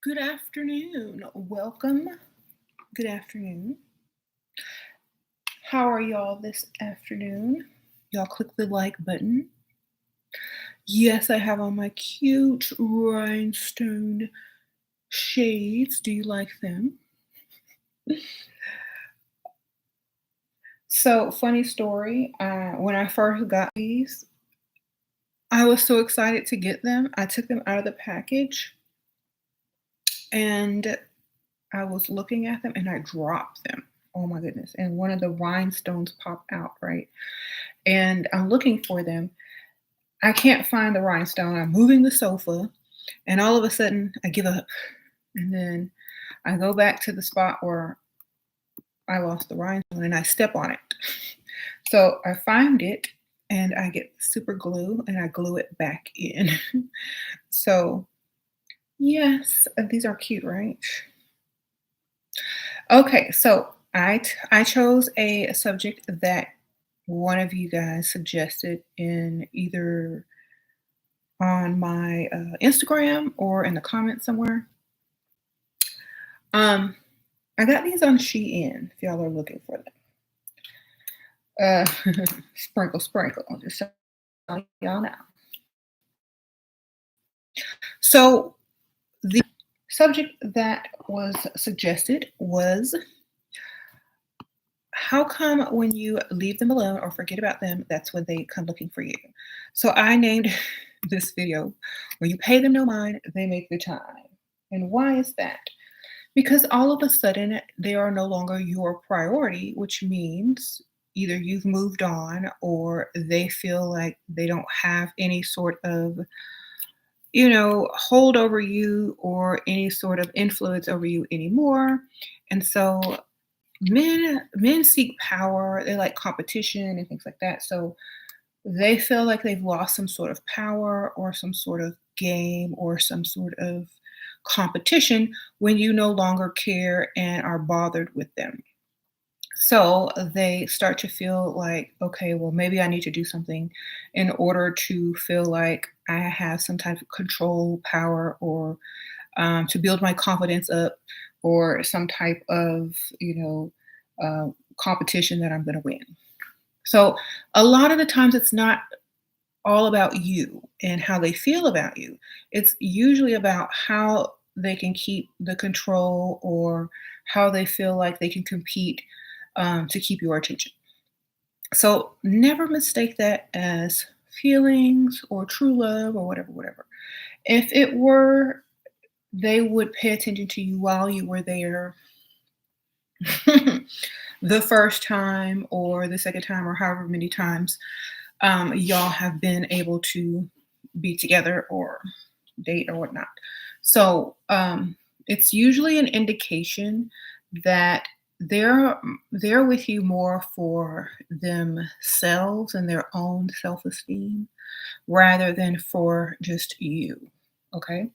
Good afternoon. Welcome. Good afternoon. How are y'all this afternoon? Y'all click the like button. Yes, I have on my cute rhinestone shades. Do you like them? So, funny story. When I first got these, I was so excited to get them. I took them out of the package and I was looking at them and I dropped them. Oh my goodness. And one of the rhinestones popped out, right? And I'm looking for them. I can't find the rhinestone. I'm moving the sofa, and all of a sudden I give up. And then I go back to the spot where I lost the rhinestone and I step on it. So I find it and I get super glue and I glue it back in. So, yes, these are cute, right? Okay, so I chose a subject that one of you guys suggested in either on my Instagram or in the comments somewhere. Um, I got these on Shein if y'all are looking for them. Sprinkle, sprinkle. I'll just tell y'all now. So the subject that was suggested was how come when you leave them alone or forget about them, that's when they come looking for you? So I named this video, when you pay them no mind, they make the time. And why is that? Because all of a sudden they are no longer your priority, which means either you've moved on or they feel like they don't have any sort of, hold over you or any sort of influence over you anymore. And so men seek power, they like competition and things like that. So they feel like they've lost some sort of power or some sort of game or some sort of competition when you no longer care and are bothered with them. So they start to feel like, okay, well, maybe I need to do something in order to feel like I have some type of control, power, or to build my confidence up, or some type of, competition that I'm going to win. So a lot of the times it's not all about you and how they feel about you. It's usually about how they can keep the control or how they feel like they can compete to keep your attention. So never mistake that as feelings or true love or whatever, whatever. If it were, they would pay attention to you while you were there the first time or the second time or however many times y'all have been able to be together or date or whatnot. So it's usually an indication that they're with you more for themselves and their own self-esteem rather than for just you. Okay.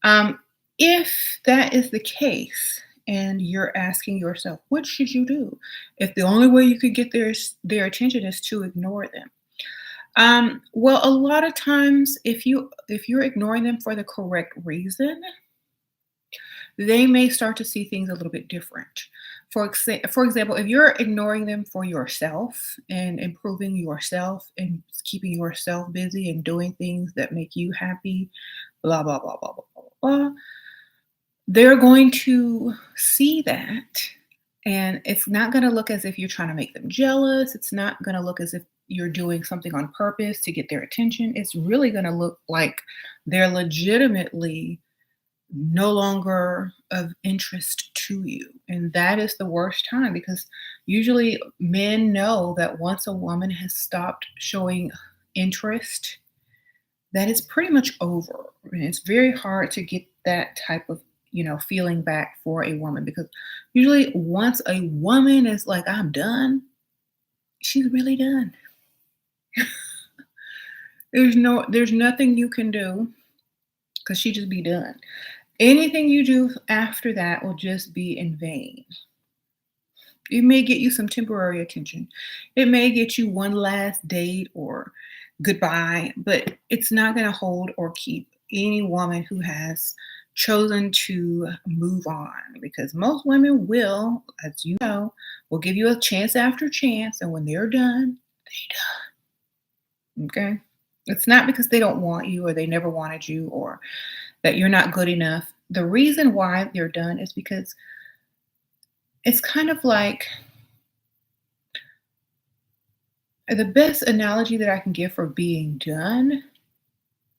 Um, if that is the case, and you're asking yourself, what should you do if the only way you could get their attention is to ignore them? Well, a lot of times, if you're ignoring them for the correct reason, they may start to see things a little bit different. For example, if you're ignoring them for yourself and improving yourself and keeping yourself busy and doing things that make you happy, blah blah blah blah blah blah blah, they're going to see that. And it's not going to look as if you're trying to make them jealous. It's not going to look as if you're doing something on purpose to get their attention. It's really going to look like they're legitimately no longer of interest to you. And that is the worst time because usually men know that once a woman has stopped showing interest, that is pretty much over. And it's very hard to get that type of feeling back for a woman because usually once a woman is like, I'm done, she's really done. There's nothing you can do because she just be done. Anything you do after that will just be in vain. It may get you some temporary attention. It may get you one last date or goodbye, but it's not going to hold or keep any woman who has chosen to move on, because most women will, as you know, will give you a chance after chance, and when they're done, they done. Okay? It's not because they don't want you or they never wanted you or that you're not good enough. The reason why they're done is because it's kind of like the best analogy that I can give for being done,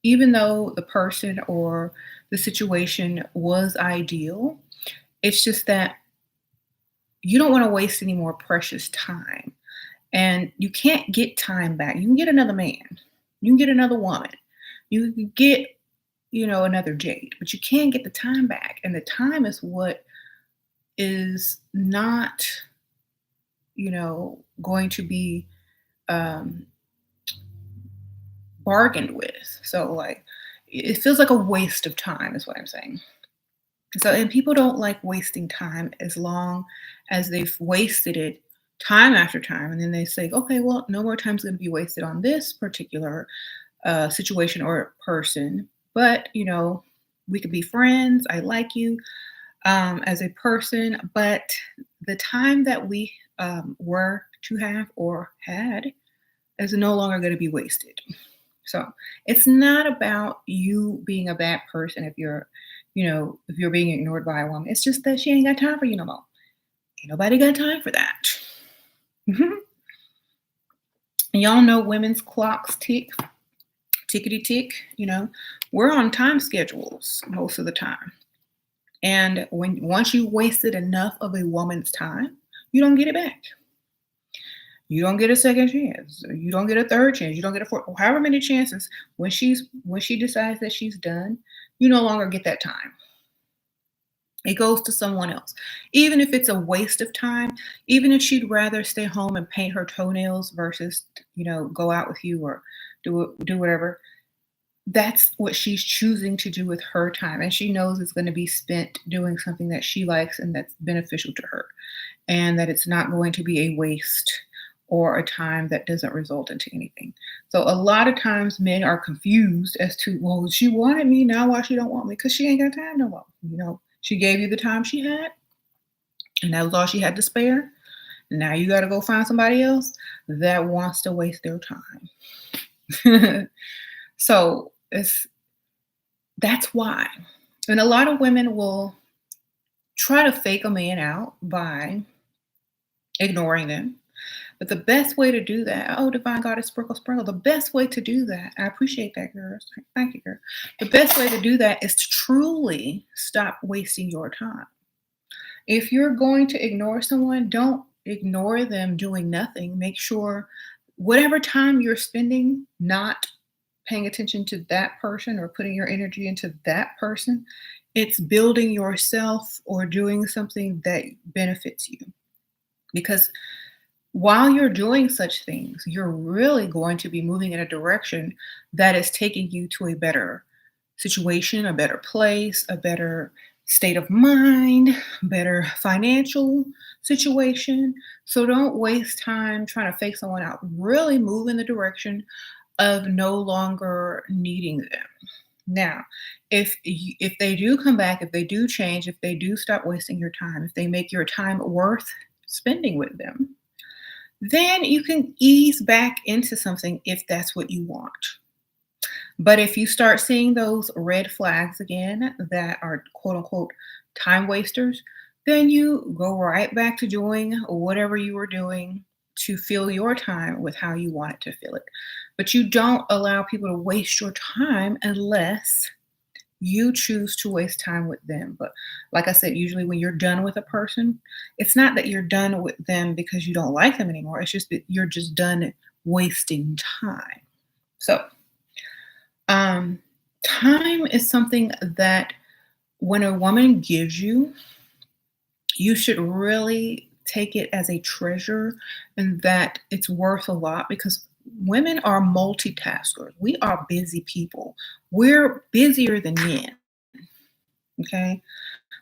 even though the person or the situation was ideal, it's just that you don't want to waste any more precious time. And you can't get time back. You can get another man, you can get another woman, you can get, another Jade, but you can't get the time back. And the time is what is not, going to be um, bargained with. So, like, it feels like a waste of time, is what I'm saying. So, and people don't like wasting time as long as they've wasted it time after time. And then they say, okay, well, no more time's going to be wasted on this particular situation or person. But, we could be friends. I like you as a person. But the time that we were to have or had is no longer going to be wasted. So it's not about you being a bad person if you're being ignored by a woman. It's just that she ain't got time for you no more. Ain't nobody got time for that. Mhm. And y'all know women's clocks tick, tickety tick. We're on time schedules most of the time. And once you wasted enough of a woman's time, you don't get it back. You don't get a second chance. You don't get a third chance. You don't get a fourth. However many chances. When she decides that she's done, you no longer get that time. It goes to someone else. Even if it's a waste of time, even if she'd rather stay home and paint her toenails versus, go out with you or do whatever, that's what she's choosing to do with her time. And she knows it's going to be spent doing something that she likes and that's beneficial to her, and that it's not going to be a waste or a time that doesn't result into anything. So a lot of times men are confused as to, well, she wanted me, now why she don't want me? Because she ain't got time no more. She gave you the time she had, and that was all she had to spare. Now you got to go find somebody else that wants to waste their time. So that's why. And a lot of women will try to fake a man out by ignoring them. But the best way to do that, oh, divine goddess, sprinkle, sprinkle. The best way to do that, I appreciate that, girl. Thank you, girl. The best way to do that is to truly stop wasting your time. If you're going to ignore someone, don't ignore them doing nothing. Make sure whatever time you're spending not paying attention to that person or putting your energy into that person, it's building yourself or doing something that benefits you. Because while you're doing such things, you're really going to be moving in a direction that is taking you to a better situation, a better place, a better state of mind, better financial situation. So don't waste time trying to fake someone out. Really move in the direction of no longer needing them. Now, if they do come back, if they do change, if they do stop wasting your time, if they make your time worth spending with them, then you can ease back into something if that's what you want. But if you start seeing those red flags again that are quote unquote time wasters, then you go right back to doing whatever you were doing to fill your time with how you want it to fill it. But you don't allow people to waste your time unless you choose to waste time with them. But like I said, usually when you're done with a person, it's not that you're done with them because you don't like them anymore. It's just that you're just done wasting time. So, time is something that when a woman gives you, you should really take it as a treasure and that it's worth a lot, because women are multitaskers. We are busy people. We're busier than men. Okay.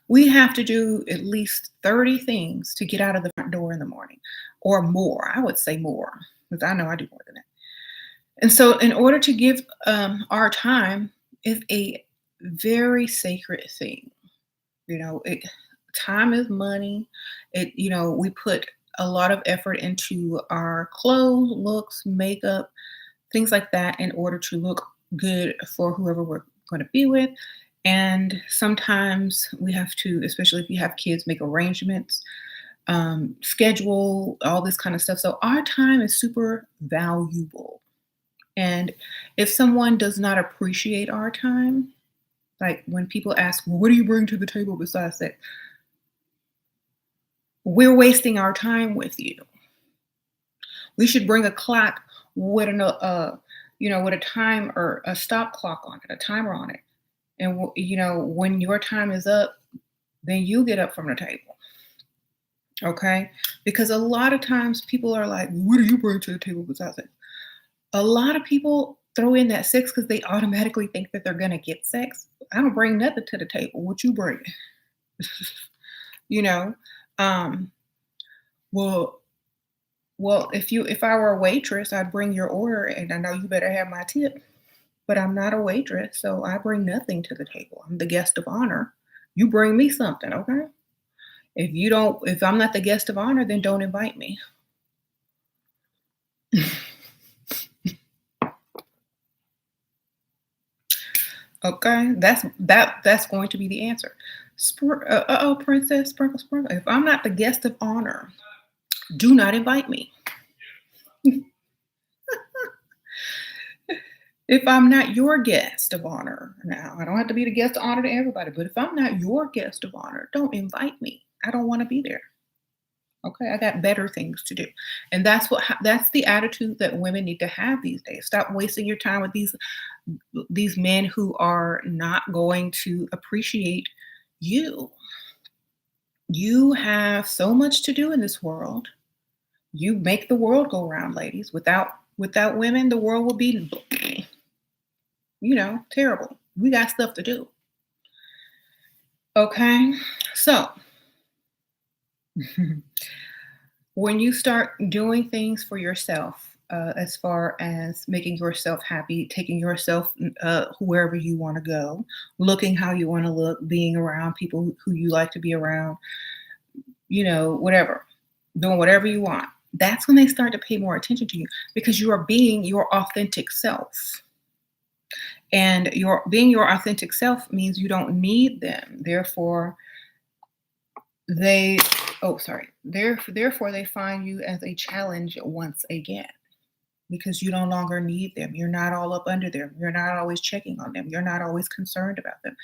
We have to do at least 30 things to get out of the front door in the morning, or more. I would say more, because I know I do more than that. And so, in order to give our time, is a very sacred thing. Time is money. We put a lot of effort into our clothes, looks, makeup, things like that in order to look good for whoever we're going to be with. And sometimes we have to, especially if you have kids, make arrangements, schedule, all this kind of stuff. So our time is super valuable. And if someone does not appreciate our time, like when people ask, well, what do you bring to the table besides that? We're wasting our time with you. We should bring a clock with with a time or a stop clock on it, a timer on it. And when your time is up, then you get up from the table. Okay? Because a lot of times people are like, what do you bring to the table besides that? A lot of people throw in that sex because they automatically think that they're gonna get sex. I don't bring nothing to the table. What you bring? you know? Um, well, if I were a waitress, I'd bring your order and I know you better have my tip. But I'm not a waitress, so I bring nothing to the table. I'm the guest of honor. You bring me something, okay? If I'm not the guest of honor, then don't invite me. Okay? That's going to be the answer. Princess Sprinkle Sprinkle. If I'm not the guest of honor, do not invite me. If I'm not your guest of honor, now I don't have to be the guest of honor to everybody, but if I'm not your guest of honor, don't invite me. I don't want to be there. Okay, I got better things to do, and that's the attitude that women need to have these days. Stop wasting your time with these men who are not going to appreciate you. You have so much to do in this world. You make the world go round, ladies. Without women, the world would be terrible. We got stuff to do. Okay. So when you start doing things for yourself, as far as making yourself happy, taking yourself wherever you want to go, looking how you want to look, being around people who you like to be around, whatever, doing whatever you want, that's when they start to pay more attention to you because you are being your authentic self. And your being your authentic self means you don't need them. Therefore, they therefore they find you as a challenge once again because you no longer need them. You're not all up under them. You're not always checking on them. You're not always concerned about them.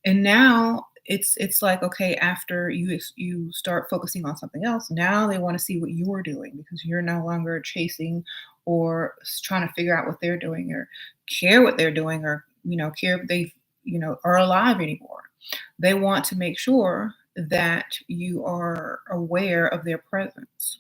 And now it's like, okay, after you start focusing on something else, now they want to see what you're doing because you're no longer chasing or trying to figure out what they're doing or care what they're doing or care if they are alive anymore. They want to make sure that you are aware of their presence.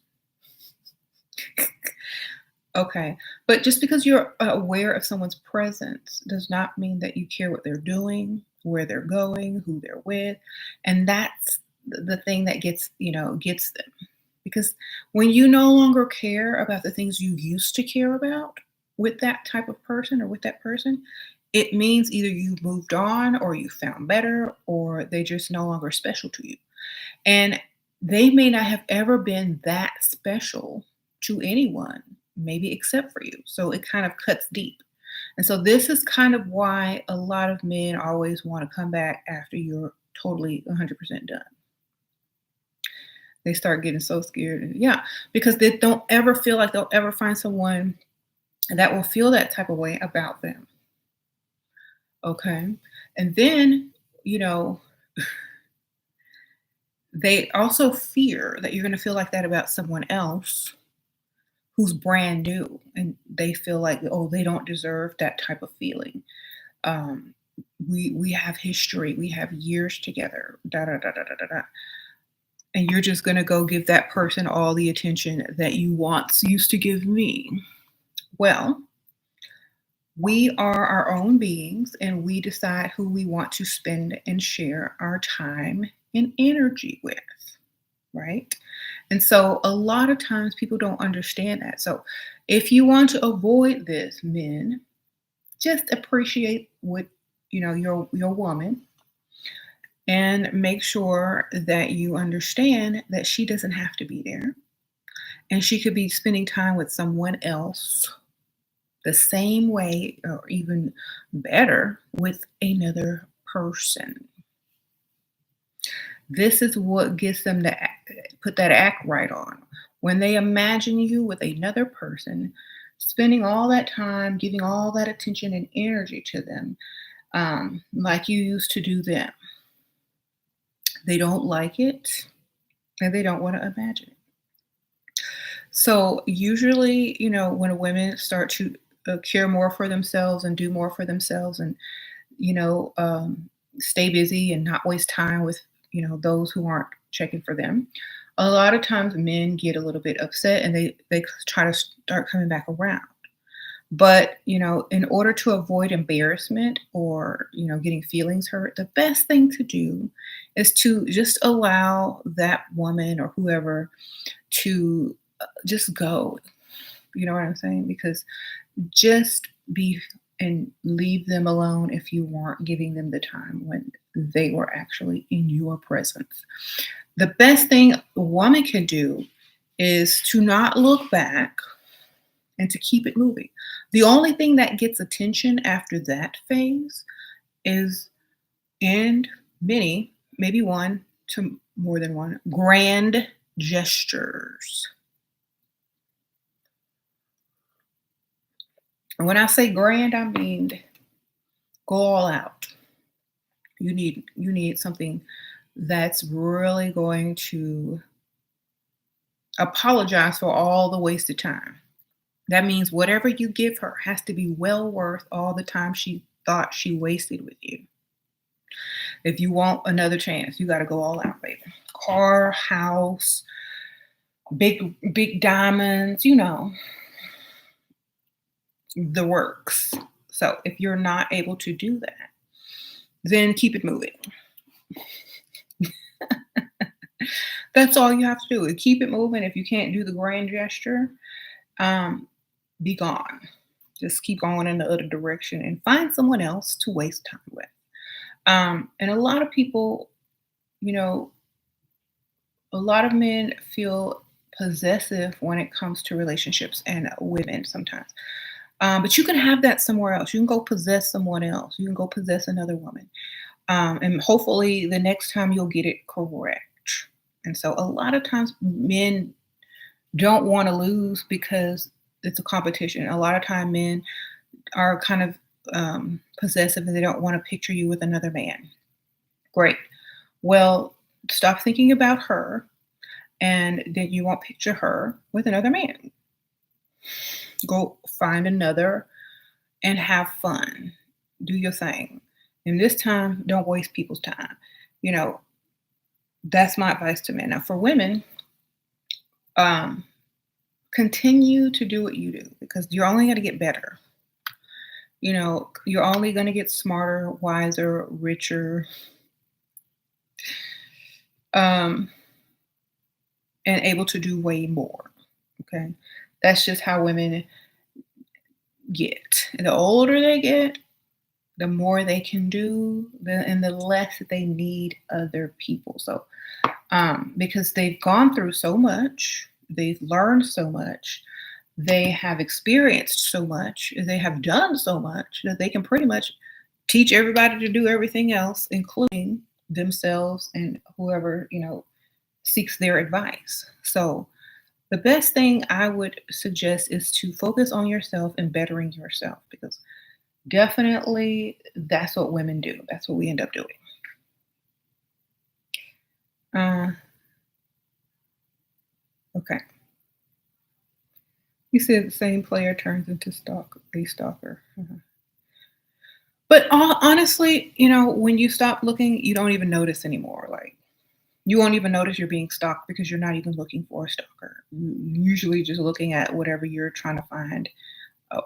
Okay. But just because you're aware of someone's presence does not mean that you care what they're doing, where they're going, who they're with. And that's the thing that gets them. Because when you no longer care about the things you used to care about with that type of person or with that person, it means either you moved on or you found better or they just no longer special to you. And they may not have ever been that special to anyone, maybe except for you. So it kind of cuts deep. And so this is kind of why a lot of men always want to come back after you're totally 100% done. They start getting so scared. Yeah, because they don't ever feel like they'll ever find someone that will feel that type of way about them. Okay. And then, they also fear that you're going to feel like that about someone else who's brand new and they feel like, oh, they don't deserve that type of feeling. We have history, we have years together, da da da da da da da. And you're just going to go give that person all the attention that you once used to give me. Well, we are our own beings and we decide who we want to spend and share our time and energy with, right? And so a lot of times people don't understand that. So if you want to avoid this, men, just appreciate what your woman, and make sure that you understand that she doesn't have to be there, and she could be spending time with someone else the same way or even better with another person. This is what gets them to put that act right on. When they imagine you with another person, spending all that time, giving all that attention and energy to them, like you used to do them, they don't like it and they don't want to imagine it. So, usually, when women start to care more for themselves and do more for themselves and, you know, um, stay busy and not waste time with, those who aren't checking for them. A lot of times men get a little bit upset and they try to start coming back around. But, in order to avoid embarrassment or, getting feelings hurt, the best thing to do is to just allow that woman or whoever to just go. You know what I'm saying? Because just be and leave them alone if you weren't giving them the time when they were actually in your presence. The best thing a woman can do is to not look back and to keep it moving. The only thing that gets attention after that phase is and many, maybe one to more than one, grand gestures. And when I say grand, I mean go all out. You need something that's really going to apologize for all the wasted time. That means whatever you give her has to be well worth all the time she thought she wasted with you. If you want another chance, you got to go all out, baby. Car, house, big diamonds, the works. So if you're not able to do that, then keep it moving. That's all you have to do. Keep it moving. If you can't do the grand gesture, be gone. Just keep going in the other direction and find someone else to waste time with. And a lot of people, you know, a lot of men feel possessive when it comes to relationships and women sometimes. But you can have that somewhere else. You can go possess someone else. You can go possess another woman. And hopefully the next time you'll get it correct. And so a lot of times men don't want to lose because it's a competition. A lot of time men are kind of possessive and they don't want to picture you with another man. Great. Well, stop thinking about her and then you won't picture her with another man. Go find another and have fun. Do your thing. And this time, don't waste people's time. You know, that's my advice to men. Now, for women, um, continue to do what you do because you're only going to get better. You know, you're only going to get smarter, wiser, richer, um, and able to do way more. Okay. That's just how women get. And the older they get, the more they can do, and the less they need other people. So, because they've gone through so much, they've learned so much, they have experienced so much, they have done so much that they can pretty much teach everybody to do everything else, including themselves and whoever, seeks their advice. So, the best thing I would suggest is to focus on yourself and bettering yourself because definitely that's what women do. That's what we end up doing. Uh, okay. You said the same player turns into a stalker. Uh-huh. But honestly, when you stop looking, you don't even notice anymore. Like, you won't even notice you're being stalked because you're not even looking for a stalker. You're usually just looking at whatever you're trying to find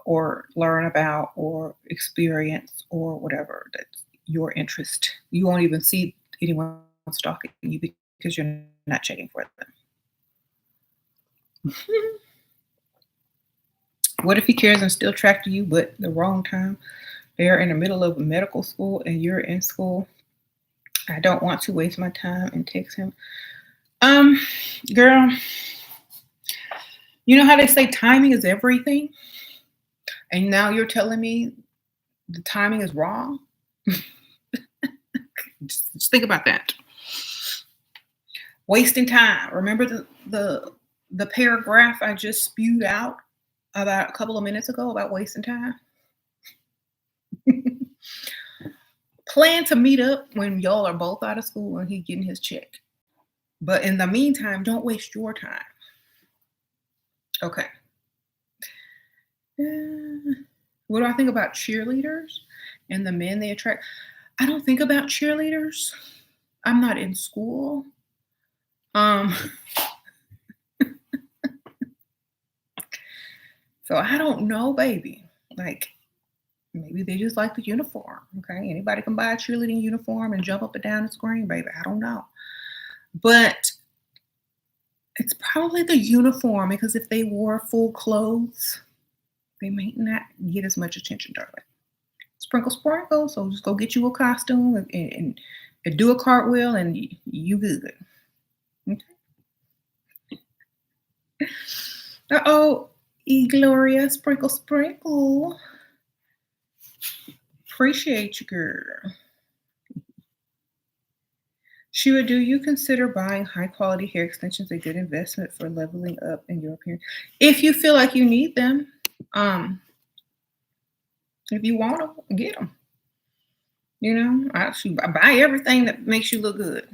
or learn about or experience or whatever that's your interest. You won't even see anyone stalking you because you're not checking for them. What if he cares and still attracted you, but the wrong time? They're in the middle of medical school and you're in school. I don't want to waste my time and text him. Um, Girl, you know how they say timing is everything? And now you're telling me the timing is wrong? Just think about that. Wasting time. Remember the paragraph I just spewed out about a couple of minutes ago about wasting time? Plan to meet up when y'all are both out of school and he getting his check. But in the meantime, don't waste your time. Okay. What do I think about cheerleaders and the men they attract? I don't think about cheerleaders. I'm not in school. So I don't know, baby. Like, maybe they just like the uniform. Okay. Anybody can buy a cheerleading uniform and jump up and down the screen, baby. I don't know. But it's probably the uniform, because if they wore full clothes, they may not get as much attention, darling. Sprinkle, sprinkle. So just go get you a costume and do a cartwheel and you good. Okay. Uh-oh, Gloria, sprinkle, sprinkle. Appreciate you, girl. Shira, do you consider buying high quality hair extensions a good investment for leveling up in your appearance? If you feel like you need them, if you want them, get them. You know, I buy everything that makes you look good.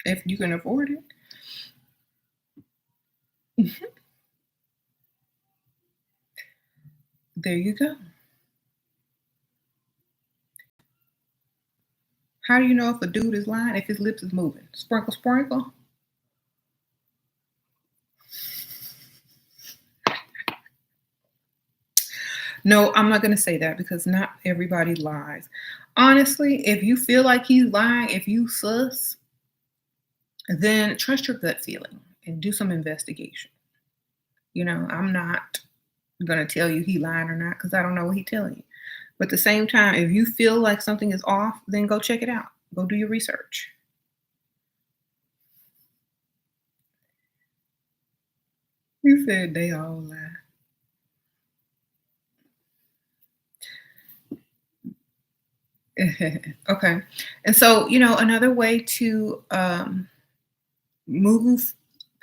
If you can afford it. There you go. How do you know if a dude is lying? If his lips is moving. Sprinkle, sprinkle. No, I'm not going to say that, because not everybody lies. Honestly, if you feel like he's lying, if you sus, then trust your gut feeling and do some investigation. You know, I'm not going to tell you he lying or not, because I don't know what he's telling you. But at the same time, if you feel like something is off, then go check it out. Go do your research. You said they all lie. Okay. And so, you know, another way to move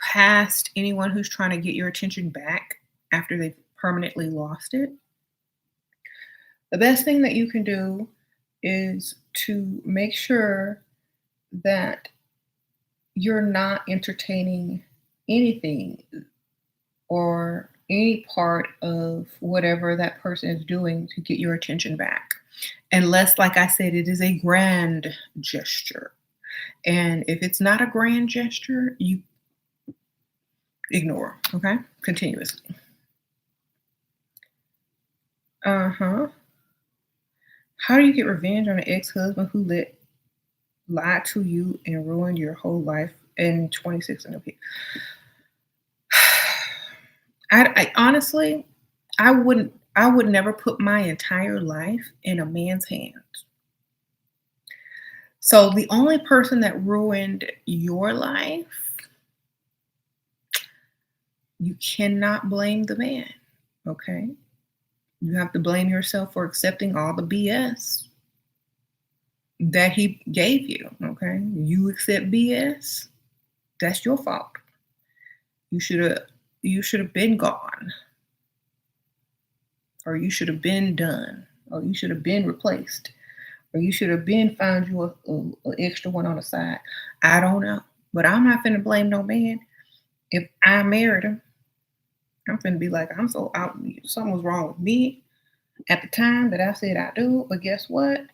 past anyone who's trying to get your attention back after they've permanently lost it, the best thing that you can do is to make sure that you're not entertaining anything or any part of whatever that person is doing to get your attention back. Unless, like I said, it is a grand gesture. And if it's not a grand gesture, you ignore, okay? Continuously. Uh-huh. How do you get revenge on an ex-husband who lied to you and ruined your whole life in 26 and okay? I honestly, I would never put my entire life in a man's hands. So the only person that ruined your life, you cannot blame the man, okay? You have to blame yourself for accepting all the BS that he gave you, okay? You accept BS, that's your fault. You should have been gone. Or you should have been done. Or you should have been replaced. Or you should have been found you a extra one on the side. I don't know. But I'm not finna blame no man. If I married him, I'm finna be like, I'm so out. Something was wrong with me at the time that I said I do. But guess what?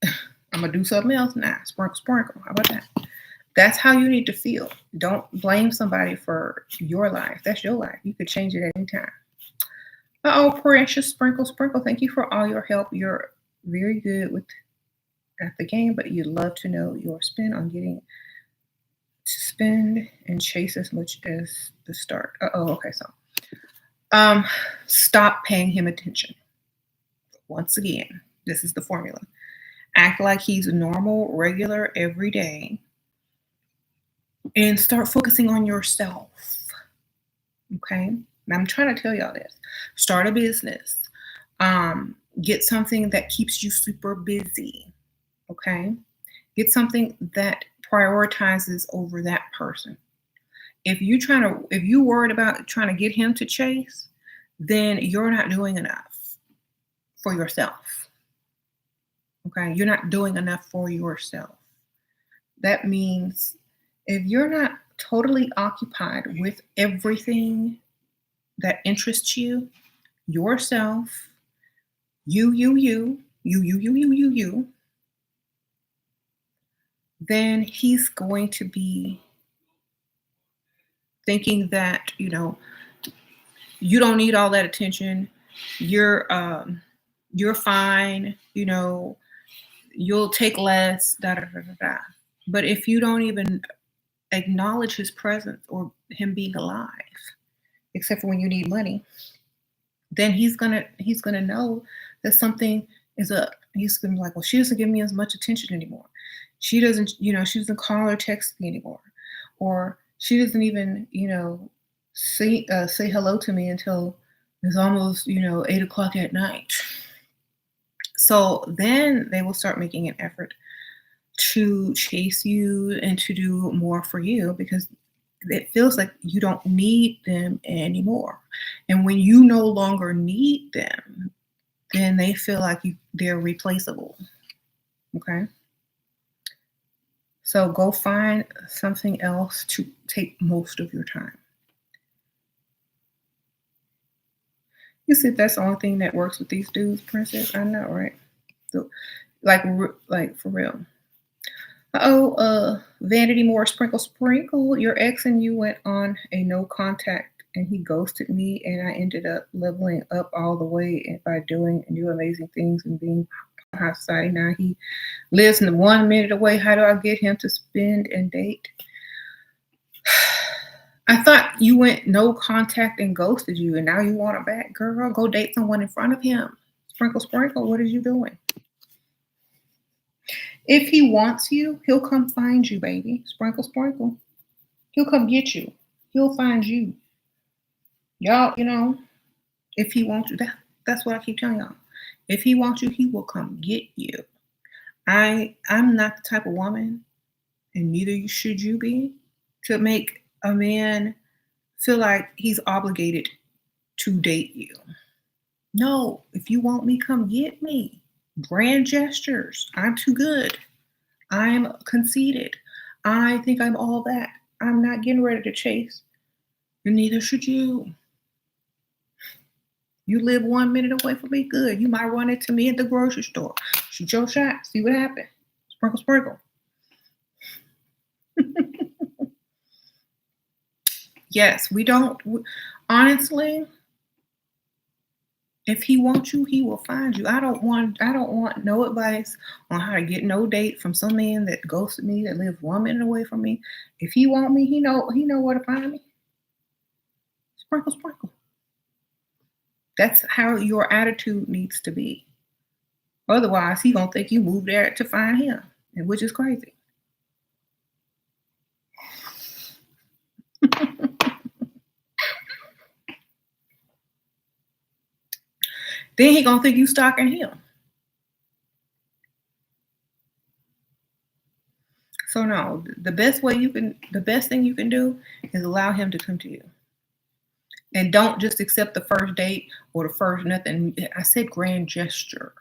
I'm gonna do something else now. Sprinkle, sprinkle. How about that? That's how you need to feel. Don't blame somebody for your life. That's your life. You could change it at any time. Uh-oh, precious sprinkle, sprinkle. Thank you for all your help. You're very good at the game, but you'd love to know your spin on getting to spend and chase as much as the start. Uh-oh, okay, so Um, Stop paying him attention. Once again, this is the formula. Act like he's normal, regular, every day, and start focusing on yourself. Okay? Now, I'm trying to tell y'all this. Start a business. Get something that keeps you super busy. Okay? Get something that prioritizes over that person. If you worried about trying to get him to chase, then you're not doing enough for yourself. Okay? You're not doing enough for yourself. That means if you're not totally occupied with everything that interests you, yourself, you, then he's going to be thinking that, you don't need all that attention. You're fine, you'll take less, da da da da da. But if you don't even acknowledge his presence or him being alive, except for when you need money, then he's gonna know that something is up. He's gonna be like, well, she doesn't give me as much attention anymore. She doesn't call or text me anymore, or she doesn't even say hello to me until it's almost 8 o'clock at night. So then they will start making an effort to chase you and to do more for you because it feels like you don't need them anymore. And when you no longer need them, then they feel like they're replaceable. Okay? So go find something else to take most of your time. You see, that's the only thing that works with these dudes, Princess. I know, right? So, like for real. Vanity Moore Sprinkle Sprinkle. Your ex and you went on a no contact and he ghosted me and I ended up leveling up all the way by doing new amazing things and being high society. Now he lives in 1 minute away. How do I get him to spend and date? I thought you went no contact and ghosted you and now you want him back. Girl, go date someone in front of him. Sprinkle Sprinkle, what are you doing? If he wants you, he'll come find you, baby. Sprinkle, sprinkle. He'll come get you. He'll find you. Y'all, if he wants you, that's what I keep telling y'all. If he wants you, he will come get you. I'm not the type of woman, and neither should you be, to make a man feel like he's obligated to date you. No, if you want me, come get me. Grand gestures. I'm too good. I'm conceited. I think I'm all that. I'm not getting ready to chase. And neither should you. You live 1 minute away from me, good. You might run into me at the grocery store. Shoot your shot. See what happens. Sprinkle, sprinkle. Yes, we don't. Honestly, if he wants you, he will find you. I don't want no advice on how to get no date from some man that ghosted me, that lives 1 minute away from me. If he want me, he know where to find me. Sprinkle, sprinkle. That's how your attitude needs to be. Otherwise, he gonna think you moved there to find him, and which is crazy. Then he gonna think you stalking him. So no, the best thing you can do is allow him to come to you. And don't just accept the first date or the first nothing. I said grand gesture.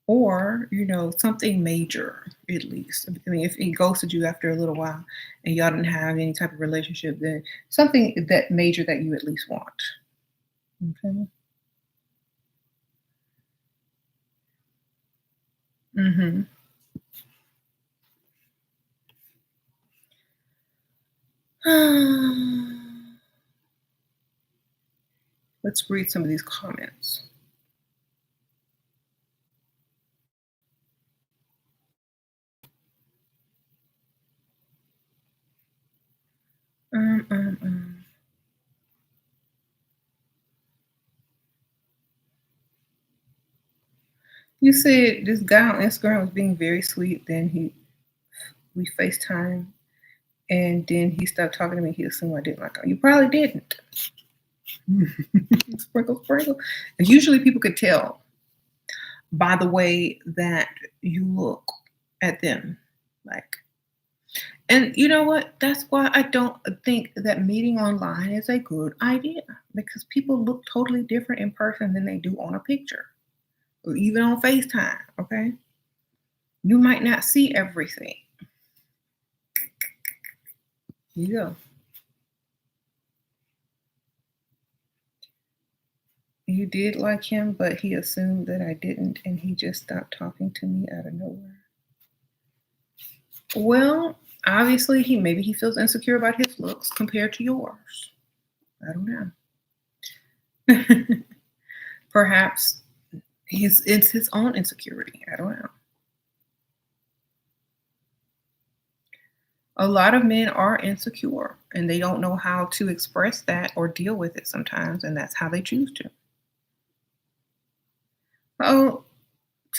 Or, something major at least. I mean, if he ghosted you after a little while and y'all didn't have any type of relationship, then something that major that you at least want. Okay. Mm-hmm. Let's read some of these comments. Um, um, um. You said this guy on Instagram was being very sweet. Then we FaceTime, and then he stopped talking to me. He assumed I didn't like him. You probably didn't. Sprinkle, sprinkle. And usually people could tell by the way that you look at them. Like, and you know what? That's why I don't think that meeting online is a good idea because people look totally different in person than they do on a picture or even on FaceTime. Okay. You might not see everything. You go. You did like him, but he assumed that I didn't, and he just stopped talking to me out of nowhere. Well, obviously, he feels insecure about his looks compared to yours. I don't know. Perhaps it's his own insecurity. I don't know. A lot of men are insecure and they don't know how to express that or deal with it sometimes, and that's how they choose to. Oh,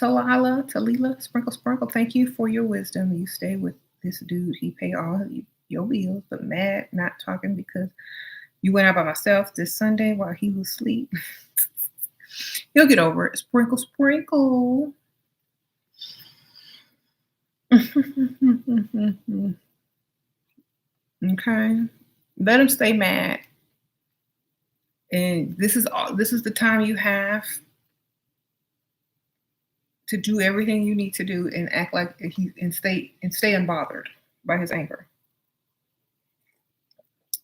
Talila, sprinkle, sprinkle. Thank you for your wisdom. You stay with this dude. He pay all your bills, but mad not talking because you went out by myself this Sunday while he was asleep. He'll get over it. Sprinkle, sprinkle. Okay. Let him stay mad. And this is the time you have to do everything you need to do and act like stay unbothered by his anger.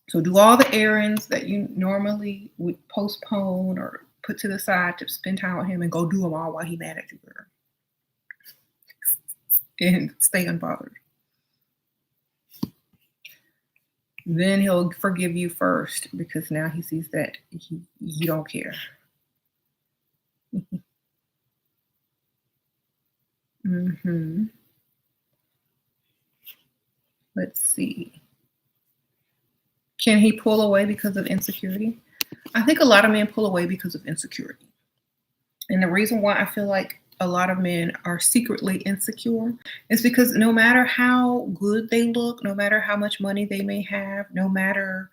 So do all the errands that you normally would postpone or put to the side to spend time with him and go do them all while he mad at you, girl. And stay unbothered. Then he'll forgive you first because now he sees that you don't care. Mm-hmm. Let's see. Can he pull away because of insecurity? I think a lot of men pull away because of insecurity. And the reason why I feel like a lot of men are secretly insecure is because no matter how good they look, no matter how much money they may have, no matter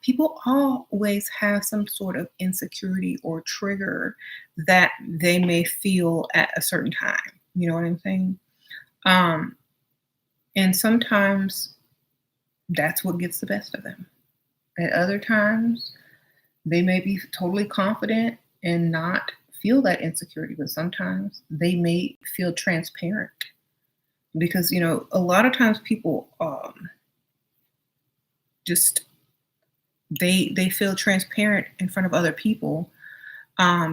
people always have some sort of insecurity or trigger that they may feel at a certain time. You know what I'm saying? And sometimes that's what gets the best of them. At other times, they may be totally confident and not feel that insecurity, but sometimes they may feel transparent because, a lot of times people just they feel transparent in front of other people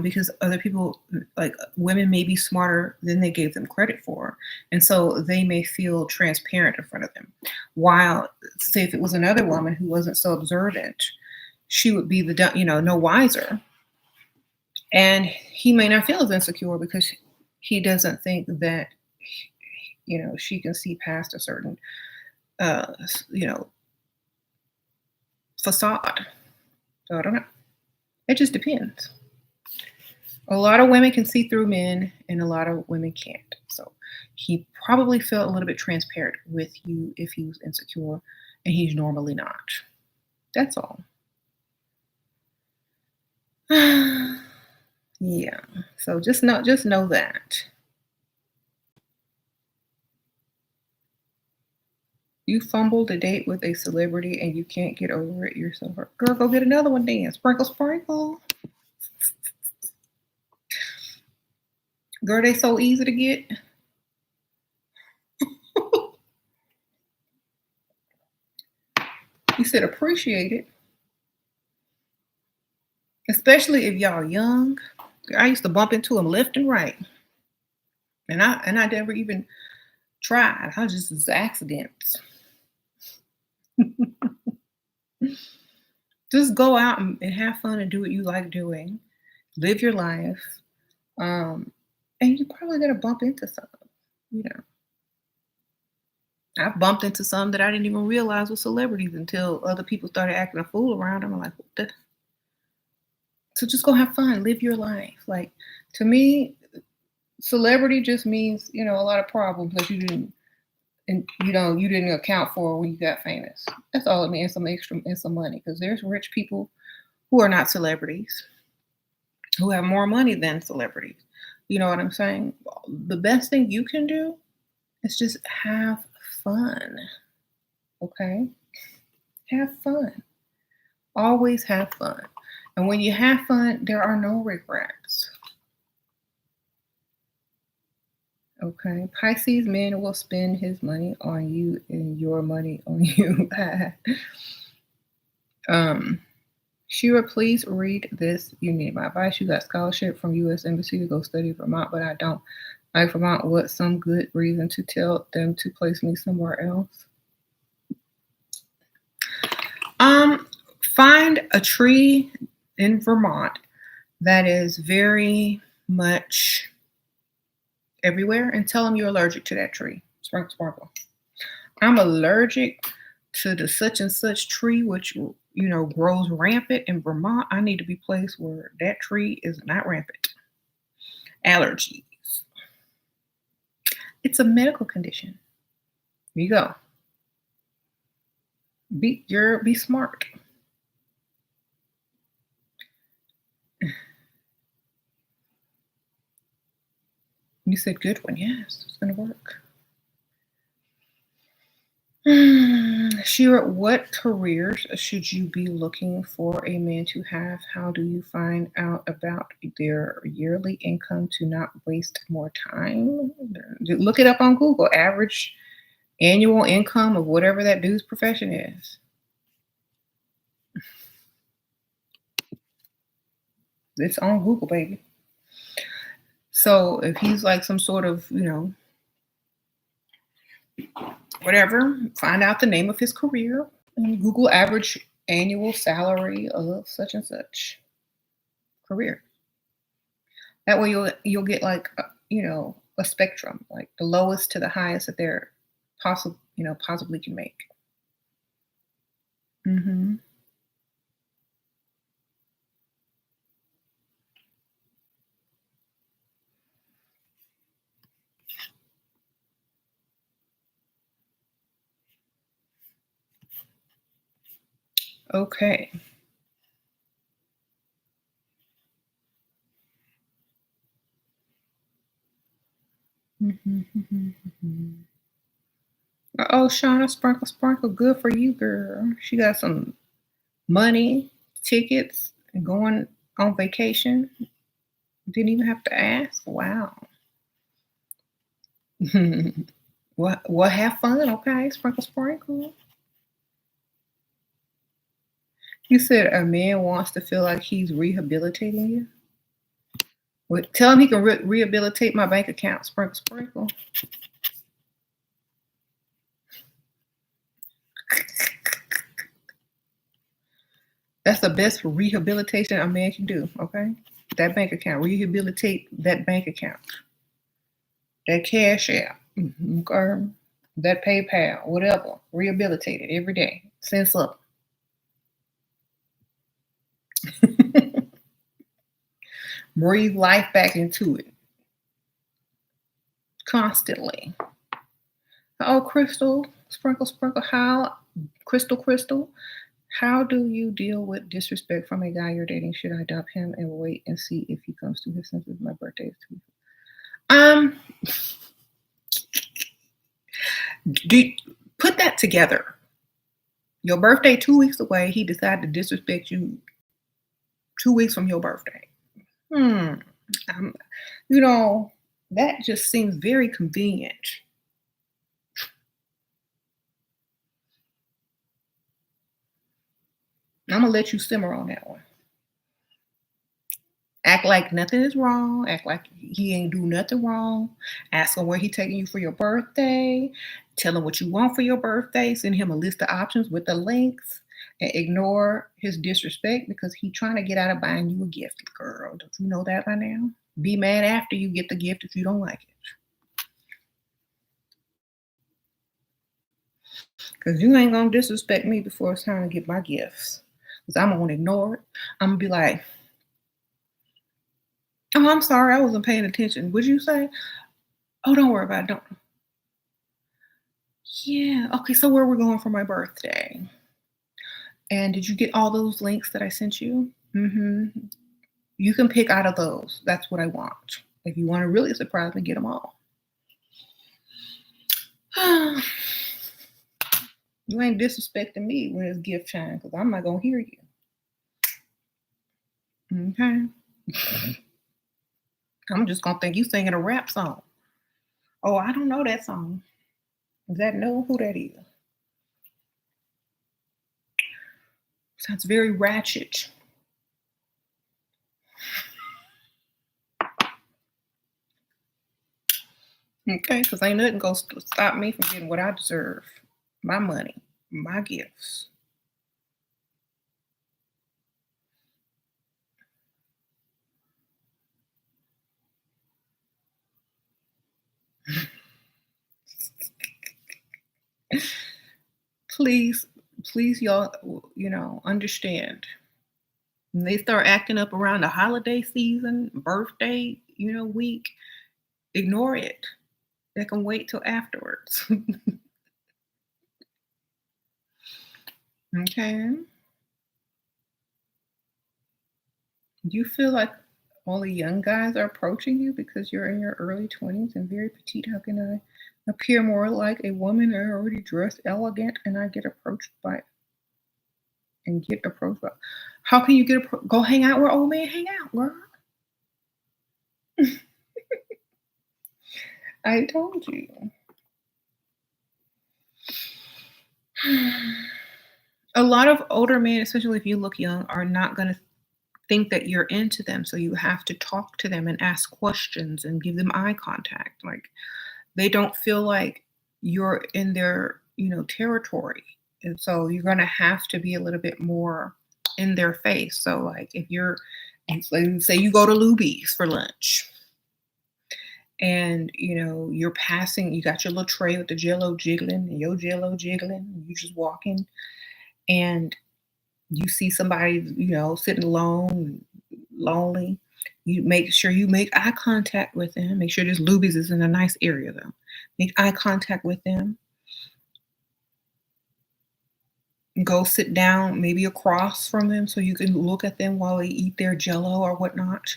because other people, like women, may be smarter than they gave them credit for, and so they may feel transparent in front of them. While, say, if it was another woman who wasn't so observant, she would be no wiser, and he may not feel as insecure because he doesn't think that she can see past a certain uh, you know facade. So I don't know. It just depends. A lot of women can see through men, and a lot of women can't. So he probably felt a little bit transparent with you if he was insecure, and he's normally not. That's all. Yeah. So just know that. You fumbled a date with a celebrity and you can't get over it yourself. Girl, go get another one then. Sprinkle, sprinkle. Girl, they so easy to get. You said appreciate it. Especially if y'all young. I used to bump into them left and right. And I never even tried. I was just accidents. Just go out and have fun and do what you like doing. Live your life. And you're probably gonna bump into some, you know. I've bumped into some that I didn't even realize were celebrities until other people started acting a fool around them. I'm like, what the? So just go have fun, live your life. Like, to me, celebrity just means, a lot of problems that you didn't, and you didn't account for when you got famous. That's all it means. Some extra and some money, because there's rich people who are not celebrities, who have more money than celebrities. You know what I'm saying? The best thing you can do is just have fun. Okay? Have fun. Always have fun. And when you have fun, there are no regrets. Okay? Pisces man will spend his money on you and your money on you. Shira, please read this. You need my advice. You got scholarship from U.S. Embassy to go study Vermont, but I don't like Vermont. What's some good reason to tell them to place me somewhere else? Find a tree in Vermont that is very much everywhere and tell them you're allergic to that tree. Sparkle, sparkle. I'm allergic to the such and such tree, which grows rampant in Vermont. I need to be placed where that tree is not rampant. Allergies. It's a medical condition. Here you go. Be smart. You said good one. Yes, it's gonna work. Shira, what careers should you be looking for a man to have? How do you find out about their yearly income to not waste more time? Look it up on Google. Average annual income of whatever that dude's profession is. It's on Google, baby. So if he's like some sort of, whatever, find out the name of his career and Google average annual salary of such and such career. That way you'll get like a spectrum, like the lowest to the highest that they're possibly can make. Mm-hmm. Okay. Mm-hmm. Oh, Shauna, sparkle, sparkle, good for you, girl. She got some money, tickets, and going on vacation. Didn't even have to ask. Wow. Well, have fun, okay? Sprinkle, sprinkle. You said a man wants to feel like he's rehabilitating you. Well, tell him he can rehabilitate my bank account. Sprinkle, sprinkle. That's the best rehabilitation a man can do, okay? That bank account. Rehabilitate that bank account. That cash app. Okay? That PayPal, whatever. Rehabilitate it every day. Sense up. Breathe life back into it. Constantly. Oh, Crystal, sprinkle, sprinkle. Crystal, how do you deal with disrespect from a guy you're dating? Should I dump him and wait and see if he comes to his senses? My birthday is too. Put that together. Your birthday 2 weeks away. He decided to disrespect you 2 weeks from your birthday. That just seems very convenient. I'm gonna let you simmer on that one. Act like nothing is wrong. Act like he ain't do nothing wrong. Ask him where he taking you for your birthday. Tell him what you want for your birthday. Send him a list of options with the links. And ignore his disrespect because he's trying to get out of buying you a gift, girl. Don't you know that by now? Be mad after you get the gift if you don't like it. Because you ain't gonna disrespect me before it's time to get my gifts. Because I'm gonna ignore it. I'm gonna be like, oh, I'm sorry, I wasn't paying attention. Would you say? Oh, don't worry about it. Don't. Yeah. Okay, so where we're going for my birthday. And did you get all those links that I sent you? Mm-hmm. You can pick out of those. That's what I want. If you want to really surprise me, get them all. You ain't disrespecting me when it's gift time because I'm not gonna hear you. Okay. I'm just gonna think you singing a rap song. Oh, I don't know that song. Does that know who that is? Sounds very ratchet. Okay, because ain't nothing gonna stop me from getting what I deserve. My money, my gifts. Please, please, y'all, understand. When they start acting up around the holiday season, birthday, week, ignore it. They can wait till afterwards. Okay. Do you feel like all the young guys are approaching you because you're in your early 20s and very petite? How can I appear more like a woman and already dressed elegant and I get approached by? How can you go hang out where old men hang out, girl? I told you. A lot of older men, especially if you look young, are not going to think that you're into them. So you have to talk to them and ask questions and give them eye contact. Like they don't feel like you're in their, territory. And so you're going to have to be a little bit more in their face. So like if you're, and so say you go to Luby's for lunch and you're passing, you got your little tray with the jello jiggling and your jello jiggling, and you just walking and you see somebody, sitting alone, lonely, you make sure you make eye contact with them. Make sure this Luby's is in a nice area though. Make eye contact with them. Go sit down maybe across from them so you can look at them while they eat their jello or whatnot.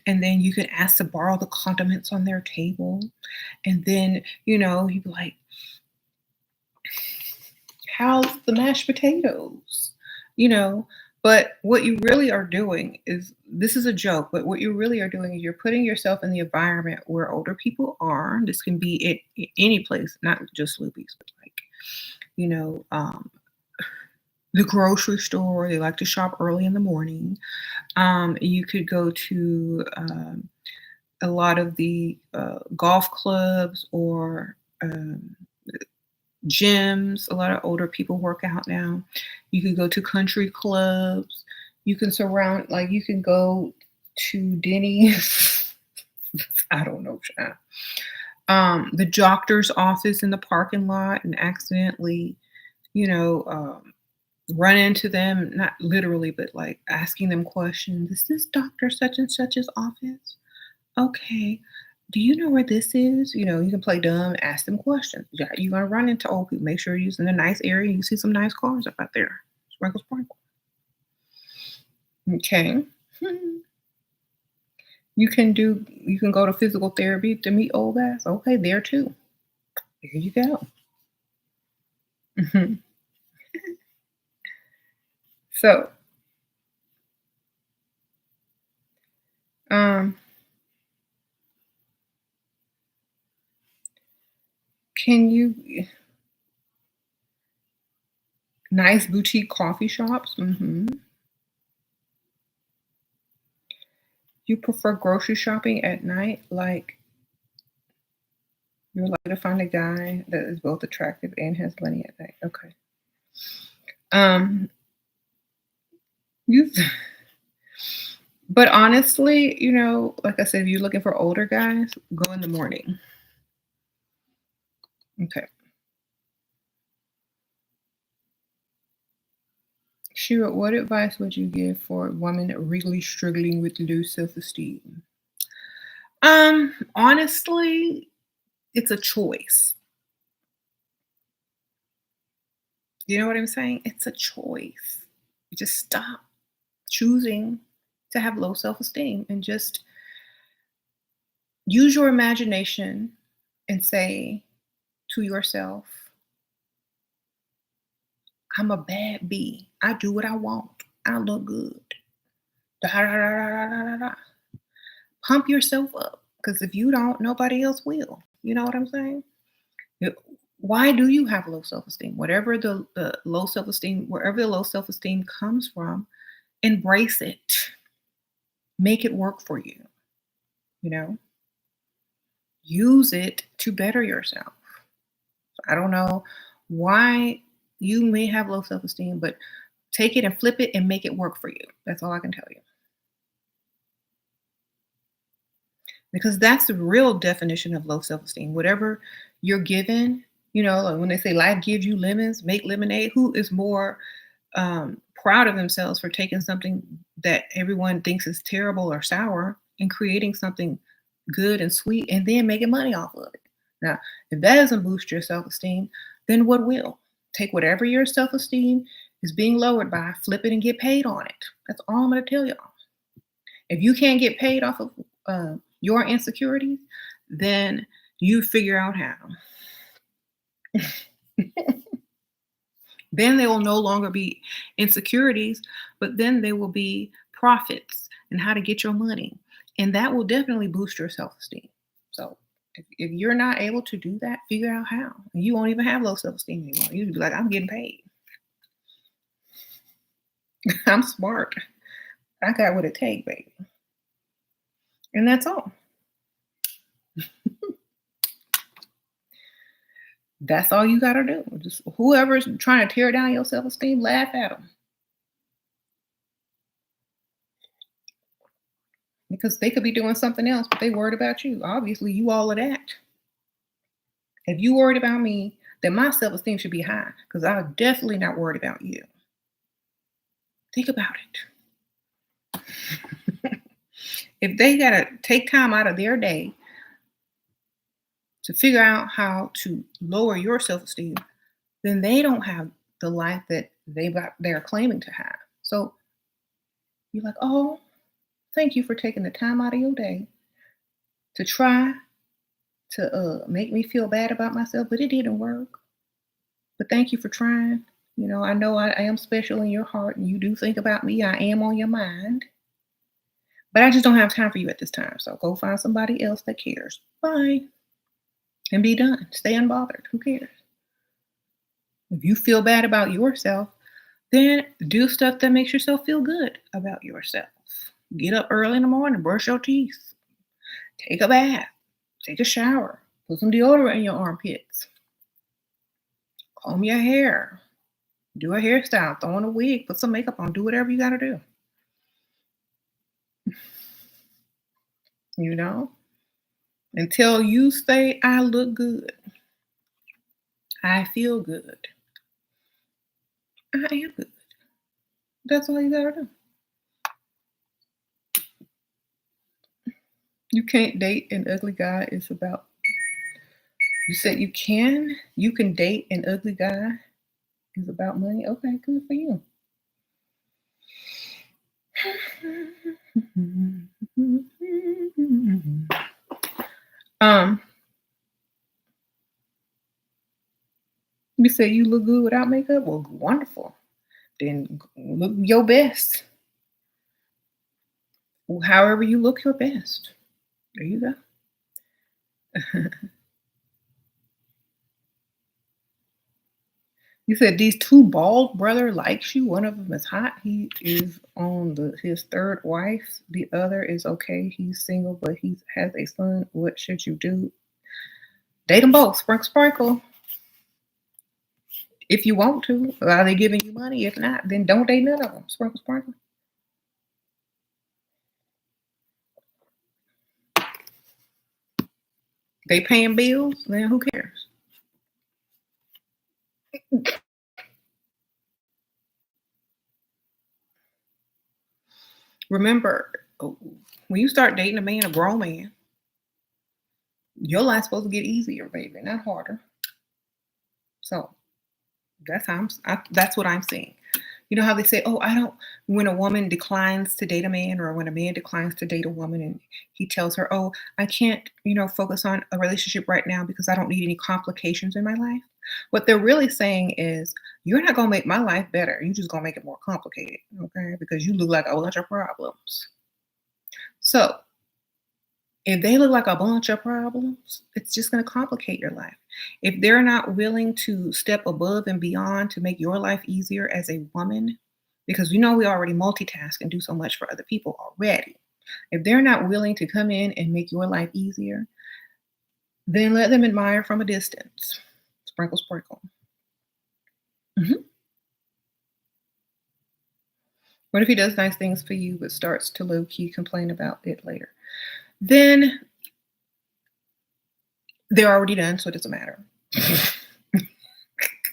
And then you can ask to borrow the condiments on their table. And then, you'd be like, how's the mashed potatoes? But what you really are doing is this is a joke, but what you really are doing is you're putting yourself in the environment where older people are. This can be at any place, not just Luby's, but like, the grocery store. They like to shop early in the morning. You could go to a lot of the golf clubs or gyms. A lot of older people work out now. You could go to country clubs. You can you can go to Denny's. I don't know, child. The doctor's office in the parking lot and accidentally, run into them, not literally, but like asking them questions. Is this Dr. Such and Such's office? Okay. Do you know where this is? You can play dumb, ask them questions. Yeah, you're gonna run into old people. Make sure you're using a nice area. You see some nice cars up out there. Sprinkle, sprinkle. Okay. You can go to physical therapy to meet old guys. Okay, there too. There you go. Mhm. So, um, can you nice boutique coffee shops? You prefer grocery shopping at night? Like you're likely to find a guy that is both attractive and has money at night. Okay. Um, you but honestly, like I said, if you're looking for older guys, go in the morning. Okay. Shira, what advice would you give for a woman really struggling with low self-esteem? Honestly, it's a choice. You know what I'm saying? It's a choice. You just stop choosing to have low self-esteem and just use your imagination and say to yourself, I'm a bad bee. I do what I want. I look good. Da, da, da, da, da, da, da. Pump yourself up because if you don't, nobody else will. You know what I'm saying? You- Why do you have low self esteem? Whatever the low self esteem, wherever the low self esteem comes from, embrace it. Make it work for you. You know, use it to better yourself. I don't know why you may have low self esteem, but take it and flip it and make it work for you. That's all I can tell you. Because that's the real definition of low self-esteem. Whatever you're given, like when they say life gives you lemons, make lemonade. Who is more proud of themselves for taking something that everyone thinks is terrible or sour and creating something good and sweet and then making money off of it? Now, if that doesn't boost your self-esteem, then what will? Take whatever your self-esteem is being lowered by, flip it and get paid on it. That's all I'm going to tell y'all. If you can't get paid off of your insecurities, then you figure out how. Then they will no longer be insecurities, but then they will be profits and how to get your money. And that will definitely boost your self esteem. So if you're not able to do that, figure out how. And you won't even have low self esteem anymore. You'll be like, I'm getting paid. I'm smart. I got what it takes, baby. And that's all. That's all you got to do. Just whoever's trying to tear down your self esteem, laugh at them. Because they could be doing something else, but they worried about you. Obviously, you all of that. If you worried about me, then my self esteem should be high because I'm definitely not worried about you. Think about it. If they got to take time out of their day to figure out how to lower your self esteem, then they don't have the life that they're claiming to have. So you're like, oh, thank you for taking the time out of your day to try to make me feel bad about myself, but it didn't work. But thank you for trying. I know I am special in your heart and you do think about me. I am on your mind. But I just don't have time for you at this time. So go find somebody else that cares. Bye. And be done. Stay unbothered. Who cares? If you feel bad about yourself, then do stuff that makes yourself feel good about yourself. Get up early in the morning, brush your teeth, take a bath, take a shower, put some deodorant in your armpits, comb your hair, do a hairstyle, throw on a wig, put some makeup on, do whatever you got to do. Until you say, I look good, I feel good, I am good. That's all you got to do. You can't date an ugly guy. It's about, you said you can date an ugly guy. It's about money. Okay, good for you. um, you say you look good without makeup? Well, wonderful. Then look your best. However you look your best. There you go. You said these two bald brother likes you. One of them is hot. He is on his third wife. The other is okay. He's single, but he has a son. What should you do? Date them both. Sprinkle, sprinkle. If you want to. Are they giving you money? If not, then don't date none of them. Sprinkle, sprinkle. They paying bills? Then who cares? Remember, when you start dating a man, a grown man, your life's supposed to get easier, baby, not harder. So that's what I'm seeing. You know how they say, "Oh, I don't." When a woman declines to date a man, or when a man declines to date a woman, and he tells her, "Oh, I can't, focus on a relationship right now because I don't need any complications in my life." What they're really saying is, "You're not gonna make my life better. You're just gonna make it more complicated, okay? Because you look like a bunch of problems." So if they look like a bunch of problems, it's just going to complicate your life. If they're not willing to step above and beyond to make your life easier as a woman, because we already multitask and do so much for other people already. If they're not willing to come in and make your life easier, then let them admire from a distance. Sprinkle, sprinkle. Mhm. What if he does nice things for you but starts to low key complain about it later? Then they're already done, so it doesn't matter.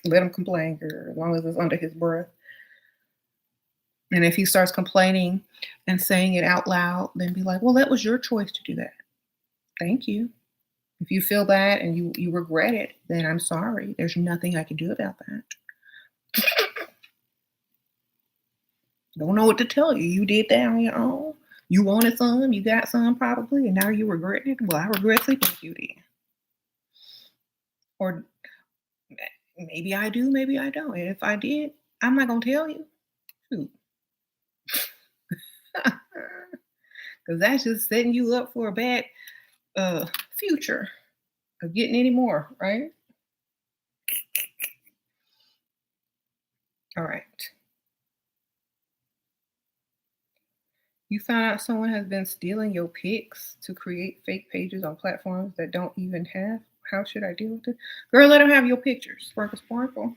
Let him complain, girl, as long as it's under his breath. And if he starts complaining and saying it out loud, then be like, well, that was your choice to do that. Thank you. If you feel bad and you regret it, then I'm sorry. There's nothing I can do about that. Don't know what to tell you. You did that on your own. You wanted some, you got some probably, and now you regret it. Well, I regret sleeping with you then. Or maybe I do, maybe I don't. And if I did, I'm not gonna tell you. Shoot. Because that's just setting you up for a bad future of getting any more, right? All right. You found out someone has been stealing your pics to create fake pages on platforms that don't even have. How should I deal with it? Girl, let them have your pictures. Sparkle, sparkle.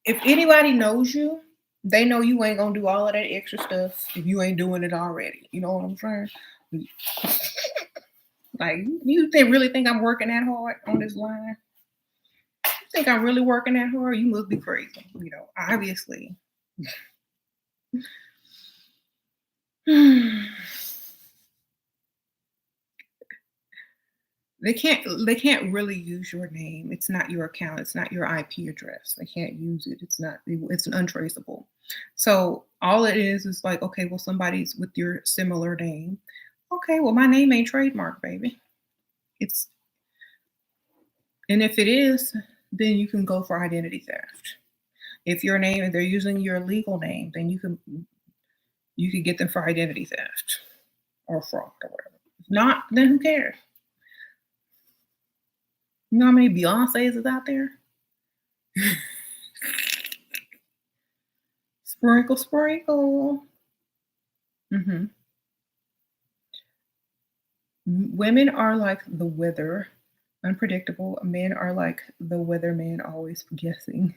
If anybody knows you, they know you ain't gonna do all of that extra stuff if you ain't doing it already. You know what I'm saying? Like, you really think I'm working that hard on this line? You think I'm really working that hard? You must be crazy. Obviously. They can't really use your name. It's not your account. It's not your IP address. They can't use it. It's untraceable. So all it is like, okay, well, somebody's with your similar name. Okay, well, my name ain't trademark, baby. It's and if it is, then you can go for identity theft. If your name and they're using your legal name, then you could get them for identity theft or fraud or whatever. If not, then who cares? You know how many Beyoncé's is out there? Sprinkle, sprinkle. hmm Women are like the weather, unpredictable. Men are like the weatherman, always guessing.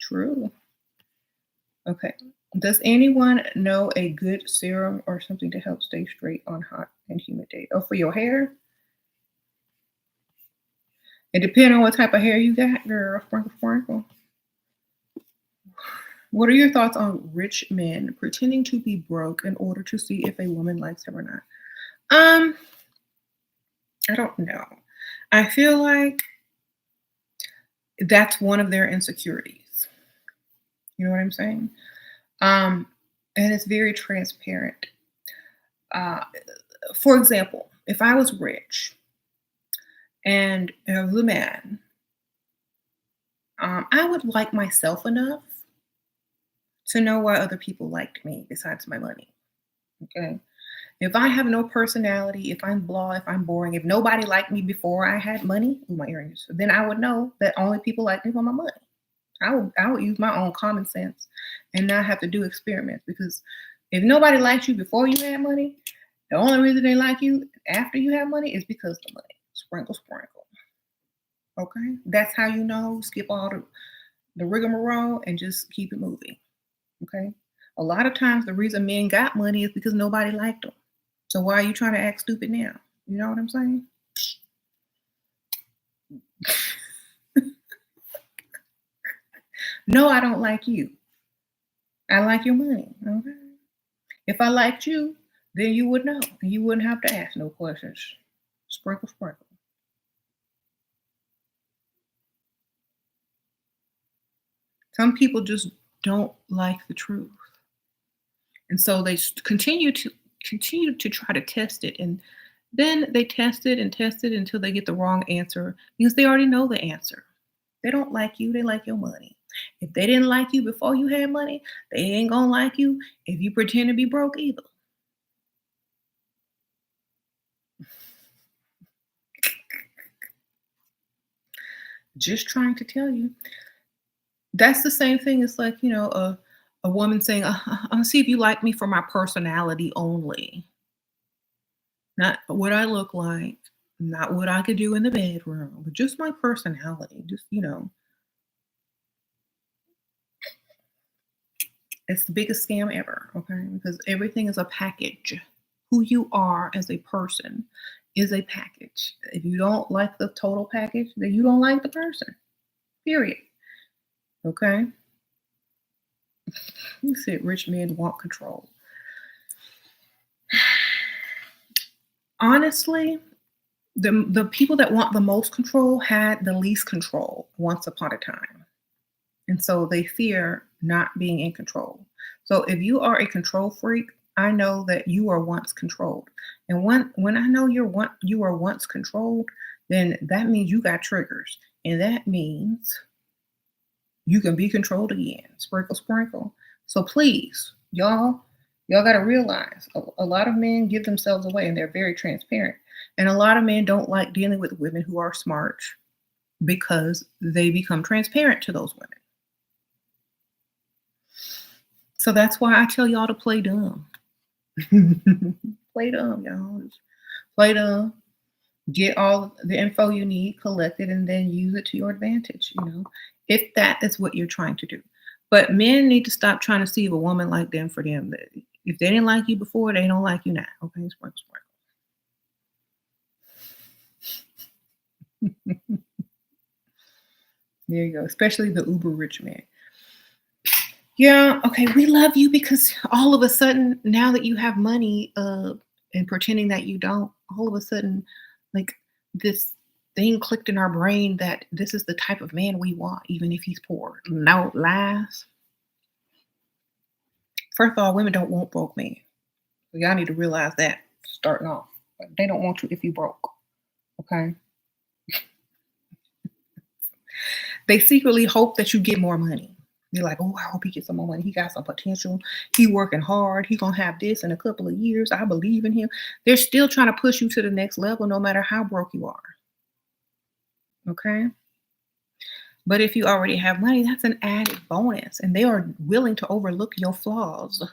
True. Okay. Does anyone know a good serum or something to help stay straight on hot and humid days? Oh, for your hair? It depends on what type of hair you got, girl. Sprinkle, sprinkle. What are your thoughts on rich men pretending to be broke in order to see if a woman likes him or not? I don't know. I feel like that's one of their insecurities. You know what I'm saying? Um, and it's very transparent. Uh, for example, if I was rich and I was a man, I would like myself enough to know why other people liked me besides my money. Okay. If I have no personality, if I'm blah, if I'm boring, if nobody liked me before I had money, ooh, my earrings, then I would know that only people like me for my money. I would use my own common sense and not have to do experiments, because if nobody liked you before you had money, the only reason they like you after you have money is because of the money. Sprinkle, sprinkle. Okay, that's how you know. Skip all the rigmarole and just keep it moving. Okay, a lot of times the reason men got money is because nobody liked them. So why are you trying to act stupid now? You know what I'm saying? No, I don't like you. I like your money. Okay. If I liked you, then you would know. And you wouldn't have to ask no questions. Sprinkle, sprinkle. Some people just don't like the truth. And so they continue to try to test it. And then they test it and test it until they get the wrong answer because they already know the answer. They don't like you, they like your money. If they didn't like you before you had money, they ain't gonna like you if you pretend to be broke either. Just trying to tell you. That's the same thing as like, a woman saying, I'm gonna see if you like me for my personality only. Not what I look like, not what I could do in the bedroom, but just my personality. Just. It's the biggest scam ever, okay? Because everything is a package. Who you are as a person is a package. If you don't like the total package, then you don't like the person. Period. Okay? You said rich men want control. Honestly, the people that want the most control had the least control once upon a time. And so they fear not being in control. So if you are a control freak, I know that you are once controlled. And when I know you are once controlled, then that means you got triggers. And that means you can be controlled again. Sprinkle, sprinkle. So please, y'all got to realize a lot of men give themselves away and they're very transparent. And a lot of men don't like dealing with women who are smart because they become transparent to those women. So that's why I tell y'all to play dumb. Play dumb, y'all. Just play dumb. Get all the info you need, collect it, and then use it to your advantage, if that is what you're trying to do. But men need to stop trying to see if a woman like them for them. If they didn't like you before, they don't like you now. Okay, sprinkle, sprinkle. There you go. Especially the uber rich man. Yeah, okay, we love you because all of a sudden, now that you have money, and pretending that you don't, all of a sudden, like this thing clicked in our brain that this is the type of man we want, even if he's poor. No lies. First of all, women don't want broke men. So y'all need to realize that starting off. They don't want you if you broke. Okay. They secretly hope that you get more money. They're like, oh, I hope he gets some more money. He got some potential. He working hard. He gonna have this in a couple of years. I believe in him. They're still trying to push you to the next level, no matter how broke you are. Okay. But if you already have money, that's an added bonus, and they are willing to overlook your flaws.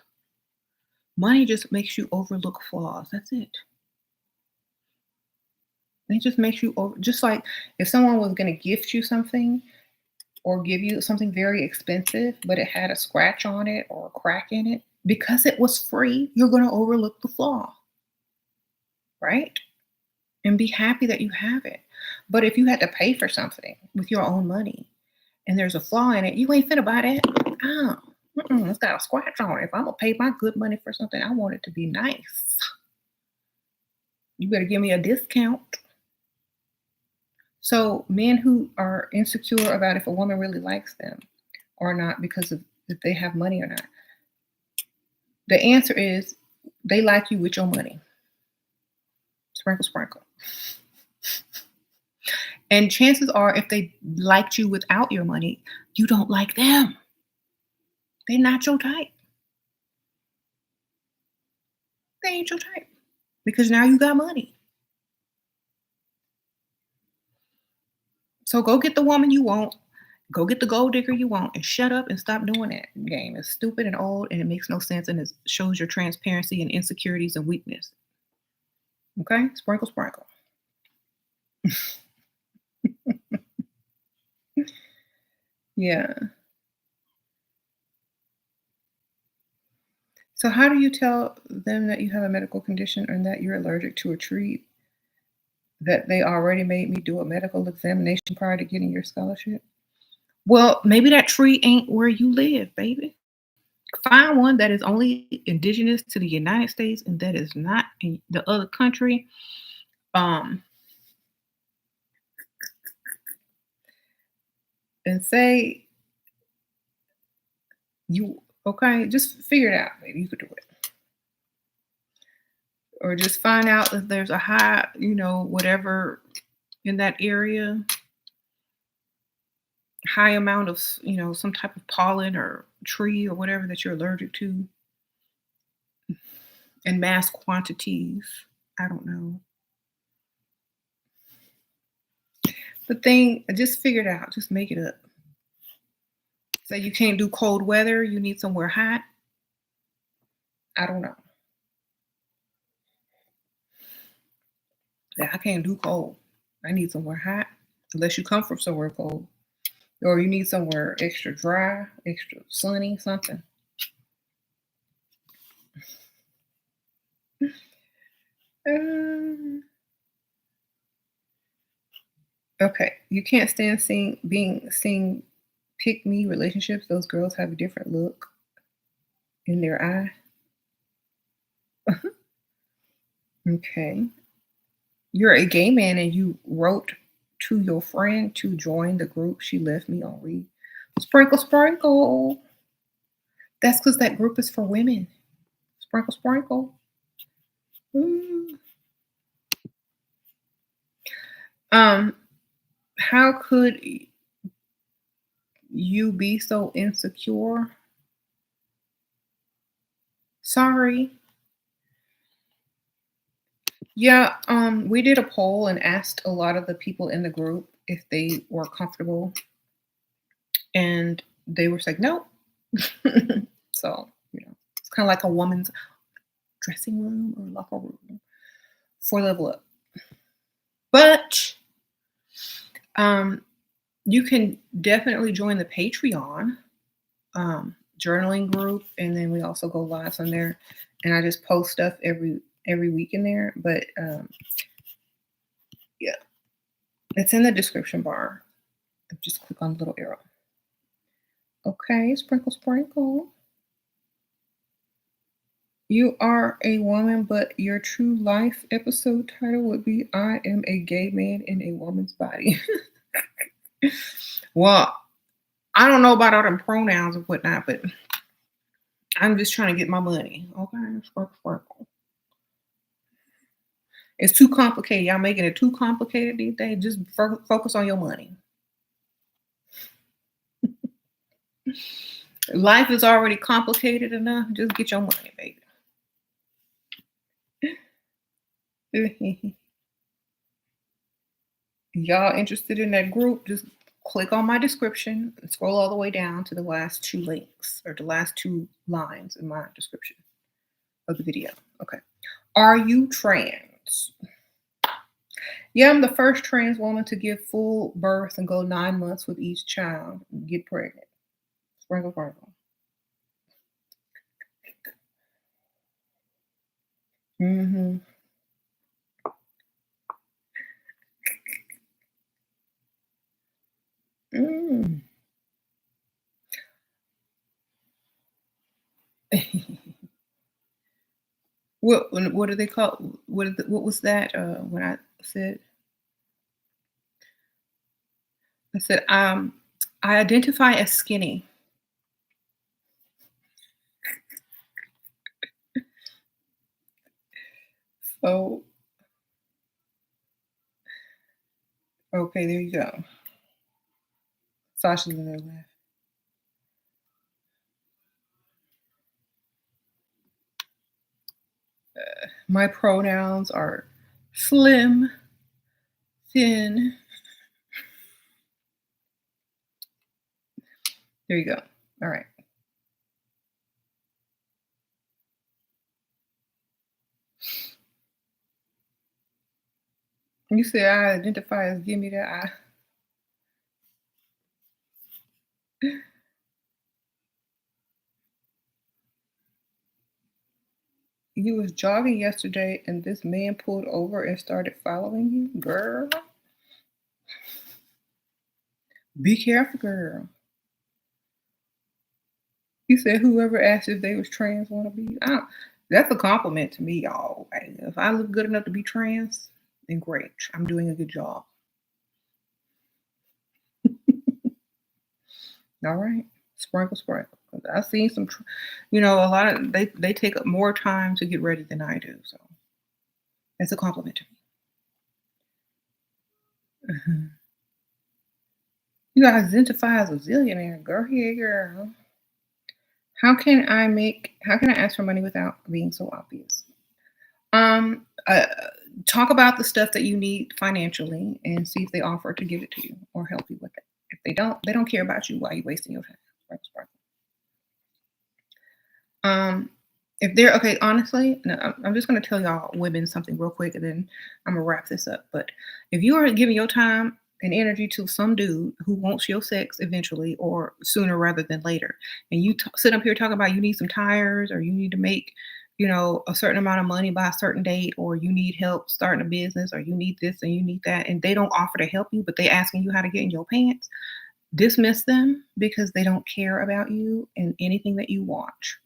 Money just makes you overlook flaws. That's it. It just makes you over. Just like if someone was going to gift you something or give you something very expensive, but it had a scratch on it or a crack in it, because it was free, you're going to overlook the flaw, right? And be happy that you have it. But if you had to pay for something with your own money and there's a flaw in it, you ain't finna buy that. Oh, it's got a scratch on it. If I'm gonna pay my good money for something, I want it to be nice. You better give me a discount. So men who are insecure about if a woman really likes them or not because of if they have money or not, the answer is they like you with your money. Sprinkle, sprinkle. And chances are, if they liked you without your money, you don't like them. They're not your type. They ain't your type because now you got money. So go get the woman you want. Go get the gold digger you want and shut up and stop doing that game. It's stupid and old and it makes no sense and it shows your transparency and insecurities and weakness. Okay? Sprinkle, sprinkle. Yeah. So how do you tell them that you have a medical condition or that you're allergic to a tree that they already made me do a medical examination prior to getting your scholarship? Well, maybe that tree ain't where you live, baby. Find one that is only indigenous to the United States and that is not in the other country. Um, and say you okay, just figure it out. Maybe you could do it. Or just find out if there's a high, whatever in that area, high amount of, some type of pollen or tree or whatever that you're allergic to in mass quantities. I don't know. The thing, just figure it out. Just make it up. Say you can't do cold weather, you need somewhere hot. I don't know. Yeah, I can't do cold. I need somewhere hot. Unless you come from somewhere cold. Or you need somewhere extra dry, extra sunny, something. Um, okay. You can't stand seeing pick me relationships. Those girls have a different look in their eye. Okay. You're a gay man and you wrote to your friend to join the group. She left me on read. Sprinkle, sprinkle. That's because that group is for women. Sprinkle, sprinkle. Mm. Um, how could you be so insecure? Sorry. Yeah, we did a poll and asked a lot of the people in the group if they were comfortable, and they were like, no. So, it's kind of like a woman's dressing room or locker room for level up. But um, you can definitely join the Patreon journaling group, and then we also go live on there, and I just post stuff every week in there. But yeah, it's in the description bar. Just click on the little arrow. Okay, sprinkle, sprinkle. You are a woman, but your true life episode title would be I am a gay man in a woman's body. Well, I don't know about all them pronouns and whatnot, but I'm just trying to get my money. Okay, sprinkle, sprinkle. It's too complicated. Y'all making it too complicated these days. Just focus on your money. Life is already complicated enough. Just get your money, baby. Y'all interested in that group? Just click on my description and scroll all the way down to the last two links or the last two lines in my description of the video. Okay. Are you trans? Yeah, I'm the first trans woman to give full birth and go 9 months with each child and get pregnant. Sprinkle, sprinkle. Mm-hmm. Mm. What do they call what was that when I said I identify as skinny. So okay, there you go. Sasha's in there laugh. My pronouns are slim, thin. There you go. All right. You say I identify as give me that I. You was jogging yesterday and this man pulled over and started following you? Girl. Be careful, girl. You said whoever asked if they was trans wanna be that's a compliment to me, y'all. Like, if I look good enough to be trans, then great. I'm doing a good job. All right. Sprinkle, sprinkle. 'Cause I've seen some a lot of they take up more time to get ready than I do, so that's a compliment to me. Mhm. You identify as a zillionaire. Girl, here, girl. How can I ask for money without being so obvious? Um, uh, Talk about the stuff that you need financially and see if they offer to give it to you or help you with it. If they don't care about you. Why are you wasting your time? Sprinkle, sprinkle. Um, if they're okay, honestly, no, I'm just gonna tell y'all women something real quick, and then I'm gonna wrap this up. But if you are giving your time and energy to some dude who wants your sex eventually or sooner rather than later, and you sit up here talking about you need some tires or you need to make, a certain amount of money by a certain date, or you need help starting a business, or you need this and you need that, and they don't offer to help you, but they asking you how to get in your pants, dismiss them because they don't care about you and anything that you watch.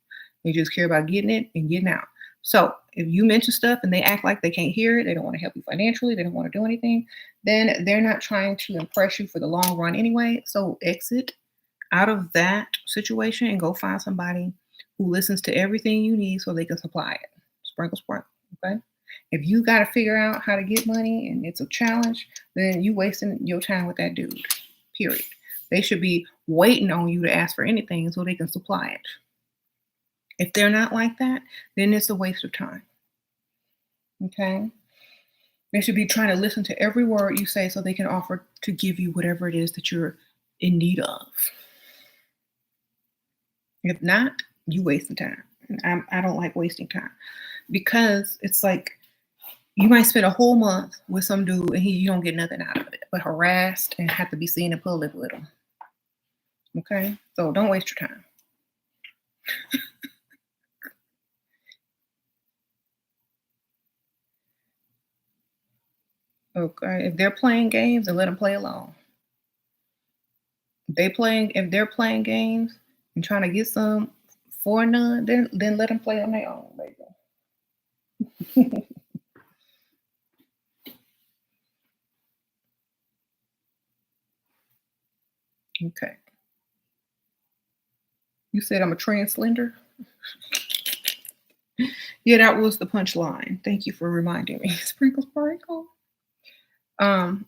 They just care about getting it and getting out. So if you mention stuff and they act like they can't hear it, they don't want to help you financially, they don't want to do anything, then they're not trying to impress you for the long run anyway. So exit out of that situation and go find somebody who listens to everything you need so they can supply it. Sprinkle, sprinkle. Okay. If you got to figure out how to get money and it's a challenge, then you wasting your time with that dude. Period. They should be waiting on you to ask for anything so they can supply it. If they're not like that, then it's a waste of time. Okay? They should be trying to listen to every word you say so they can offer to give you whatever it is that you're in need of. If not, you wasting time. I don't like wasting time because it's like you might spend a whole month with some dude and you don't get nothing out of it, but harassed and have to be seen in public with him. Okay? So don't waste your time. Okay? If they're playing games, then let them play along. If they're playing games and trying to get some for none, then let them play on their own, baby. Okay. You said I'm a translator? Yeah, that was the punchline. Thank you for reminding me. Sprinkle, sprinkle. Um,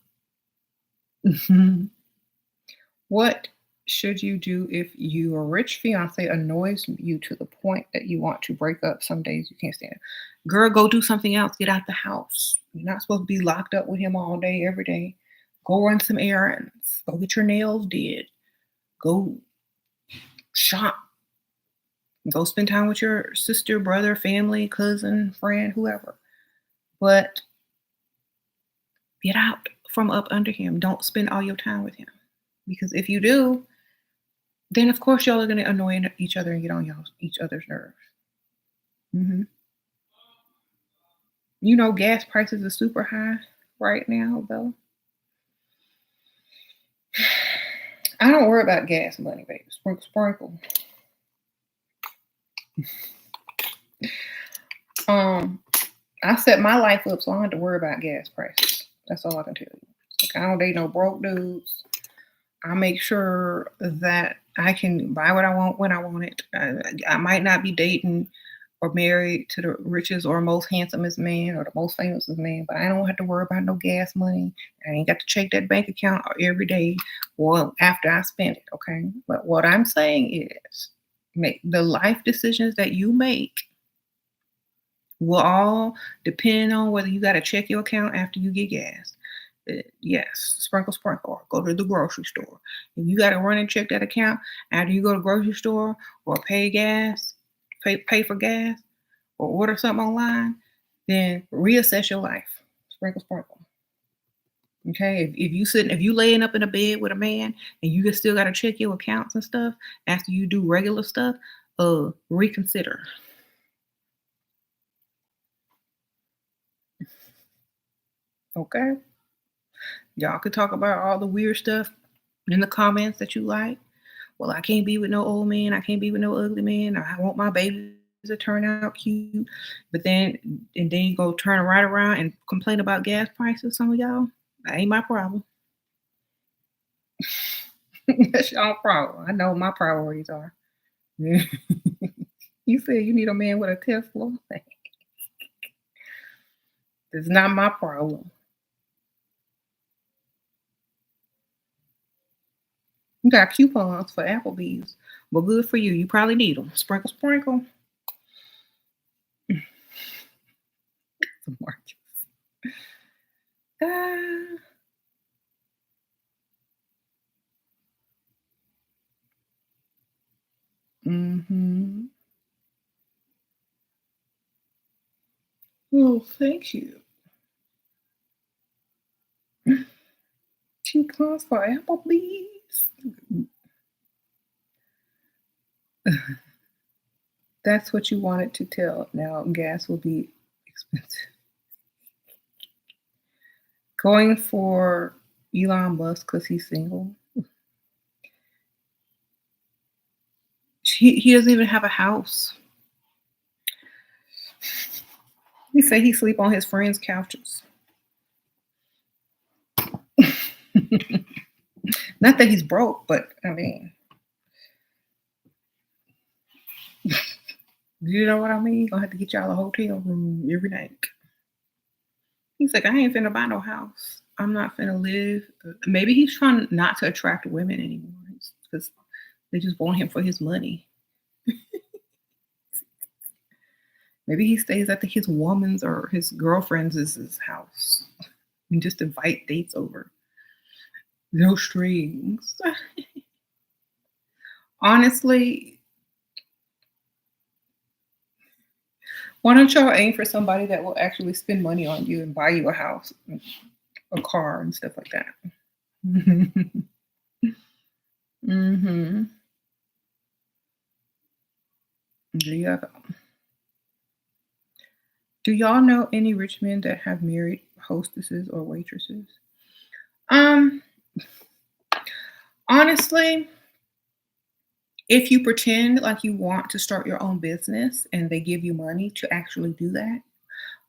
what should you do if your rich fiance annoys you to the point that you want to break up? Some days you can't stand it. Girl, go do something else. Get out the house. You're not supposed to be locked up with him all day, every day. Go run some errands. Go get your nails did. Go shop. Go spend time with your sister, brother, family, cousin, friend, whoever. But get out from up under him. Don't spend all your time with him. Because if you do, then of course y'all are going to annoy each other and get on each other's nerves. hmm gas prices are super high right now, though. I don't worry about gas money, baby. Sprinkle, sprinkle. Um, I set my life up so I don't have to worry about gas prices. That's all I can tell you. Like, I don't date no broke dudes. I make sure that I can buy what I want when I want it. I might not be dating or married to the richest or most handsomest man or the most famous man, but I don't have to worry about no gas money. I ain't got to check that bank account every day or after I spend it. Okay. But what I'm saying is make the life decisions that you make will all depend on whether you got to check your account after you get gas. Yes, sprinkle, sprinkle. Go to the grocery store. If you got to run and check that account after you go to the grocery store or pay for gas or order something online, then reassess your life. Sprinkle, sprinkle. Okay, if you laying up in a bed with a man and you just still got to check your accounts and stuff after you do regular stuff, reconsider. Okay. Y'all could talk about all the weird stuff in the comments that you like, Well, I can't be with no old man. I can't be with no ugly man. I want my babies to turn out cute. But then, and then you go turn right around and complain about gas prices. Some of y'all, that ain't my problem. That's your problem. I know what my priorities are. You said you need a man with a Tesla. It's not my problem. You got coupons for Applebee's. Well, good for you. You probably need them. Sprinkle, sprinkle. Some market. Ah, mm-hmm. Oh, thank you. Coupons for Applebee's. That's what you wanted to tell. Now gas will be expensive. Going for Elon Musk because he's single. He doesn't even have a house. He said he sleep on his friends' couches. Not that he's broke, but I mean, you know what I mean? Gonna have to get y'all a hotel room every night. He's like, I ain't finna buy no house. I'm not finna live. Maybe he's trying not to attract women anymore because they just want him for his money. Maybe he stays at his woman's or his girlfriend's house and just invite dates over. No strings. Honestly, why don't y'all aim for somebody that will actually spend money on you and buy you a house, a car, and stuff like that? Mm-hmm. There you go. Do y'all know any rich men that have married hostesses or waitresses? Um, honestly, if you pretend like you want to start your own business and they give you money to actually do that,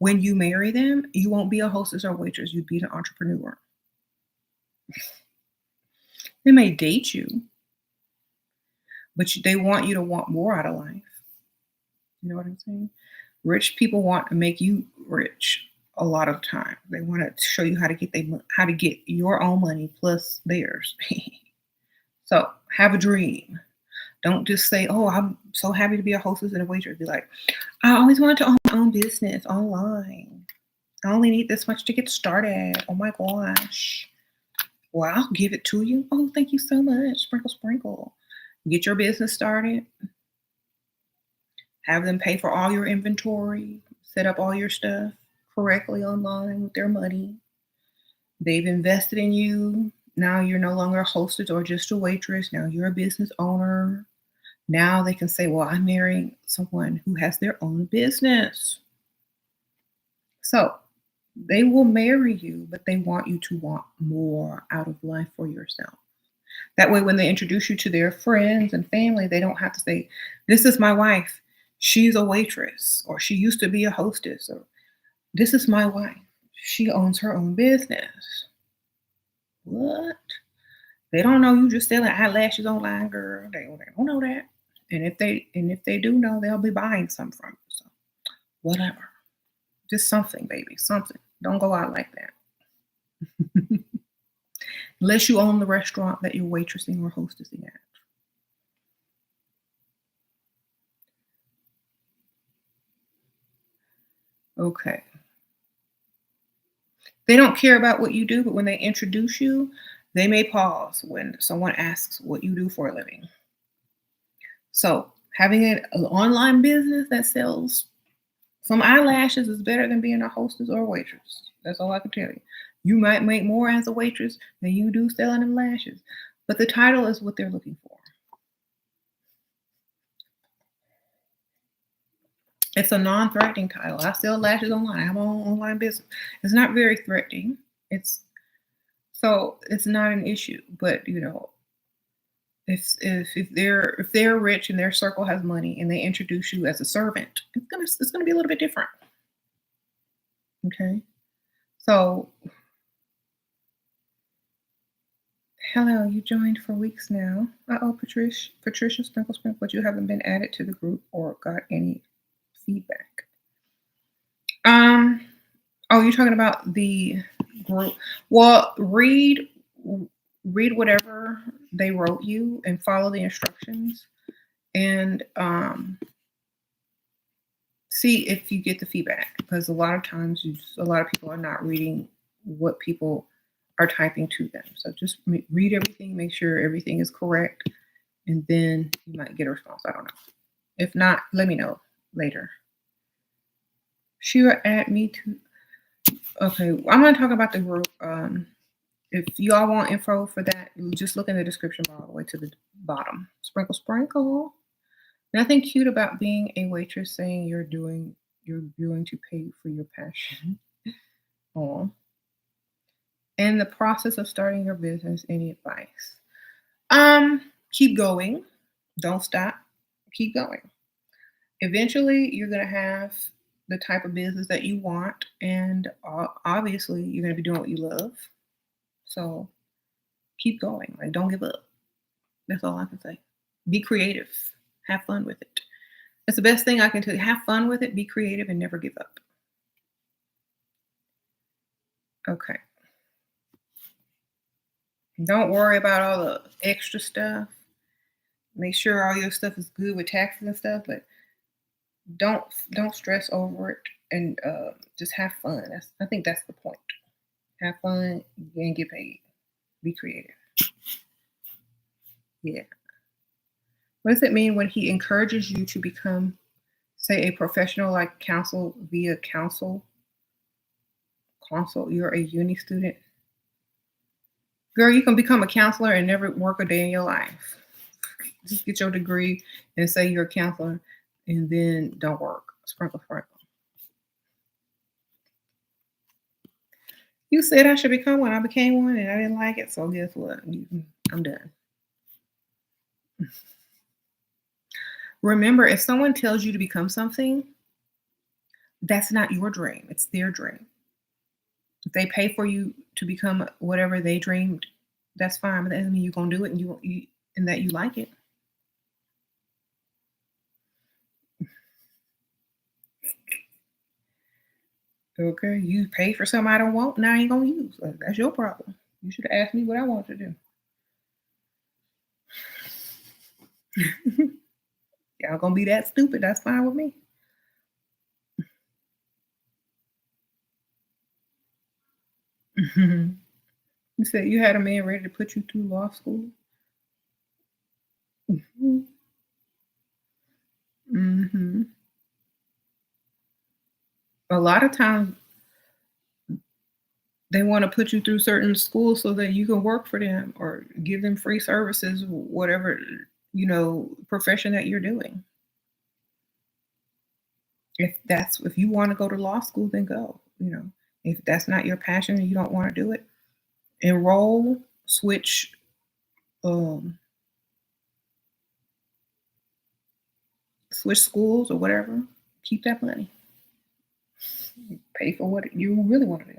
when you marry them, you won't be a hostess or waitress, you'd be an entrepreneur. They may date you, but they want you to want more out of life. You know what I'm saying? Rich people want to make you rich a lot of time. They want to show you how to get your own money plus theirs. So have a dream. Don't just say, "Oh, I'm so happy to be a hostess and a waitress." Be like, "I always wanted to own my own business online. I only need this much to get started. Oh my gosh. Well, I'll give it to you. Oh, thank you so much. Sprinkle, sprinkle. Get your business started. Have them pay for all your inventory. Set up all your stuff correctly online with their money. They've invested in you. Now you're no longer a hostess or just a waitress. Now you're a business owner. Now they can say, well, I'm marrying someone who has their own business. So they will marry you, but they want you to want more out of life for yourself. That way, when they introduce you to their friends and family, they don't have to say, this is my wife. She's a waitress, or she used to be a hostess, or this is my wife. She owns her own business. What? They don't know you just selling eyelashes online, girl. They don't know that. And if they do know, they'll be buying some from you. So whatever. Just something, baby. Something. Don't go out like that. Unless you own the restaurant that you're waitressing or hostessing at. Okay. They don't care about what you do, but when they introduce you, they may pause when someone asks what you do for a living. So having an online business that sells some eyelashes is better than being a hostess or a waitress. That's all I can tell you. You might make more as a waitress than you do selling them lashes, but the title is what they're looking for. It's a non-threatening title. I sell lashes online. I have my own online business. It's not very threatening. It's not an issue. But If they're rich and their circle has money and they introduce you as a servant, it's gonna be a little bit different. Okay. So hello, you joined for weeks now. Uh-oh, Patricia Sprinkle Sprinkle, but you haven't been added to the group or got any feedback. Um, oh, you're talking about the group. Well, read whatever they wrote you and follow the instructions and see if you get the feedback, because a lot of times a lot of people are not reading what people are typing to them. So just read everything, make sure everything is correct, and then you might get a response. I don't know. If not, let me know later. Shira, add me to. Okay, I'm going to talk about the group. If you all want info for that, you just look in the description bar all the way to the bottom. Sprinkle, sprinkle. Nothing cute about being a waitress saying you're going to pay for your passion. Oh. And the process of starting your business, any advice? Keep going. Don't stop. Keep going. Eventually, you're going to have the type of business that you want, and obviously, you're going to be doing what you love. So keep going. Like, don't give up. That's all I can say. Be creative. Have fun with it. That's the best thing I can tell you. Have fun with it. Be creative and never give up. Okay. Don't worry about all the extra stuff. Make sure all your stuff is good with taxes and stuff, but don't stress over it and just have fun. I think that's the point. Have fun and get paid. Be creative. Yeah. What does it mean when he encourages you to become, say, a professional like counsel via counsel? Consult, you're a uni student. Girl, you can become a counselor and never work a day in your life. Just get your degree and say you're a counselor and then don't work. Sprinkle, sprinkle. You said I should become one. I became one and I didn't like it. So guess what? I'm done. Remember, if someone tells you to become something, that's not your dream. It's their dream. If they pay for you to become whatever they dreamed, that's fine. But that doesn't mean you're gonna do it and you and that you like it. Okay, you pay for something I don't want, now I ain't gonna use. That's your problem. You should have asked me what I want to do. Y'all gonna be that stupid? That's fine with me. You said you had a man ready to put you through law school. Hmm. A lot of times they want to put you through certain schools so that you can work for them or give them free services, whatever profession that you're doing. If you want to go to law school, then go. If that's not your passion and you don't want to do it, enroll, um, switch schools or whatever. Keep that money. Pay for what you really want to do.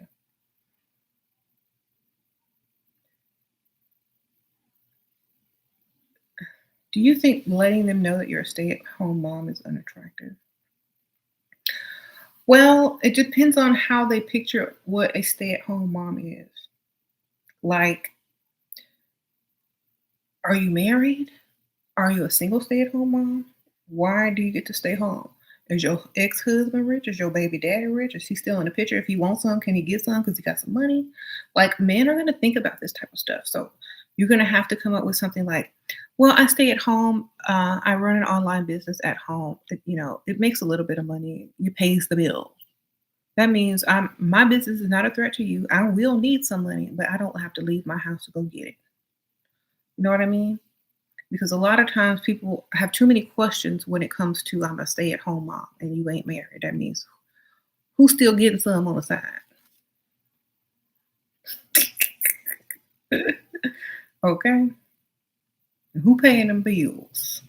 Do you think letting them know that you're a stay-at-home mom is unattractive? Well, it depends on how they picture what a stay-at-home mom is. Like, are you married? Are you a single stay-at-home mom? Why do you get to stay home? Is your ex-husband rich? Is your baby daddy rich? Is he still in the picture? If he wants some, can he get some because he got some money? Like, men are going to think about this type of stuff. So you're going to have to come up with something like, well, I stay at home. I run an online business at home. It makes a little bit of money. It pays the bills. That means my business is not a threat to you. I will need some money, but I don't have to leave my house to go get it. You know what I mean? Because a lot of times people have too many questions when it comes to I'm a stay-at-home mom and you ain't married. That means who's still getting some on the side? Okay. Who paying them bills?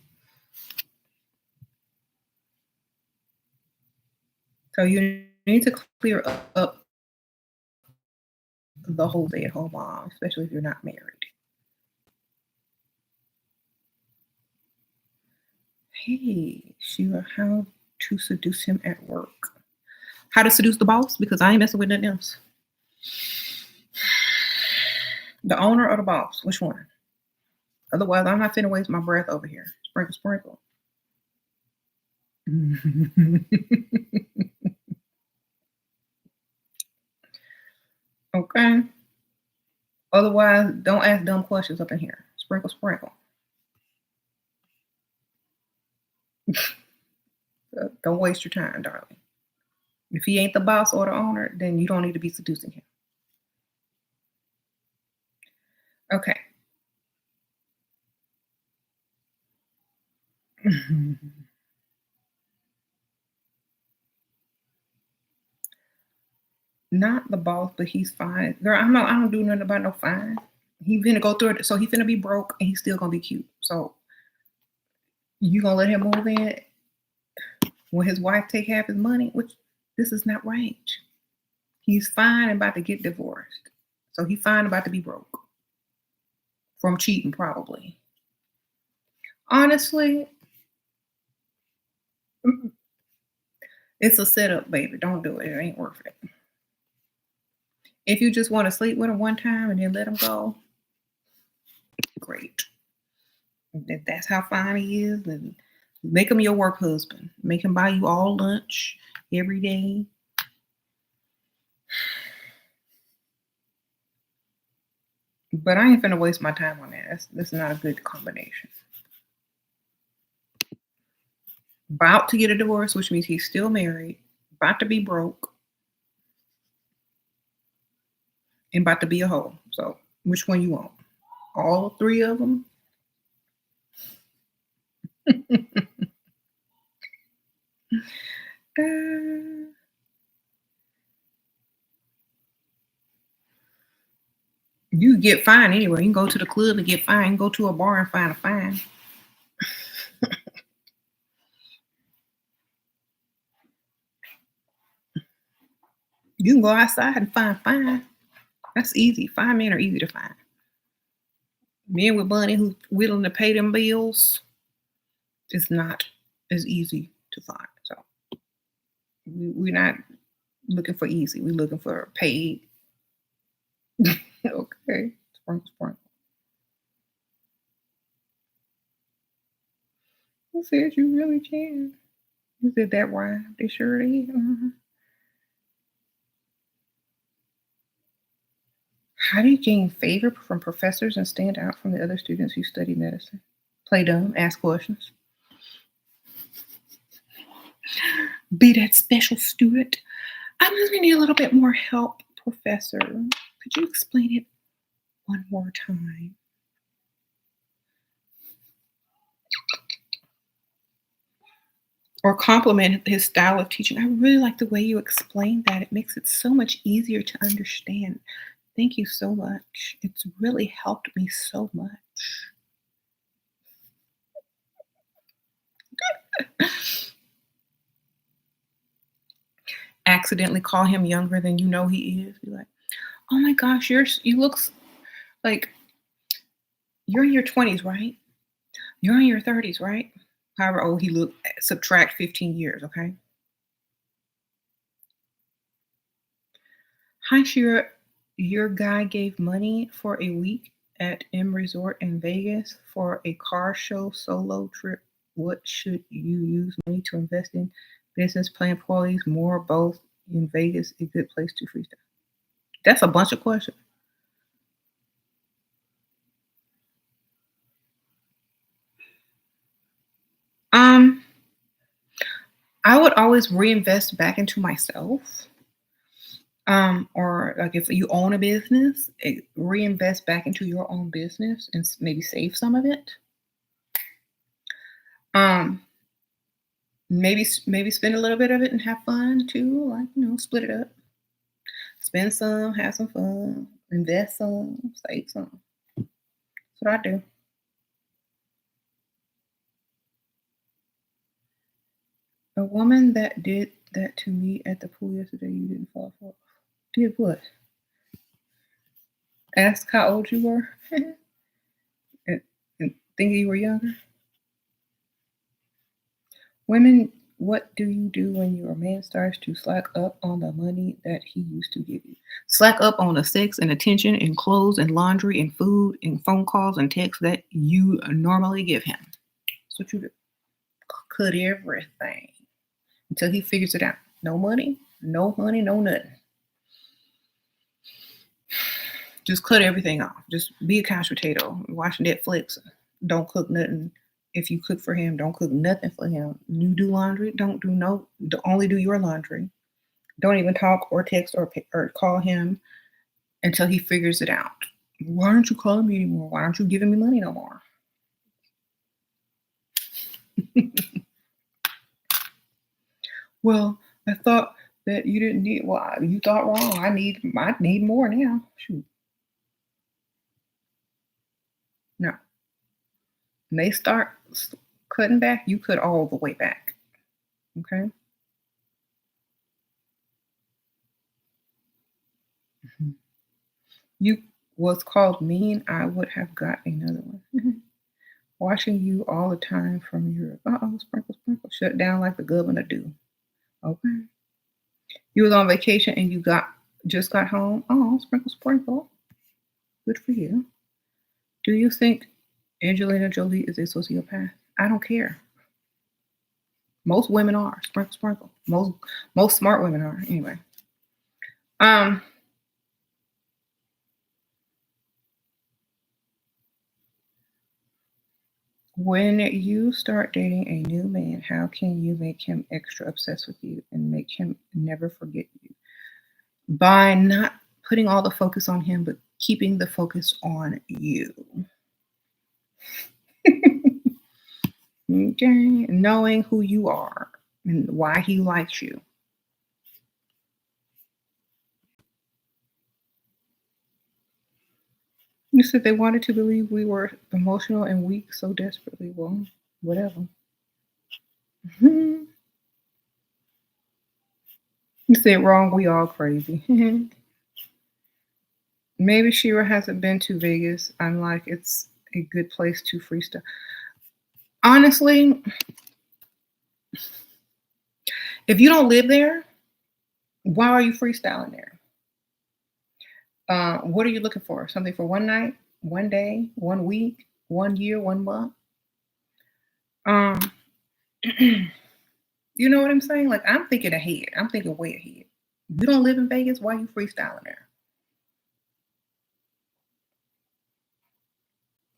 So you need to clear up the whole stay-at-home mom, especially if you're not married. Hey, Sheila, how to seduce him at work? How to seduce the boss? Because I ain't messing with nothing else. The owner or the boss? Which one? Otherwise, I'm not finna waste my breath over here. Sprinkle, sprinkle. Okay. Otherwise, don't ask dumb questions up in here. Sprinkle, sprinkle. Don't waste your time, darling. If he ain't the boss or the owner, then you don't need to be seducing him. Okay. Not the boss, but he's fine. Girl, I don't do nothing about no fine. He finna go through it, so he finna be broke and he's still gonna be cute. So you gonna let him move in when his wife take half his money? Which this is not right. He's fine and about to get divorced. So he's fine about to be broke. From cheating, probably. Honestly, it's a setup, baby. Don't do it. It ain't worth it. If you just want to sleep with him one time and then let him go, great. If that's how fine he is, then make him your work husband. Make him buy you all lunch every day. But I ain't finna waste my time on that. That's not a good combination. About to get a divorce, which means he's still married, about to be broke, and about to be a hoe. So which one you want? All three of them? You get fine anyway. You can go to the club and get fine. You can go to a bar and find a fine. You can go outside and find fine. That's easy. Fine men are easy to find. Men with money who's willing to pay them bills is not as easy to find. So we're not looking for easy. We're looking for paid. Okay. Sprinkle, sprinkle. Who says you really can? You said that rhyme. They sure did. How do you gain favor from professors and stand out from the other students who study medicine? Play dumb, ask questions. Be that special student. I'm just gonna need a little bit more help, professor. Could you explain it one more time? Or compliment his style of teaching. I really like the way you explain that. It makes it so much easier to understand. Thank you so much. It's really helped me so much. Accidentally call him younger than you know he is. Be like, oh my gosh, you look like you're in your 20s, right? You're in your 30s, right? However old he looked, subtract 15 years, okay? Hi, Shira. Your guy gave money for a week at M Resort in Vegas for a car show solo trip. What should you use money to invest in? Business plan, employees, more, both in Vegas, a good place to freestyle. That's a bunch of questions. Um, I would always reinvest back into myself. Or like if you own a business, reinvest back into your own business and maybe save some of it. Um, maybe spend a little bit of it and have fun too. Like split it up. Spend some, have some fun, invest some, save some. That's what I do. A woman that did that to me at the pool yesterday, you didn't fall for. Did what? Ask how old you were and, and think you were younger. Women, what do you do when your man starts to slack up on the money that he used to give you? Slack up on the sex and attention and clothes and laundry and food and phone calls and texts that you normally give him. That's what you do. Cut everything until he figures it out. No money, no honey, no nothing. Just cut everything off. Just be a couch potato. Watch Netflix. Don't cook nothing. If you cook for him, don't cook nothing for him. You do laundry. Don't do no. Only do your laundry. Don't even talk or text or call him until he figures it out. Why aren't you calling me anymore? Why aren't you giving me money no more? Well, I thought that you didn't need. Well, you thought wrong. I need more now. Shoot. No. When they start cutting back, you cut all the way back. Okay. Mhm. You was called mean. I would have got another one. Watching you all the time from your sprinkle sprinkle shut down like the governor do. Okay. You was on vacation and you just got home. Oh, sprinkle sprinkle. Good for you. Do you think Angelina Jolie is a sociopath? I don't care. Most women are. Sprinkle sprinkle. Most smart women are. Anyway. Um when you start dating a new man, how can you make him extra obsessed with you and make him never forget you? By not putting all the focus on him, but keeping the focus on you. Okay, knowing who you are and why he likes you. You said they wanted to believe we were emotional and weak so desperately. Well, whatever. You said wrong, we all crazy. Maybe Shira hasn't been to Vegas. I'm like, it's a good place to freestyle. Honestly, if you don't live there, why are you freestyling there? What are you looking for? Something for one night, one day, 1 week, 1 year, 1 month? Um, you know what I'm saying? Like I'm thinking ahead. I'm thinking way ahead. You don't live in Vegas, why are you freestyling there?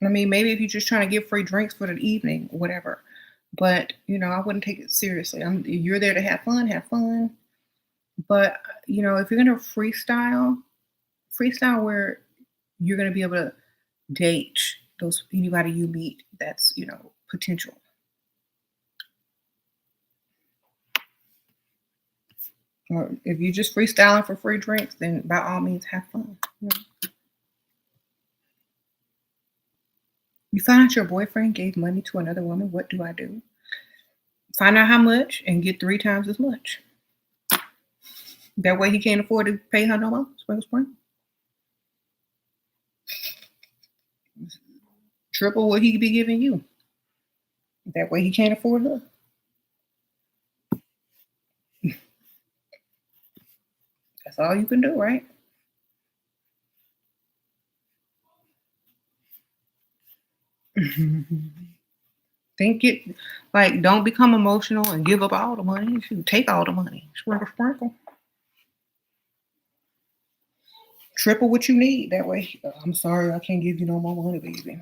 I mean, maybe if you're just trying to get free drinks for the evening, whatever. But I wouldn't take it seriously. You're there to have fun, have fun. But if you're gonna freestyle where you're gonna be able to date those anybody you meet that's potential. Or if you're just freestyling for free drinks, then by all means have fun. You find out your boyfriend gave money to another woman, what do I do? Find out how much and get 3 times as much. That way he can't afford to pay her no more. Spring. Triple what he be giving you. That way he can't afford her. That's all you can do, right? Think it like don't become emotional and give up all the money. You should take all the money. Sprinkle. Triple what you need. That way, I'm sorry, I can't give you no more money, baby.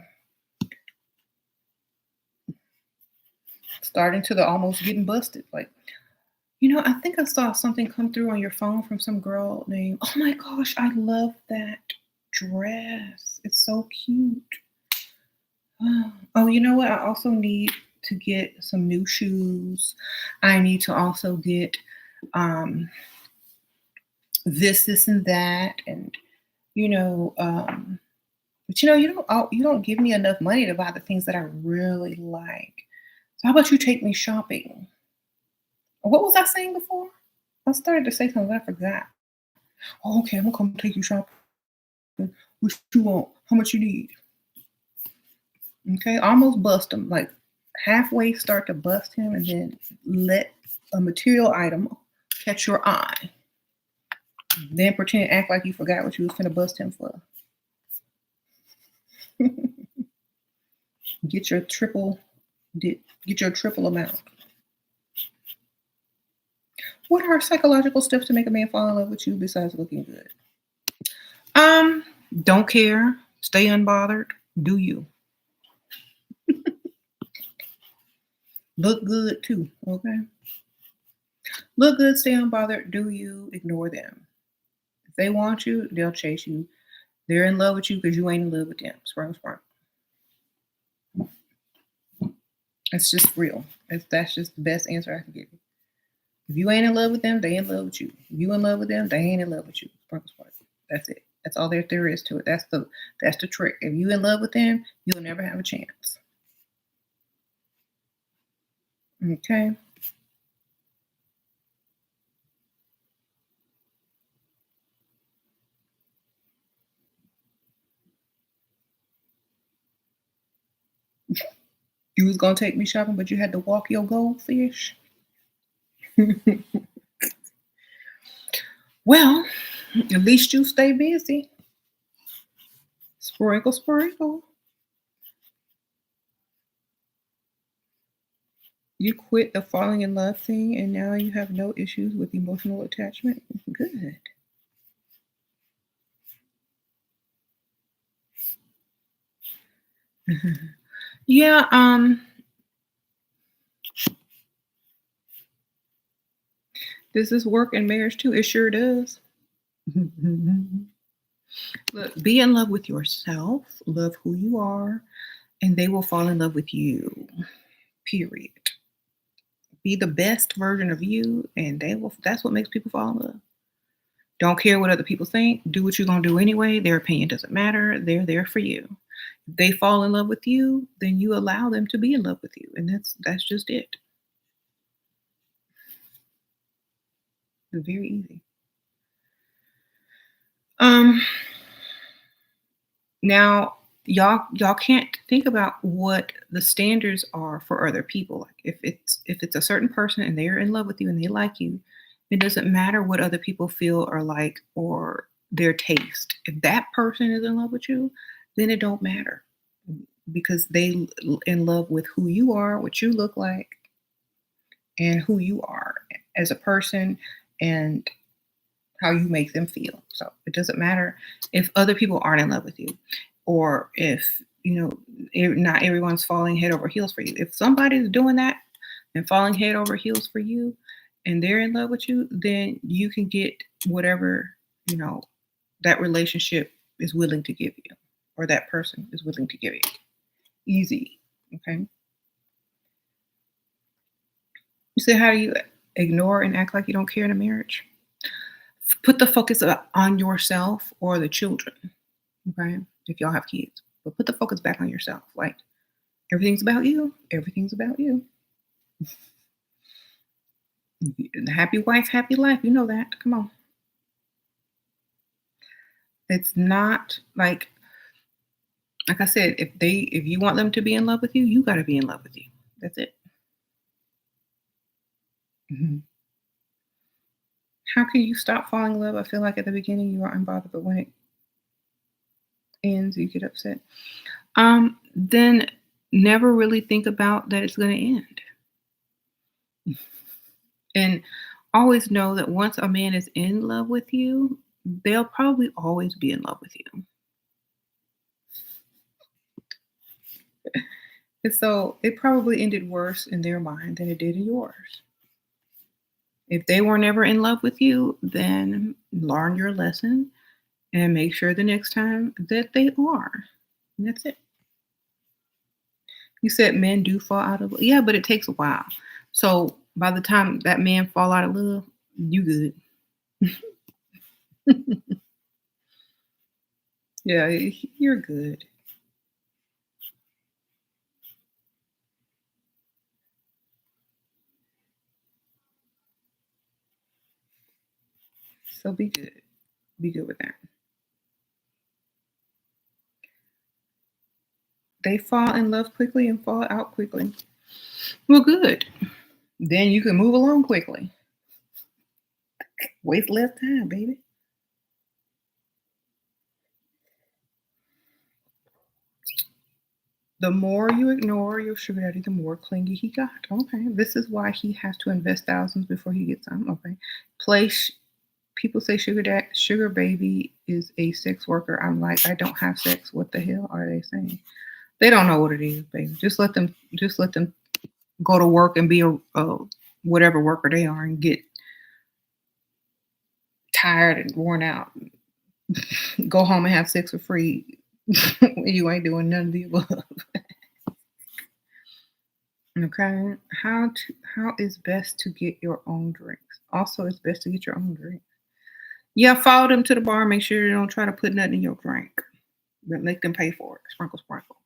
Starting to the almost getting busted. Like, I think I saw something come through on your phone from some girl named, oh my gosh, I love that dress. It's so cute. Oh, you know what? I also need to get some new shoes. I need to also get this, and that. And, you know, but you don't give me enough money to buy the things that I really like. So how about you take me shopping? What was I saying before? I started to say something, but I forgot. Oh, okay, I'm gonna come take you shopping. What you want? How much you need? Okay, almost bust him. Like halfway start to bust him, and then let a material item catch your eye. Then pretend act like you forgot what you was gonna bust him for. Get your triple, get your triple amount. What are psychological steps to make a man fall in love with you besides looking good? Um, don't care. Stay unbothered. Do you look good too? Okay, look good. Stay unbothered. Do you ignore them? If they want you, they'll chase you. They're in love with you because you ain't in love with them. Sprung, sprung. It's just real. That's just the best answer I can give you. If you ain't in love with them, they in love with you. If you in love with them, they ain't in love with you. Sprung, sprung. That's it. That's all there is to it. That's the trick. If you in love with them, you'll never have a chance. Okay. You was gonna take me shopping, but you had to walk your goldfish. Well, at least you stay busy. Sprinkle, sprinkle. You quit the falling in love thing, and now you have no issues with emotional attachment. Good. Yeah. Does this work in marriage too? It sure does. Look, be in love with yourself. Love who you are, and they will fall in love with you. Period. Be the best version of you, and they will. That's what makes people fall in love. Don't care what other people think. Do what you're gonna do anyway. Their opinion doesn't matter. They're there for you. If they fall in love with you, then you allow them to be in love with you, and that's just it. It's very easy. Um, Now y'all can't think about what the standards are for other people. Like if it's a certain person and they're in love with you and they like you, it doesn't matter what other people feel or like or their taste. If that person is in love with you, then it don't matter because in love with who you are, what you look like, and who you are as a person and how you make them feel. So it doesn't matter if other people aren't in love with you or if, not everyone's falling head over heels for you. If somebody's doing that and falling head over heels for you and they're in love with you, then you can get whatever, you know, that relationship is willing to give you or that person is willing to give you. Easy. Okay. You say, how do you ignore and act like you don't care in a marriage? Put the focus on yourself or the children, okay? If y'all have kids, but put the focus back on yourself. Like everything's about you. Everything's about you. Happy wife, happy life. You know that. Come on. It's not like I said. If you want them to be in love with you, you got to be in love with you. That's it. Mhm. How can you stop falling in love? I feel like at the beginning you are unbothered, but when it ends, you get upset. Then never really think about that it's going to end. And always know that once a man is in love with you, they'll probably always be in love with you. And so it probably ended worse in their mind than it did in yours. If they were never in love with you, then learn your lesson and make sure the next time that they are. And that's it. You said men do fall out of love. Yeah, but it takes a while. So by the time that man fall out of love, you good. Yeah, you're good. So be good. Be good with that. They fall in love quickly and fall out quickly. Well, good. Then you can move along quickly. Waste less time, baby. The more you ignore your sugar daddy, the more clingy he got. Okay. This is why he has to invest thousands before he gets some. Okay. People say sugar baby is a sex worker. I'm like, I don't have sex. What the hell are they saying? They don't know what it is, baby. Just let them go to work and be a whatever worker they are and get tired and worn out. Go home and have sex for free. You ain't doing none of the above. Okay. How is best to get your own drinks? Also, it's best to get your own drink. Yeah, follow them to the bar. Make sure you don't try to put nothing in your drink. But make them pay for it. Sprinkle, sprinkle.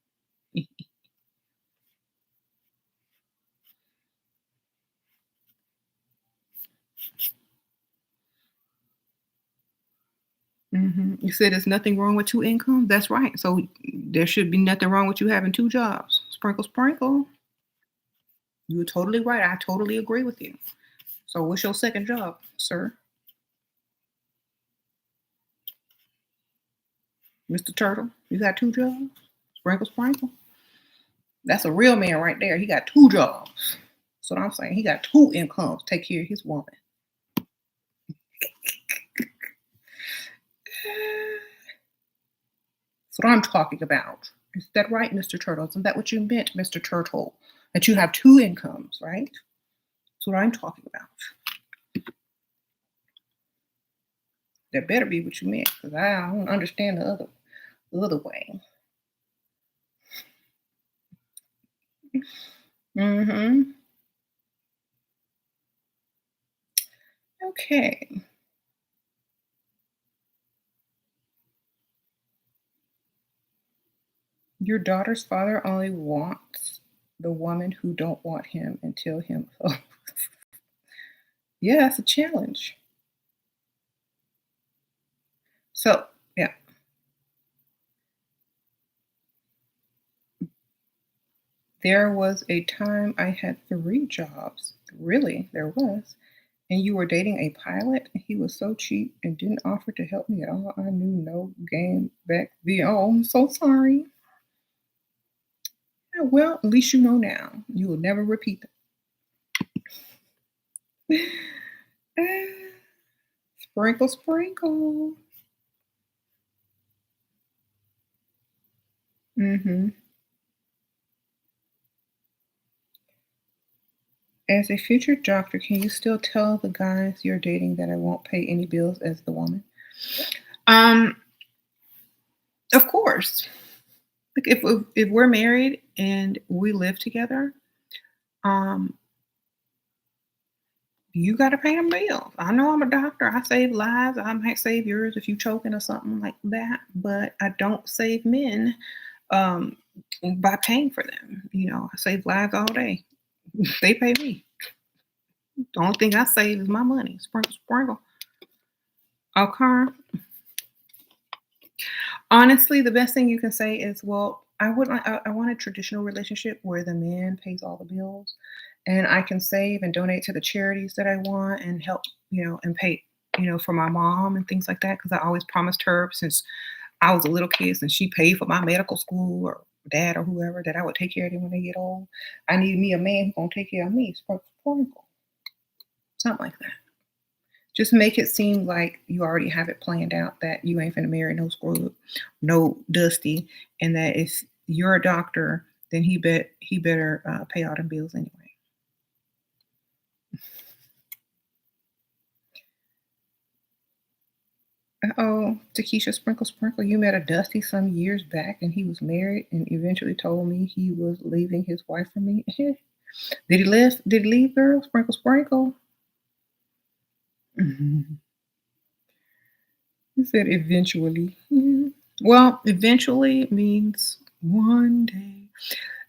You said there's nothing wrong with two incomes. That's right. So there should be nothing wrong with you having two jobs. Sprinkle, sprinkle. You're totally right. I totally agree with you. So what's your second job, sir? Mr. Turtle, you got two jobs? Sprinkle, sprinkle. That's a real man right there. He got two jobs. That's what I'm saying. He got two incomes. Take care of his woman. That's what I'm talking about. Is that right, Mr. Turtle? Isn't that what you meant, Mr. Turtle? That you have two incomes, right? That's what I'm talking about. That better be what you meant, because I don't understand the other way. Mm-hmm. Okay. Your daughter's father only wants the woman who don't want him until him. Oh, yeah, that's a challenge. So, yeah, there was a time I had three jobs. Really, there was. And you were dating a pilot, and he was so cheap and didn't offer to help me at all. I knew no game back then. Oh, I'm so sorry. Yeah, well, at least you know now. You will never repeat that. Sprinkle, sprinkle. Mm-hmm. As a future doctor, can you still tell the guys you're dating that I won't pay any bills as the woman? Um, of course. Like if we're married and we live together, um, you got to pay them bills. I know I'm a doctor. I save lives. I might save yours if you choking or something like that, but I don't save men um, by paying for them. I save lives all day. They pay me. The only thing I save is my money. Sprinkle, sprinkle. Okay. Honestly, the best thing you can say is, well, I want a traditional relationship where the man pays all the bills and I can save and donate to the charities that I want and help, and pay, for my mom and things like that. Cause I always promised her since I was a little kid and she paid for my medical school or dad or whoever that I would take care of them when they get old. I need me a man who's gonna take care of me. Sprinkle, something like that. Just make it seem like you already have it planned out that you ain't finna marry no screw, no dusty, and that if you're a doctor, then he better pay all them bills anyway. Oh, Takesha Sprinkle Sprinkle, you met a Dusty some years back and he was married and eventually told me he was leaving his wife for me. Did he live? Did he leave, girl? Sprinkle Sprinkle. Mhm. He said eventually. Well, eventually means one day.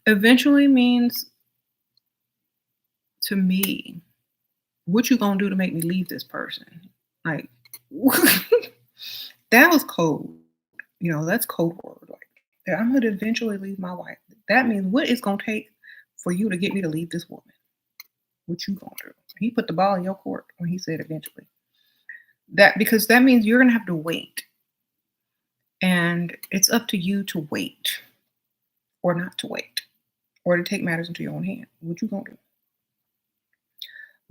Eventually means to me, what you gonna do to make me leave this person? Like, That was cold. That's cold word. Like, "Yeah, I'm gonna eventually leave my wife." That means what it's gonna take for you to get me to leave this woman. What you gonna do? He put the ball in your court when he said eventually. Because that means you're gonna have to wait. And it's up to you to wait or not to wait or to take matters into your own hand. What you gonna do?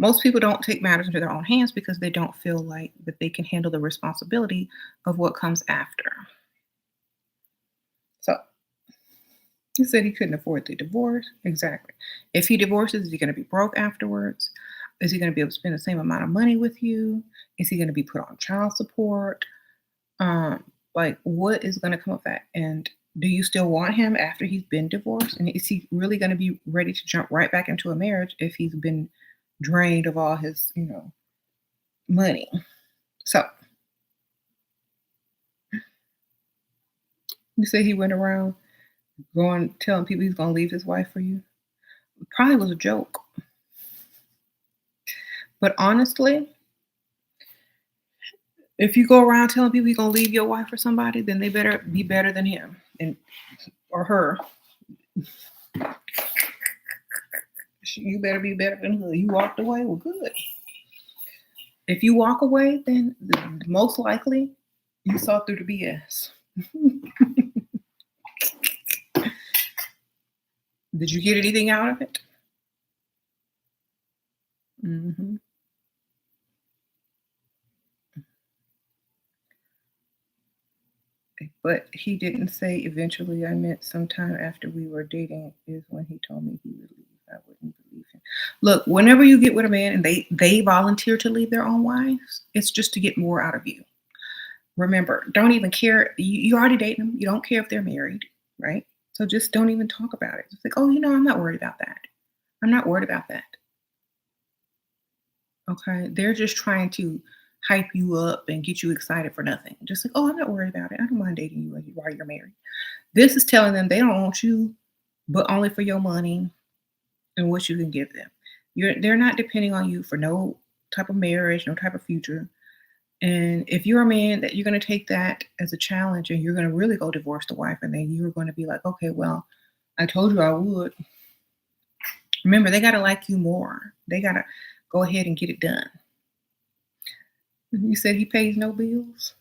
Most people don't take matters into their own hands because they don't feel like that they can handle the responsibility of what comes after. So he said he couldn't afford the divorce. Exactly. If he divorces, is he going to be broke afterwards? Is he going to be able to spend the same amount of money with you? Is he going to be put on child support? Um, like, what is going to come of that? And do you still want him after he's been divorced? And is he really going to be ready to jump right back into a marriage if he's been drained of all his, money? So you say he went around going telling people he's going to leave his wife for you. Probably was a joke. But honestly, if you go around telling people you're gonna leave your wife for somebody, then they better be better than him and or her. You better be better than her. You walked away, well, good. If you walk away, then most likely you saw through the BS. Did you get anything out of it? Hmm. But he didn't say eventually. I meant sometime after we were dating is when he told me he would leave. I wouldn't believe him. Look, whenever you get with a man and they volunteer to leave their own wives, it's just to get more out of you. Remember, don't even care. You already dating them. You don't care if they're married, right? So just don't even talk about it. It's like, oh, I'm not worried about that. I'm not worried about that. Okay. They're just trying to hype you up and get you excited for nothing. Just like, oh, I'm not worried about it. I don't mind dating you while you're married. This is telling them they don't want you, but only for your money and what you can give them. They're not depending on you for no type of marriage, no type of future. And if you're a man that you're going to take that as a challenge and you're going to really go divorce the wife, and then you're going to be like, okay, well, I told you I would. Remember, they got to like you more. They got to go ahead and get it done. You said he pays no bills.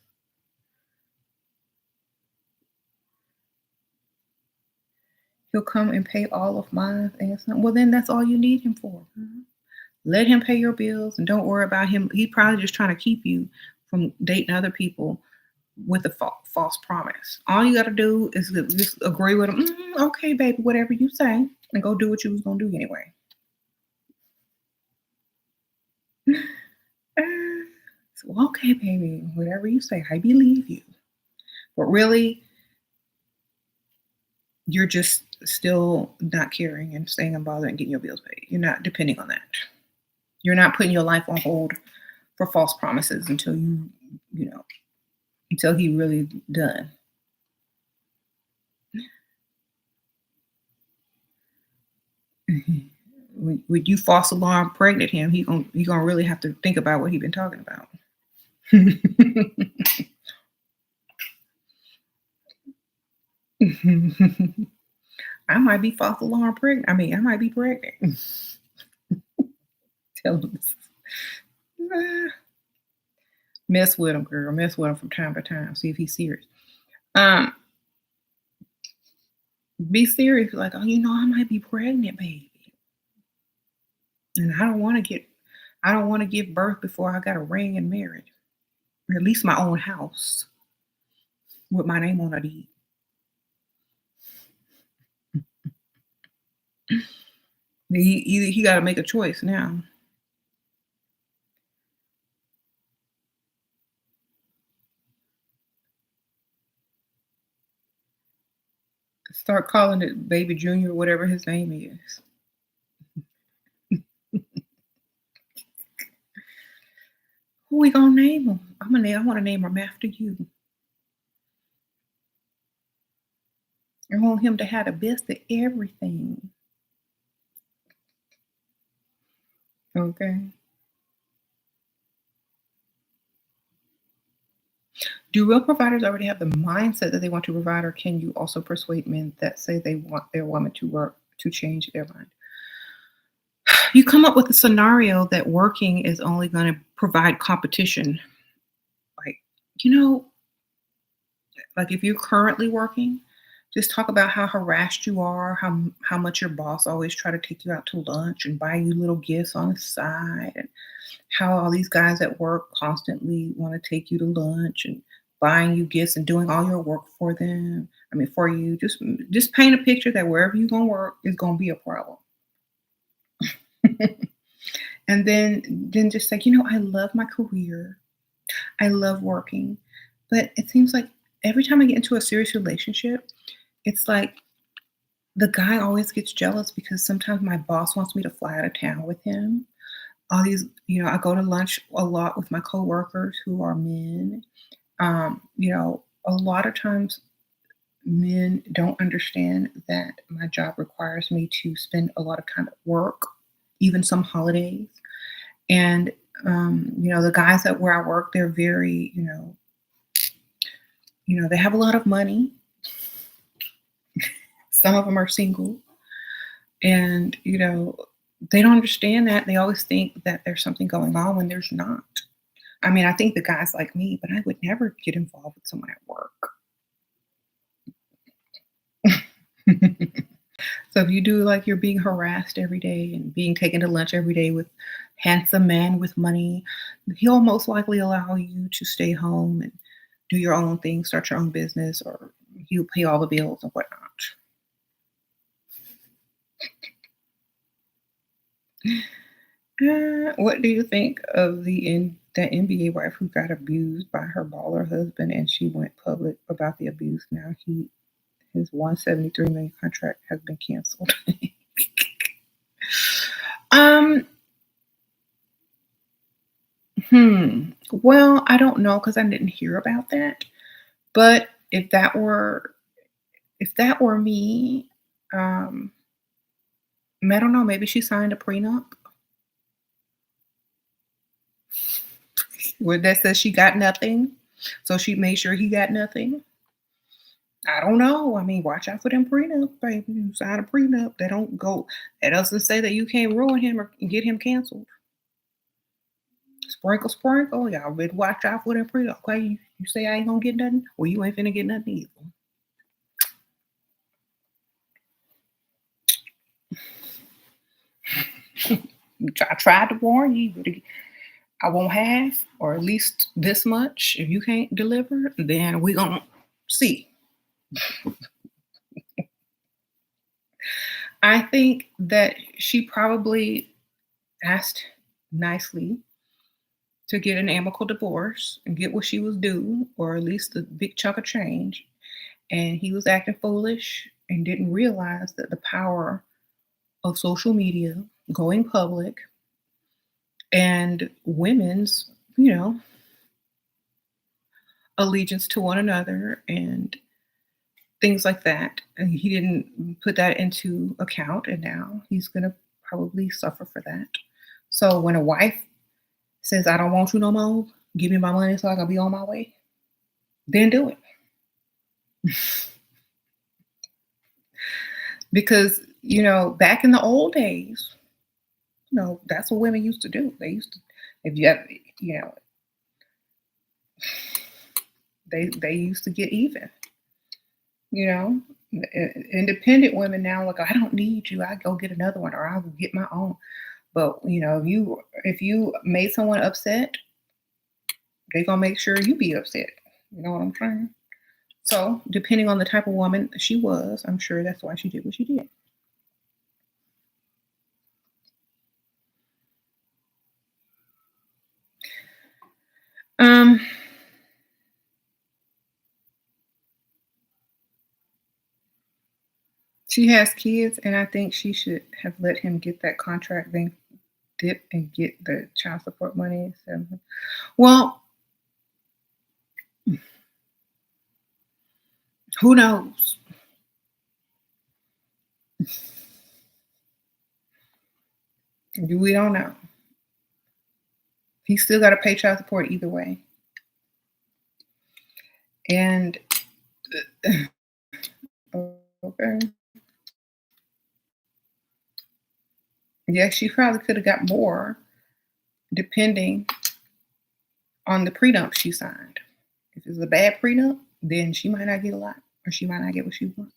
He'll come and pay all of mine. And some, well, then that's all you need him for. Let him pay your bills and don't worry about him. He probably just trying to keep you from dating other people with a false promise. All you got to do is just agree with him. Okay, baby, whatever you say, and go do what you was gonna do anyway. So, okay, baby, whatever you say, I believe you. But really, you're just still not caring and staying unbothered and getting your bills paid. You're not depending on that. You're not putting your life on hold for false promises until you know, until he really done. When you false alarm pregnant him, he gonna really have to think about what he been talking about. I might be false alarm pregnant. I mean, I might be pregnant. Tell him this. Nah. Mess with him, girl. Mess with him from time to time. See if he's serious. Um, be serious. Like, oh, I might be pregnant, baby, and I don't want to give birth before I got a ring and marriage, or at least my own house with my name on a deed. He got to make a choice now. Start calling it Baby Junior, whatever his name is. Who we gonna name him? I want to name him after you. I want him to have the best of everything. Okay. Do real providers already have the mindset that they want to provide, or can you also persuade men that say they want their woman to work to change their mind? You come up with a scenario that working is only going to provide competition. Like, you know, like if you're currently working, just talk about how harassed you are, how much your boss always try to take you out to lunch and buy you little gifts on the side, and how all these guys at work constantly want to take you to lunch and buying you gifts and doing all your work for them. I mean, for you. Just paint a picture that wherever you're gonna work is gonna be a problem. And then just like, I love my career. I love working. But it seems like every time I get into a serious relationship, it's like the guy always gets jealous because sometimes my boss wants me to fly out of town with him. All these, I go to lunch a lot with my coworkers who are men. A lot of times men don't understand that my job requires me to spend a lot of time at work, even some holidays. And the guys that where I work, they're very, they have a lot of money. Some of them are single, and they don't understand that. They always think that there's something going on when there's not. I mean, I think the guys like me, but I would never get involved with someone at work. So if you do like you're being harassed every day and being taken to lunch every day with handsome man with money, he'll most likely allow you to stay home and do your own thing, start your own business, or he'll pay all the bills and whatnot. What do you think of that NBA wife who got abused by her baller husband and she went public about the abuse? Now his 173 million contract has been canceled. um. Well, I don't know because I didn't hear about that. But if that were me, um, I don't know. Maybe she signed a prenup where that says she got nothing, so she made sure he got nothing. I don't know. I mean, watch out for them prenup, baby. You sign a prenup. They don't go. That doesn't say that you can't ruin him or get him canceled. Sprinkle, sprinkle. Y'all better watch out for them prenup. Okay, you say I ain't gonna get nothing, well, you ain't finna get nothing either. I tried to warn you. I won't have, or at least this much. If you can't deliver, then we gonna see. I think that she probably asked nicely to get an amicable divorce and get what she was due, or at least a big chunk of change. And he was acting foolish and didn't realize that the power of social media, going public, and women's, allegiance to one another and things like that. And he didn't put that into account, and now he's going to probably suffer for that. So when a wife says, I don't want you no more, give me my money so I can be on my way, then do it. Because, back in the old days, that's what women used to do. They used to, if you have, they used to get even. You know, Independent women now like, I don't need you. I go get another one, or I'll get my own. But if you made someone upset, they're gonna make sure you be upset. You know what I'm saying? So depending on the type of woman she was, I'm sure that's why she did what she did. Um, she has kids, and I think she should have let him get that contract, then dip and get the child support money. So, well, who knows? We don't know. He still got to pay child support either way. And okay. Yeah, she probably could have got more depending on the prenup she signed. If it's a bad prenup, then she might not get a lot, or she might not get what she wants.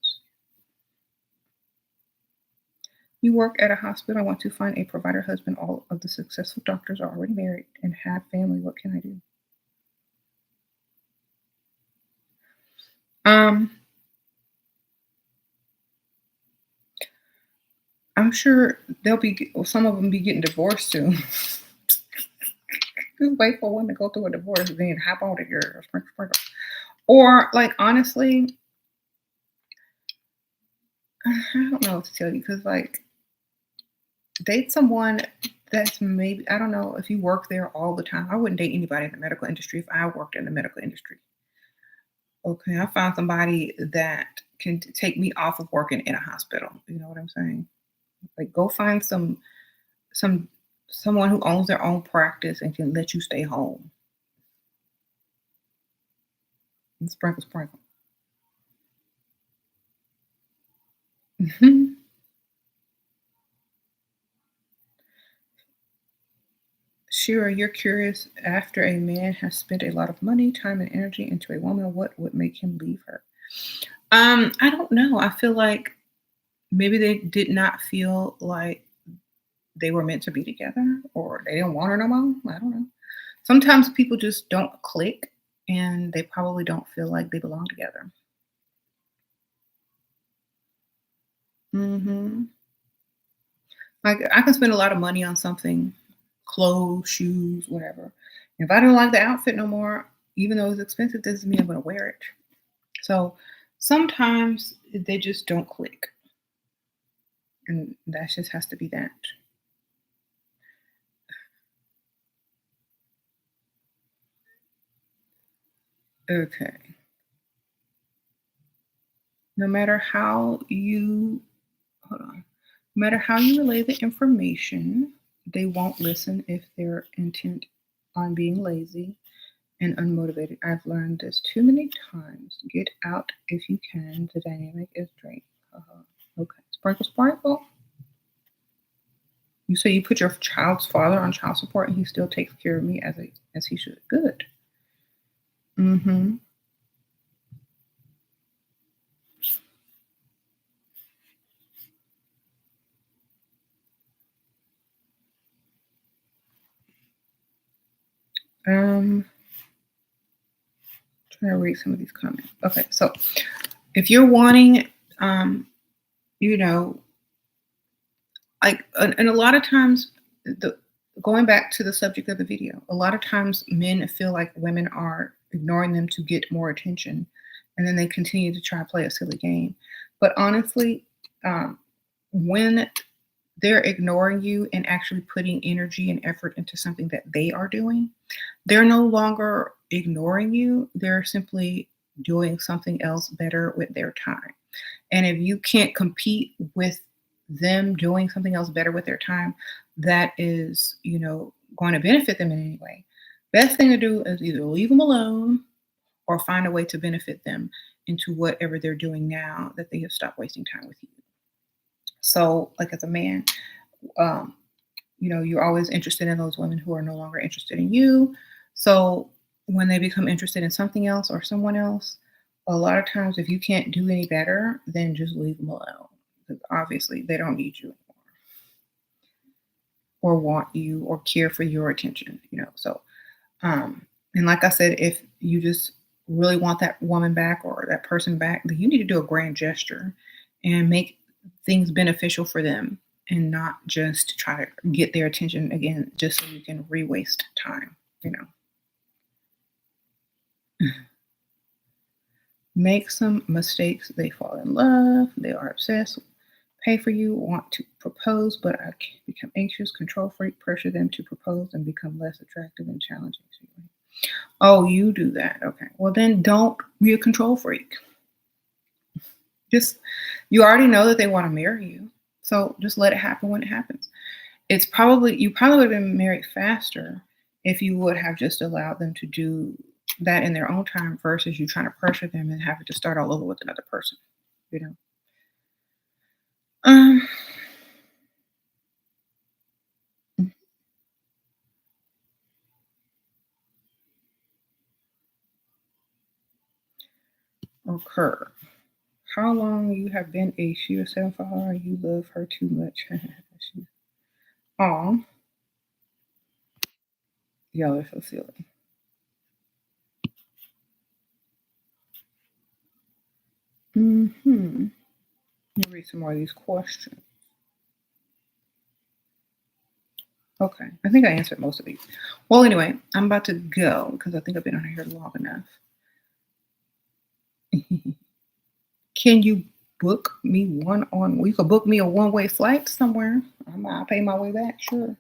You work at a hospital. I want to find a provider husband. All of the successful doctors are already married and have family. What can I do? Um, I'm sure they'll be some of them be getting divorced soon. Just wait for one to go through a divorce, then hop on to your sprinkle, sprinkle. Or like honestly, I don't know what to tell you because like date someone that's maybe I don't know if you work there all the time. I wouldn't date anybody in the medical industry if I worked in the medical industry. Okay, I found somebody that can take me off of working in a hospital. You know what I'm saying? Like go find some someone who owns their own practice and can let you stay home. And sprinkle, sprinkle. Mhm. Sure, you're curious after a man has spent a lot of money, time, and energy into a woman, what would make him leave her? I don't know. I feel like maybe they did not feel like they were meant to be together or they didn't want her no more. I don't know. Sometimes people just don't click and they probably don't feel like they belong together. Hmm. Like I can spend a lot of money on something, clothes, shoes, whatever. If I don't like the outfit no more, even though it's expensive, doesn't mean I'm gonna wear it. So sometimes they just don't click. And that just has to be that. Okay. No matter how you hold on. No matter how you relay the information, they won't listen if they're intent on being lazy and unmotivated. I've learned this too many times. Get out if you can. The dynamic is draining. Okay. Sprinkle, sprinkle. You say you put your child's father on child support and he still takes care of me as he should. Good. Mm-hmm. Um, trying to read some of these comments. Okay, so if you're wanting, um, you know, like, and a lot of times, the going back to the subject of the video, a lot of times men feel like women are ignoring them to get more attention, and then they continue to try to play a silly game. But honestly, um, when they're ignoring you and actually putting energy and effort into something that they are doing, they're no longer ignoring you. They're simply doing something else better with their time. And if you can't compete with them doing something else better with their time, that is, going to benefit them in any way. Best thing to do is either leave them alone or find a way to benefit them into whatever they're doing now that they have stopped wasting time with you. So, like as a man, um, you're always interested in those women who are no longer interested in you. So when they become interested in something else or someone else, a lot of times if you can't do any better, then just leave them alone. Because obviously they don't need you anymore or want you or care for your attention. So and like I said, if you just really want that woman back or that person back, then you need to do a grand gesture and make things beneficial for them and not just try to get their attention again just so you can re-waste time, you know. Make some mistakes, they fall in love, they are obsessed, pay for you, want to propose, but I become anxious, control freak, pressure them to propose and become less attractive and challenging to you. Oh, you do that. Okay. Well, then don't be a control freak. Just, you already know that they want to marry you. So just let it happen when it happens. You probably would have been married faster if you would have just allowed them to do that in their own time versus you trying to pressure them and having to start all over with another person, you know. Um, occur. How long you have been a SheRaSeven for her? You love her too much. Aw, y'all are so silly. Mm-hmm. Let me read some more of these questions. Okay, I think I answered most of these. Well, anyway, I'm about to go because I think I've been on here long enough. Can you book me you could book me a one-way flight somewhere. I'll pay my way back, sure.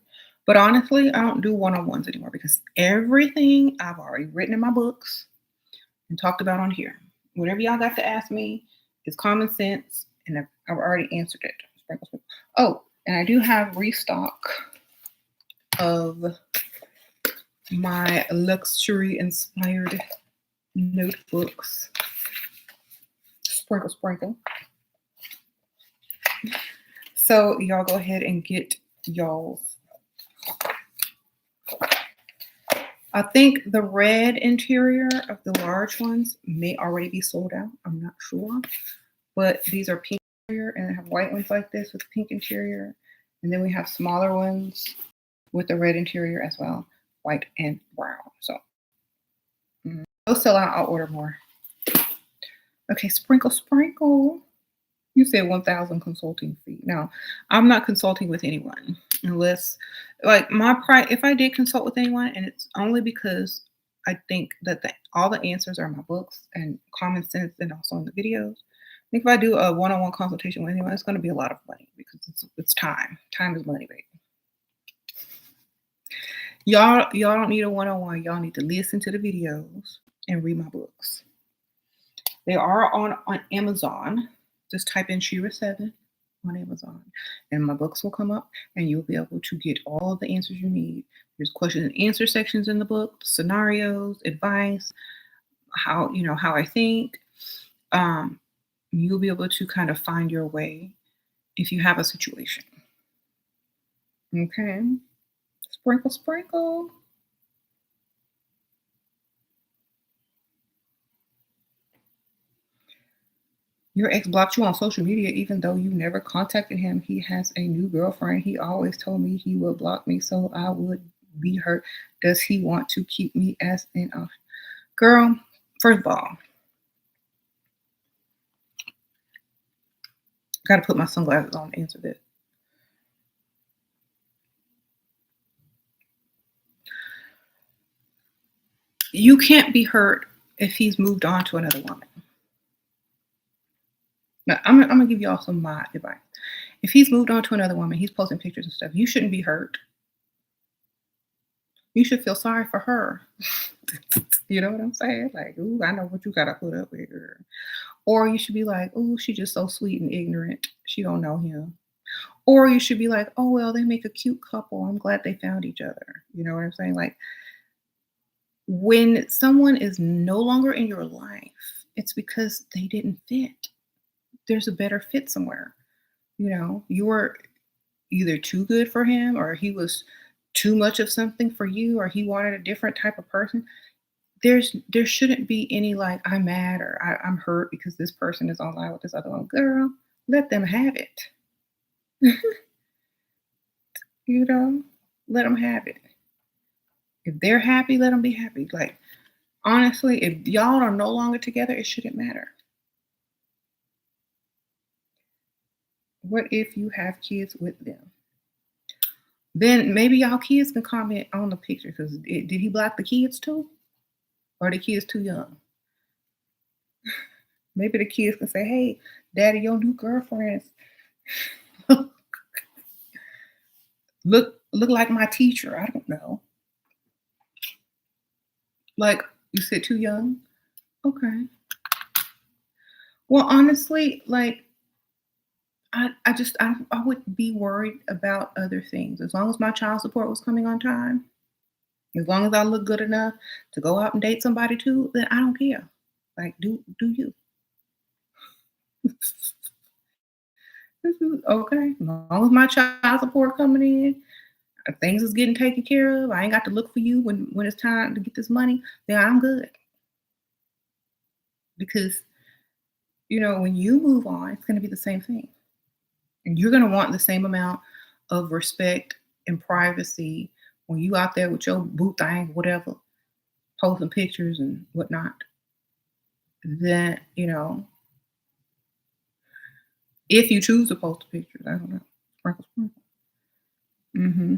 But honestly, I don't do one-on-ones anymore because everything I've already written in my books and talked about on here. Whatever y'all got to ask me is common sense, and I've already answered it. Sprinkle, sprinkle. Oh, and I do have restock of my luxury inspired notebooks. Sprinkle, sprinkle. So y'all go ahead and get y'all's. I think the red interior of the large ones may already be sold out. I'm not sure. But these are pink interior, and I have white ones like this with pink interior. And then we have smaller ones with the red interior as well, white and brown. So those sell out. I'll order more. Okay, sprinkle, sprinkle. You said 1,000 consulting fee. No, I'm not consulting with anyone unless, like, my price. If I did consult with anyone, and it's only because I think that all the answers are in my books and common sense, and also in the videos. I think if I do a one-on-one consultation with anyone, it's going to be a lot of money because it's time. Time is money, baby. Y'all don't need a one-on-one. Y'all need to listen to the videos and read my books. They are on Amazon. Just type in SheRaSeven on Amazon, and my books will come up, and you'll be able to get all the answers you need. There's question and answer sections in the book, scenarios, advice, how I think. You'll be able to kind of find your way if you have a situation. Okay, sprinkle, sprinkle. Your ex blocked you on social media even though you never contacted him. He has a new girlfriend. He always told me he would block me so I would be hurt. Does he want to keep me as an girl? First of all, got to put my sunglasses on to answer this. You can't be hurt if he's moved on to another woman. Now, I'm gonna give y'all some my advice. If he's moved on to another woman, he's posting pictures and stuff. You shouldn't be hurt. You should feel sorry for her. You know what I'm saying? Like, ooh, I know what you gotta put up with her. Or you should be like, ooh, she's just so sweet and ignorant. She don't know him. Or you should be like, oh well, they make a cute couple. I'm glad they found each other. You know what I'm saying? Like, when someone is no longer in your life, it's because they didn't fit. There's a better fit somewhere. You were either too good for him, or he was too much of something for you, or he wanted a different type of person. There shouldn't be any like, I'm mad or I'm hurt because this person is online with this other one. Girl, let them have it. Let them have it. If they're happy, let them be happy. Like, honestly, if y'all are no longer together, it shouldn't matter. What if you have kids with them? Then maybe y'all kids can comment on the picture, because did he block the kids too? Or are the kids too young? Maybe the kids can say, hey, daddy, your new girlfriends look like my teacher. I don't know. Like, you said too young? Okay. Well, honestly, like, I would be worried about other things. As long as my child support was coming on time, As long as I look good enough to go out and date somebody too, then I don't care. Like, do you? This is okay. As long as my child support coming in, things is getting taken care of. I ain't got to look for you when it's time to get this money. Then I'm good because when you move on, it's going to be the same thing, and you're going to want the same amount of respect and privacy when you out there with your boo thing, whatever, posting pictures and whatnot. Then if you choose to post the pictures, I don't know. Sprinkle, sprinkle. Mm-hmm.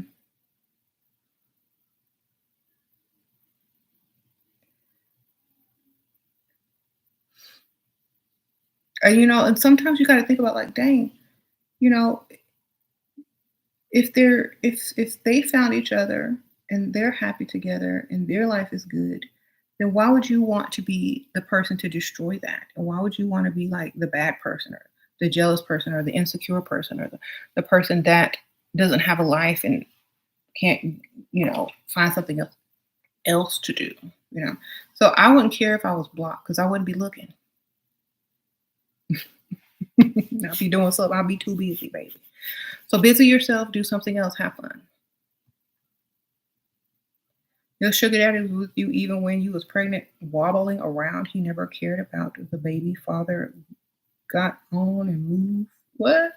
And sometimes you got to think about like, dang, you know, if they found each other and they're happy together and their life is good, then why would you want to be the person to destroy that? And why would you want to be like the bad person or the jealous person or the insecure person or the person that doesn't have a life and can't, find something else to do, you know? So I wouldn't care if I was blocked because I wouldn't be looking. I'll be doing something. I'll be too busy, baby. So busy yourself, do something else, have fun. Your sugar daddy was with you even when you was pregnant, wobbling around. He never cared about the baby. Father got on and move. What?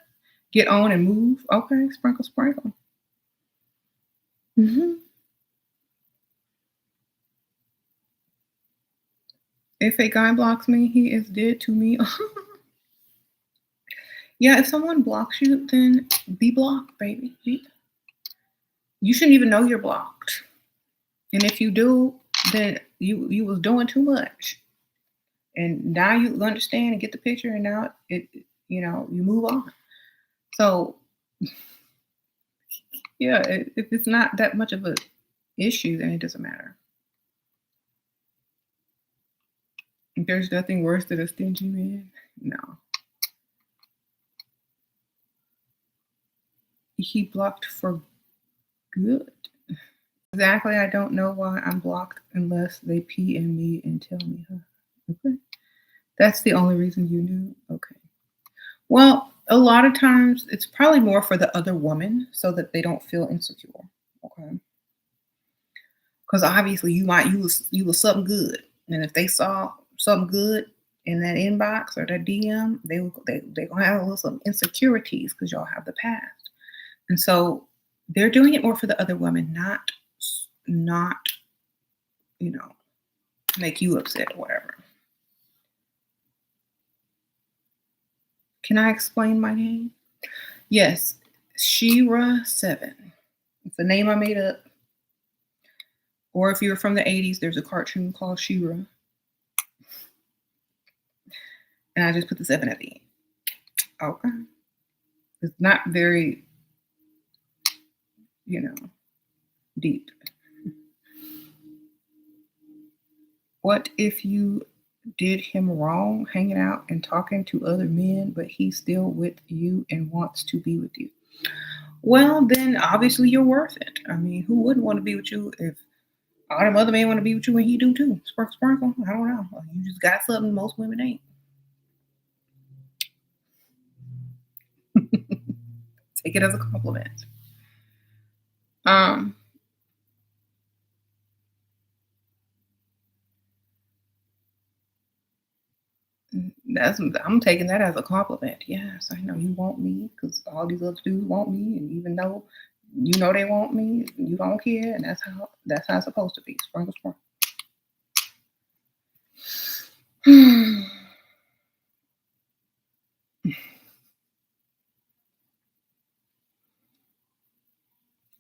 Get on and move? Okay, sprinkle, sprinkle. hmm If a guy blocks me, he is dead to me. Yeah, if someone blocks you, then be blocked, baby. You shouldn't even know you're blocked. And if you do, then you was doing too much. And now you understand and get the picture, and now you move on. So yeah, if it's not that much of a issue, then it doesn't matter. There's nothing worse than a stingy man. No, he blocked for good. Exactly. I don't know why I'm blocked unless they pee in me and tell me. Huh? Okay, that's the only reason you knew. Okay. Well, a lot of times it's probably more for the other woman so that they don't feel insecure. Okay. Because obviously you was something good, and if they saw something good in that inbox or that DM, they gonna have a little some insecurities because y'all have the past, and so they're doing it more for the other woman, not you know make you upset or whatever. Can I explain my name? Yes, SheRaSeven. It's a name I made up. Or if you're from the '80s, there's a cartoon called She-Ra, and I just put the seven at the end. Okay. It's not very, you know, deep. What if you did him wrong, hanging out and talking to other men, but he's still with you and wants to be with you? Well, then obviously you're worth it. I mean, who wouldn't want to be with you if all them other men want to be with you and he do too? Sparkle, sparkle. I don't know. You just got something most women ain't. Take it as a compliment. Um, That's I'm taking that as a compliment. Yes, I know you want me because all these other dudes want me, and even though you know they want me, you don't care, and that's how it's supposed to be. Sprinkle, sprinkle.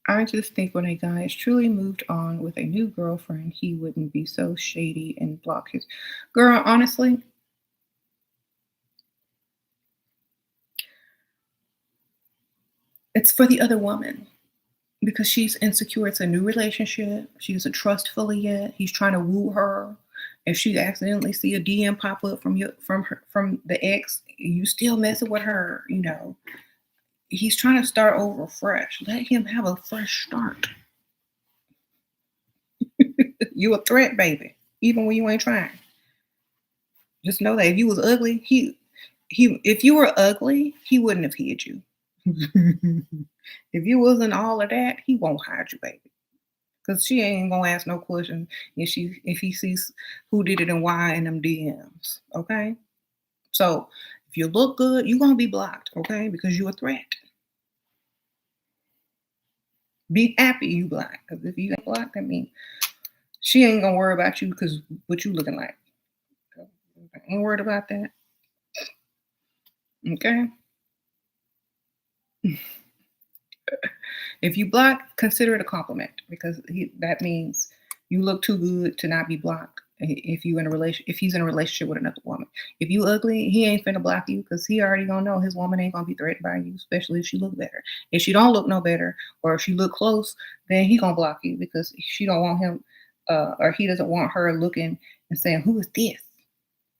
I just think when a guy is truly moved on with a new girlfriend, he wouldn't be so shady and block his girl. Honestly, it's for the other woman because she's insecure. It's a new relationship. She doesn't trust fully yet. He's trying to woo her. If she accidentally see a DM pop up from the ex, you still messing with her. He's trying to start over fresh. Let him have a fresh start. You a threat, baby, even when you ain't trying. Just know that if you was ugly, he if you were ugly, he wouldn't have hid you. If you wasn't all of that, he won't hide you, baby. Cause she ain't gonna ask no question if he sees who did it and why in them DMs. Okay. So if you look good, you're gonna be blocked, okay? Because you're a threat. Be happy you blocked. Because if you ain't blocked, I mean she ain't gonna worry about you because what you looking like. Ain't worried about that. Okay. If you block, consider it a compliment because that means you look too good to not be blocked. If he's in a relationship with another woman, if you ugly, he ain't finna block you because he already gonna know his woman ain't gonna be threatened by you, especially if she look better. If she don't look no better, or if she look close, then he gonna block you because she don't want him, or he doesn't want her looking and saying, "Who is this?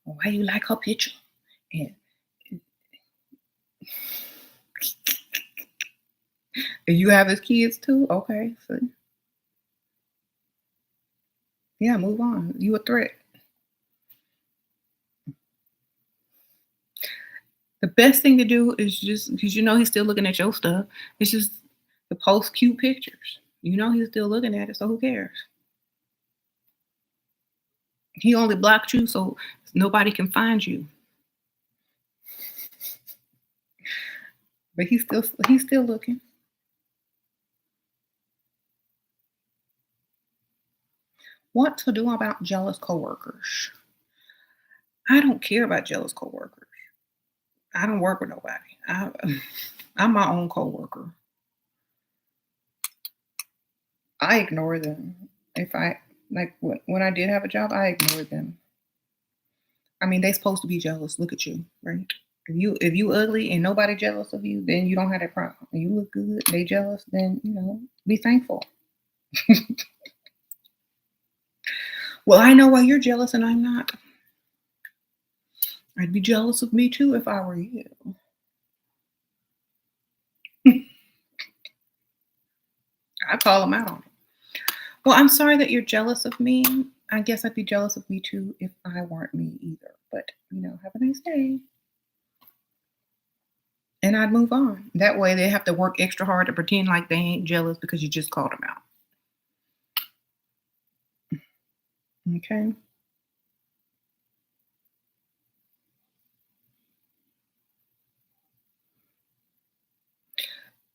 Why you like her picture?" And you have his kids too, okay? So yeah, move on. You a threat. The best thing to do is just because you know he's still looking at your stuff. It's just to post cute pictures. You know he's still looking at it, so who cares? He only blocked you so nobody can find you. But he's still looking. What to do about jealous coworkers? I don't care about jealous coworkers. I don't work with nobody. I'm my own coworker. I ignore them. If I like when I did have a job, I ignored them. I mean, they supposed to be jealous. Look at you, right? If you ugly and nobody jealous of you, then you don't have that problem. When you look good, they jealous, then be thankful. Well, I know why you're jealous and I'm not. I'd be jealous of me too if I were you. I call them out on it. Well, I'm sorry that you're jealous of me. I guess I'd be jealous of me too if I weren't me either. But have a nice day. And I'd move on. That way they have to work extra hard to pretend like they ain't jealous because you just called them out. Okay.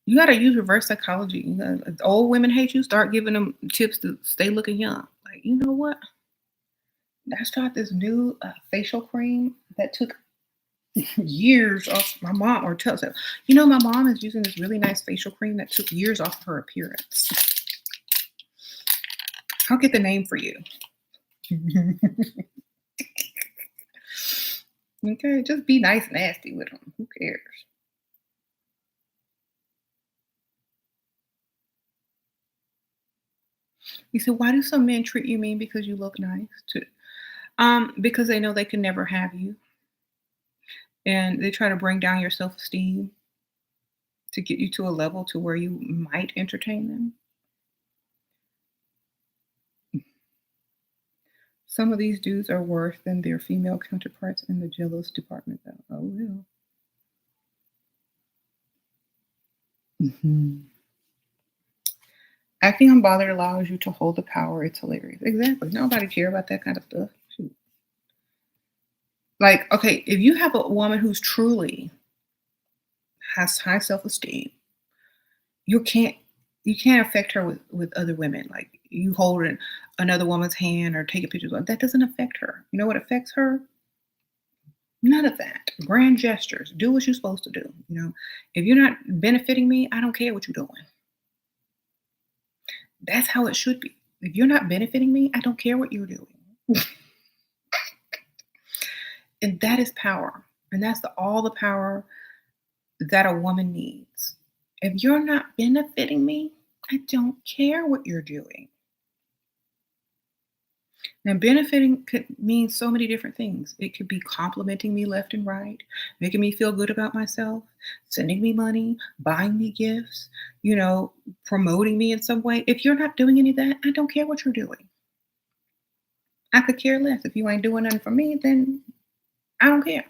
You got to use reverse psychology. If old women hate you, start giving them tips to stay looking young. Like, you know what? I started this new facial cream that took years off my mom, or tells her, my mom is using this really nice facial cream that took years off of her appearance. I'll get the name for you. Okay, just be nice and nasty with them. Who cares? You said, why do some men treat you mean because you look nice? Too? Because they know they can never have you, and they try to bring down your self-esteem to get you to a level to where you might entertain them. Some of these dudes are worse than their female counterparts in the jealous department, though. Oh, well. Mhm. Acting unbothered allows you to hold the power. It's hilarious. Exactly. Nobody care about that kind of stuff. Shoot. Like, okay, if you have a woman who's truly has high self-esteem, you can't you can't affect her with other women. Like you holding another woman's hand or taking pictures. That doesn't affect her. You know what affects her? None of that. Grand gestures. Do what you're supposed to do. If you're not benefiting me, I don't care what you're doing. That's how it should be. If you're not benefiting me, I don't care what you're doing. And that is power. And that's all the power that a woman needs. If you're not benefiting me, I don't care what you're doing. Now, benefiting could mean so many different things. It could be complimenting me left and right, making me feel good about myself, sending me money, buying me gifts, promoting me in some way. If you're not doing any of that, I don't care what you're doing. I could care less. If you ain't doing nothing for me, then I don't care.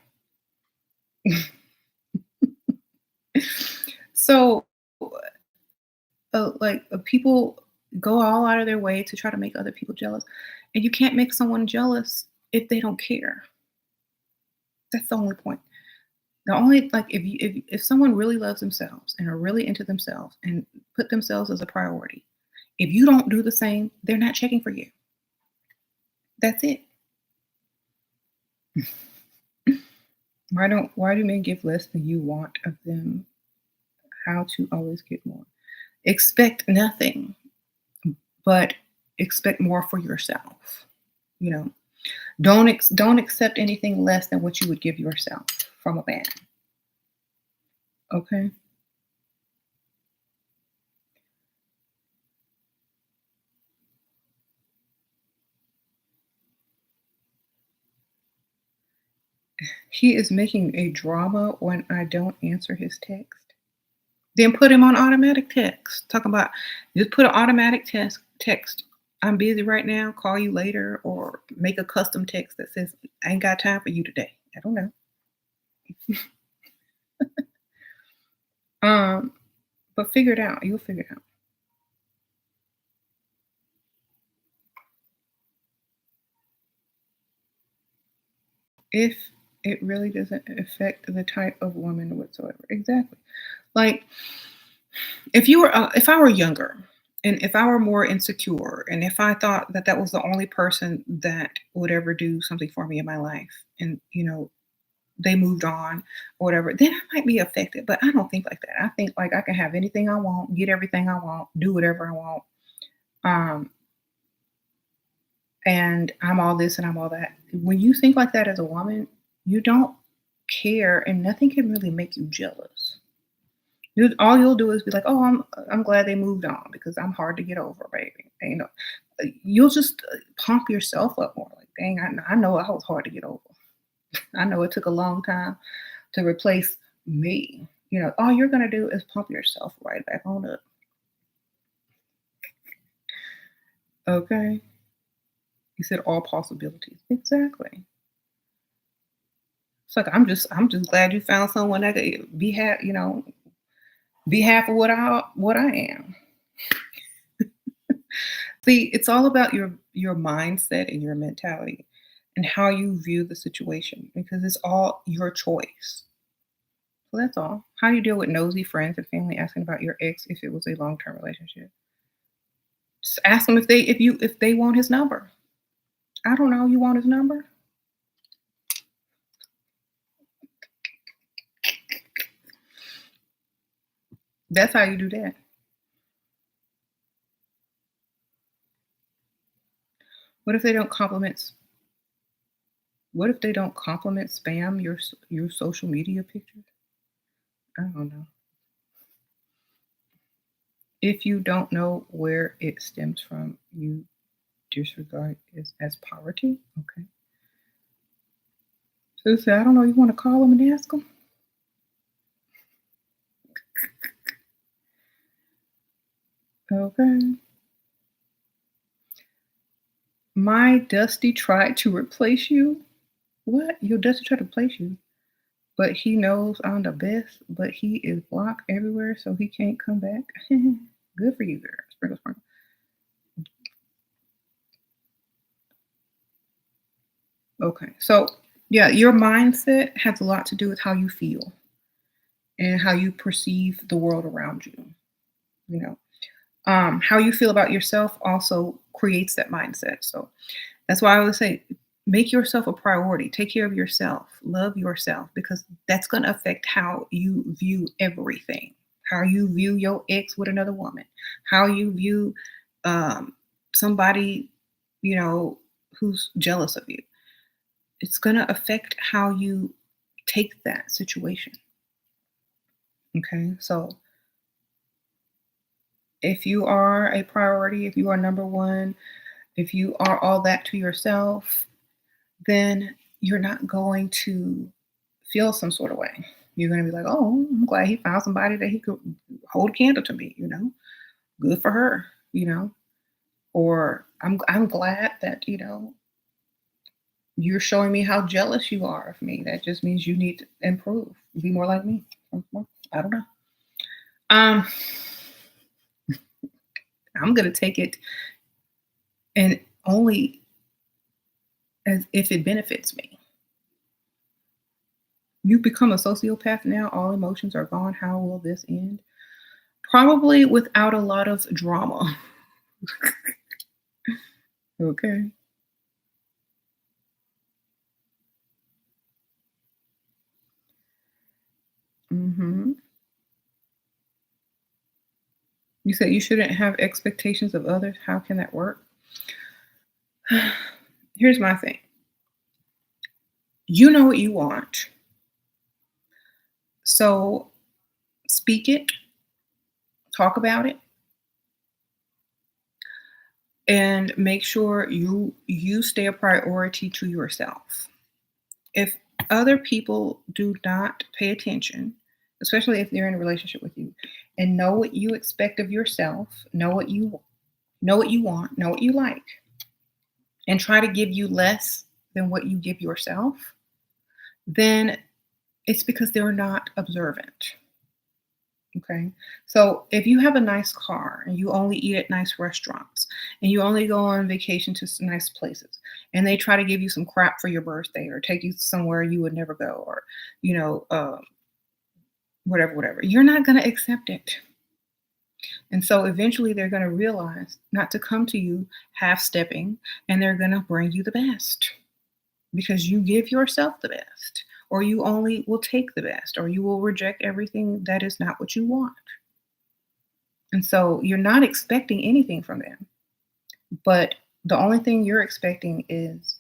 So, people go all out of their way to try to make other people jealous, and you can't make someone jealous if they don't care. That's the only point. The only like if someone really loves themselves and are really into themselves and put themselves as a priority, if you don't do the same, they're not checking for you. That's it. Why do men give less than you want of them? How to always get more? Expect nothing, but expect more for yourself. You know, don't accept anything less than what you would give yourself from a man. Okay, he is making a drama when I don't answer his text. Then put him on automatic text. Talk about just put an automatic text. I'm busy right now. Call you later, or make a custom text that says, "I ain't got time for you today." I don't know. Um, but figure it out. You'll figure it out. If it really doesn't affect the type of woman whatsoever. Exactly. Like if I were younger, and if I were more insecure, and if I thought that that was the only person that would ever do something for me in my life, and they moved on or whatever, then I might be affected. But I don't think like that. I think like I can have anything I want, get everything I want, do whatever I want. Um, and I'm all this and I'm all that. When you think like that as a woman, you don't care, and nothing can really make you jealous. All you'll do is be like, "Oh, I'm glad they moved on because I'm hard to get over, baby." And, you'll just pump yourself up more. Like, dang, I know I was hard to get over. I know it took a long time to replace me. All you're gonna do is pump yourself right back on up. Okay, you said all possibilities. Exactly. It's like I'm just glad you found someone that could be half of what I am. See, it's all about your mindset and your mentality and how you view the situation, because it's all your choice. So that's all. How do you deal with nosy friends and family asking about your ex if it was a long-term relationship? Just ask them if they want his number. I don't know. You want his number? That's how you do that. What if they don't compliment? What if they don't compliment spam your social media pictures? I don't know. If you don't know where it stems from, you disregard it as poverty. Okay. So say, I don't know. You want to call them and ask them? Okay. My Dusty tried to replace you. What? Your Dusty tried to replace you, but he knows I'm the best. But he is blocked everywhere, so he can't come back. Good for you, girl. Sprinkle, sprinkle. Okay. So yeah, your mindset has a lot to do with how you feel and how you perceive the world around you. You know, how you feel about yourself also creates that mindset. So that's why I always say, make yourself a priority. Take care of yourself. Love yourself, because that's going to affect how you view everything. How you view your ex with another woman. How you view um, somebody, you know, who's jealous of you. It's going to affect how you take that situation. Okay, so if you are a priority, if you are number one, if you are all that to yourself, then you're not going to feel some sort of way. You're going to be like, oh, I'm glad he found somebody that he could hold a candle to me. Good for her. Or I'm glad that, You're showing me how jealous you are of me. That just means you need to improve. Be more like me. Well, I don't know. Um, I'm gonna take it and only as if it benefits me. You've become a sociopath now. All emotions are gone. How will this end? Probably without a lot of drama. Okay. Hmm. You said you shouldn't have expectations of others. How can that work? Here's my thing. You know what you want. So speak it, talk about it, and make sure you stay a priority to yourself. If other people do not pay attention, especially if they're in a relationship with you, and know what you expect of yourself, know what you want, know what you like, and try to give you less than what you give yourself, then it's because they're not observant. Okay. So if you have a nice car and you only eat at nice restaurants and you only go on vacation to nice places and they try to give you some crap for your birthday or take you somewhere you would never go or, you know, whatever, you're not going to accept it. And so eventually they're going to realize not to come to you half stepping and they're going to bring you the best because you give yourself the best or you only will take the best or you will reject everything that is not what you want. And so you're not expecting anything from them, but the only thing you're expecting is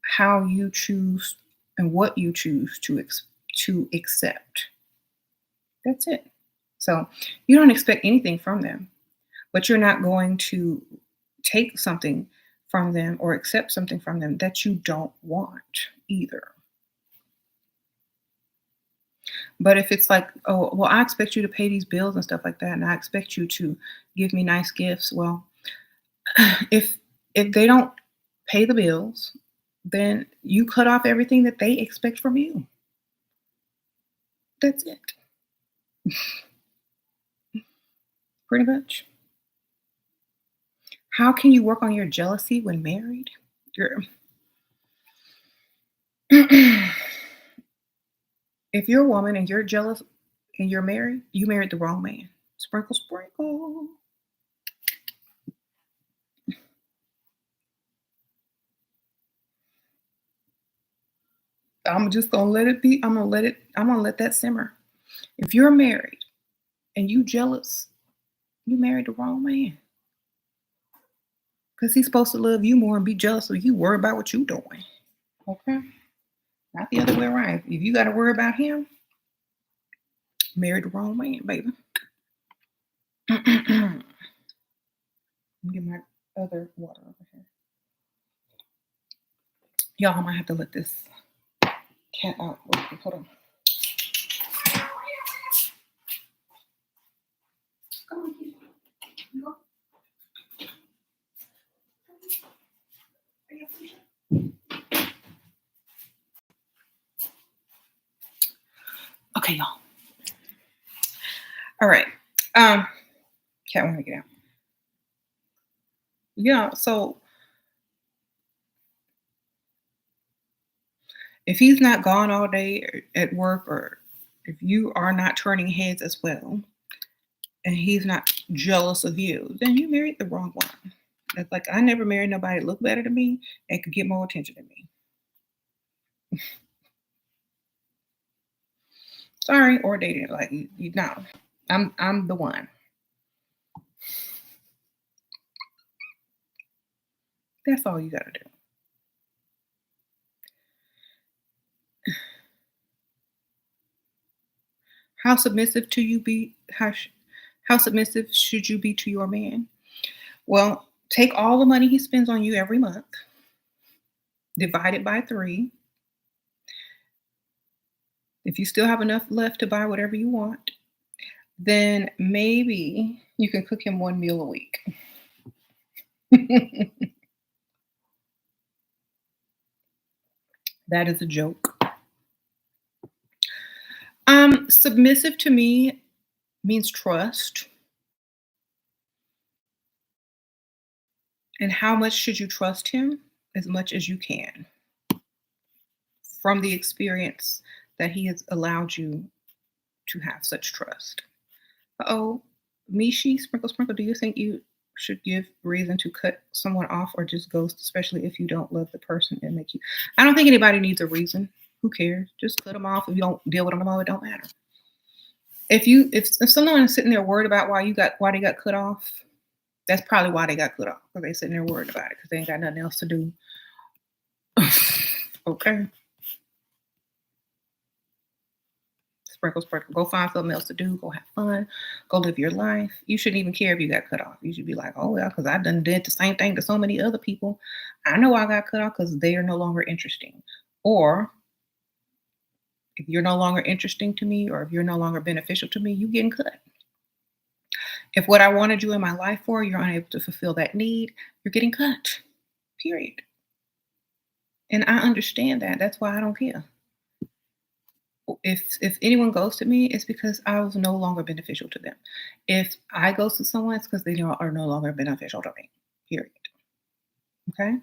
how you choose and what you choose to accept. That's it. So you don't expect anything from them, but you're not going to take something from them or accept something from them that you don't want either. But if it's like, oh, well, I expect you to pay these bills and stuff like that, and I expect you to give me nice gifts. Well, if if they don't pay the bills, then you cut off everything that they expect from you. That's it. Pretty much. How can you work on your jealousy when married? You're if you're a woman and you're jealous and you're married, you married the wrong man. Sprinkle, sprinkle. I'm just gonna let it be. I'm gonna let that simmer. If you're married and you jealous, you married the wrong man. Because he's supposed to love you more and be jealous of you, worry about what you're doing. Okay? Not the other way around. If you gotta worry about him, married the wrong man, baby. Let me get my other water over here. Y'all, I might have to let this cat out. Hold on. Okay, y'all. All right. Cat want to get out. Yeah, so if he's not gone all day at work or if you are not turning heads as well and he's not jealous of you, then you married the wrong one. It's like I never married nobody that looked better than me and could get more attention than me. Sorry, or dating. Like you no. I'm the one. That's all you gotta do. How submissive to you be how submissive should you be to your man? Well, take all the money he spends on you every month, divide it by 3. If you still have enough left to buy whatever you want, then maybe you can cook him 1 meal a week. That is a joke. Submissive to me means trust. And how much should you trust him? As much as you can from the experience that he has allowed you to have such trust. Oh, Mishi, Sprinkle Sprinkle, do you think you should give reason to cut someone off or just ghost, especially if you don't love the person and make you? I don't think anybody needs a reason. Who cares? Just cut them off. If you don't deal with them at all, it don't matter. If someone is sitting there worried about why they got cut off, that's probably why they got cut off. Because they sitting there worried about it because they ain't got nothing else to do. Okay. Sprinkle, sprinkle. Go find something else to do. Go have fun. Go live your life. You shouldn't even care if you got cut off. You should be like, oh, well, because I done did the same thing to so many other people. I know I got cut off because they are no longer interesting. Or if you're no longer interesting to me or if you're no longer beneficial to me, you getting cut. If what I wanted you in my life for, you're unable to fulfill that need, you're getting cut. Period. And I understand that. That's why I don't care. If anyone ghosted me, it's because I was no longer beneficial to them. If I ghosted someone, it's because they are no longer beneficial to me. Period. Okay?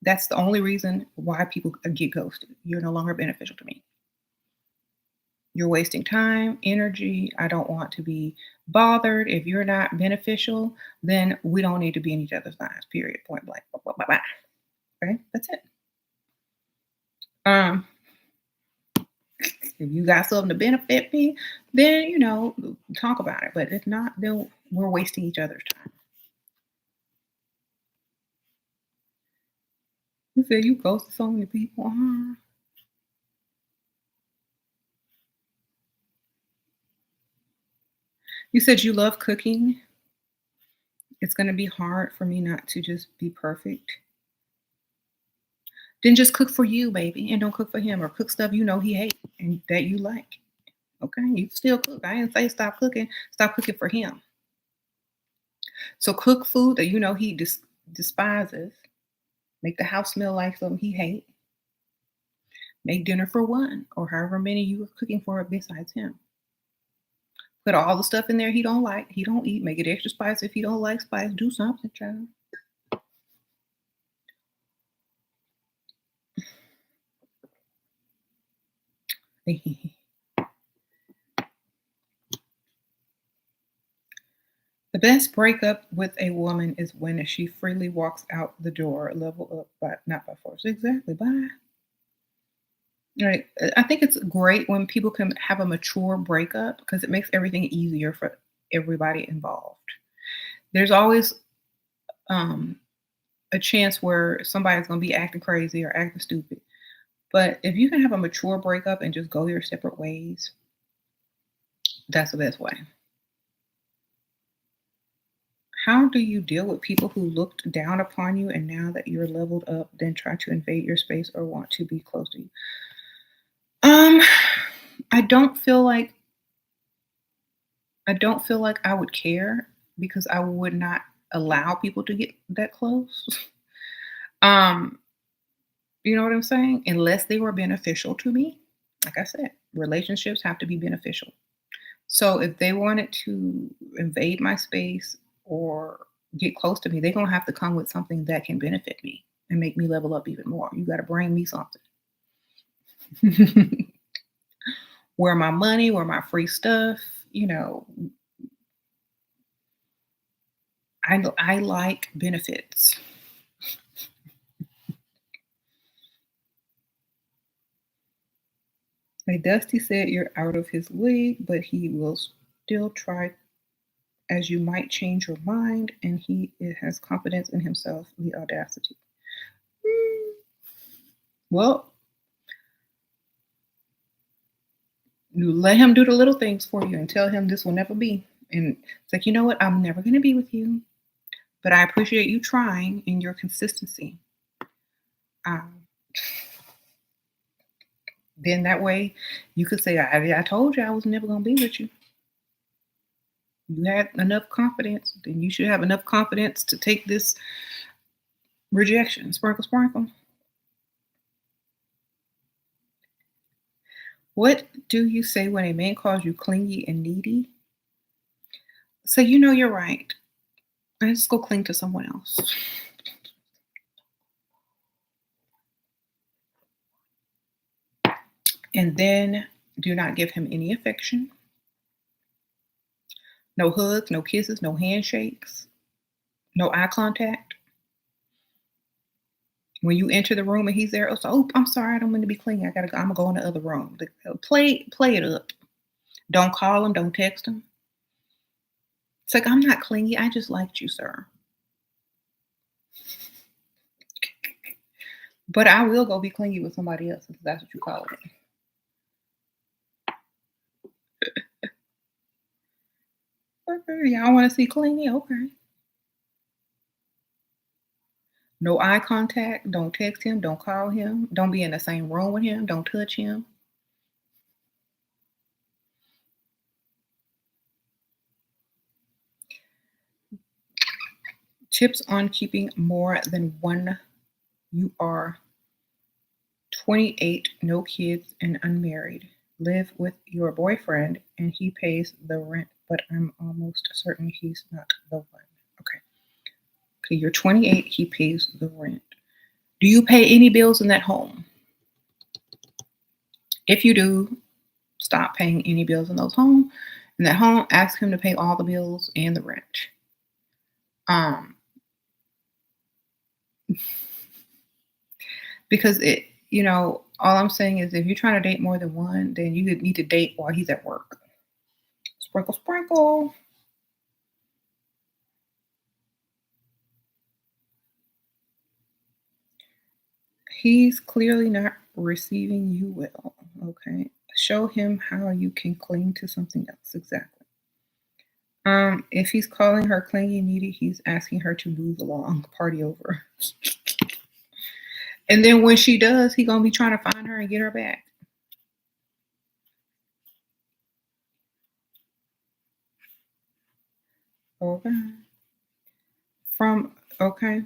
That's the only reason why people get ghosted. You're no longer beneficial to me. You're wasting time, energy. I don't want to be bothered. If you're not beneficial, then we don't need to be in each other's lives. Period. Point blank. Blah, blah, blah, blah. Okay? That's it. If you got something to benefit me, then talk about it. But if not, then we're wasting each other's time. You said you ghosted so many people, huh? You said you love cooking. It's going to be hard for me not to just be perfect. Then just cook for you, baby, and don't cook for him or cook stuff he hates and that you like. Okay? You still cook. I didn't say stop cooking. Stop cooking for him. So cook food that he despises. Make the house smell like something he hates. Make dinner for one or however many you are cooking for besides him. Put all the stuff in there he don't like, he don't eat. Make it extra spicy if he don't like spice. Do something, child. The best breakup with a woman is when she freely walks out the door, level up, but not by force. Exactly. Bye. Right. I think it's great when people can have a mature breakup because it makes everything easier for everybody involved. There's always a chance where somebody's going to be acting crazy or acting stupid. But if you can have a mature breakup and just go your separate ways, that's the best way. How do you deal with people who looked down upon you and now that you're leveled up, then try to invade your space or want to be close to you? I don't feel like I would care because I would not allow people to get that close. You know what I'm saying? Unless they were beneficial to me. Like I said, relationships have to be beneficial. So if they wanted to invade my space or get close to me, they're going to have to come with something that can benefit me and make me level up even more. You got to bring me something. Where my money, where my free stuff, I like benefits. Like Dusty said, you're out of his league, but he will still try as you might change your mind, and he has confidence in himself, the audacity. Well, you let him do the little things for you and tell him this will never be. And it's like, you know what? I'm never going to be with you, but I appreciate you trying and your consistency. Then that way you could say, I told you I was never going to be with you. You had enough confidence, then you should have enough confidence to take this rejection. Sprinkle, sprinkle. What do you say when a man calls you clingy and needy? So you know you're right. And just go cling to someone else. And then do not give him any affection. No hugs, no kisses, no handshakes, no eye contact. When you enter the room and he's there, it's, oh, I'm sorry, I don't mean to be clingy. I gotta go. I'm gonna go in the other room. Play it up. Don't call him. Don't text him. It's like I'm not clingy. I just liked you, sir. But I will go be clingy with somebody else if that's what you call it. Okay, y'all want to see clingy? Okay. No eye contact. Don't text him. Don't call him. Don't be in the same room with him. Don't touch him. Tips on keeping more than one. You are 28, no kids, and unmarried. Live with your boyfriend and he pays the rent, but I'm almost certain he's not the one. Okay. Okay, you're 28, he pays the rent. Do you pay any bills in that home? If you do, stop paying any bills in that home. Ask him to pay all the bills and the rent. Um, because all I'm saying is if you're trying to date more than one, then you need to date while he's at work. Sprinkle, sprinkle. He's clearly not receiving you well. Okay. Show him how you can cling to something else. Exactly. If he's calling her clingy and needy, he's asking her to move along, party over. And then when she does, he gonna be trying to find her and get her back. Okay. Okay.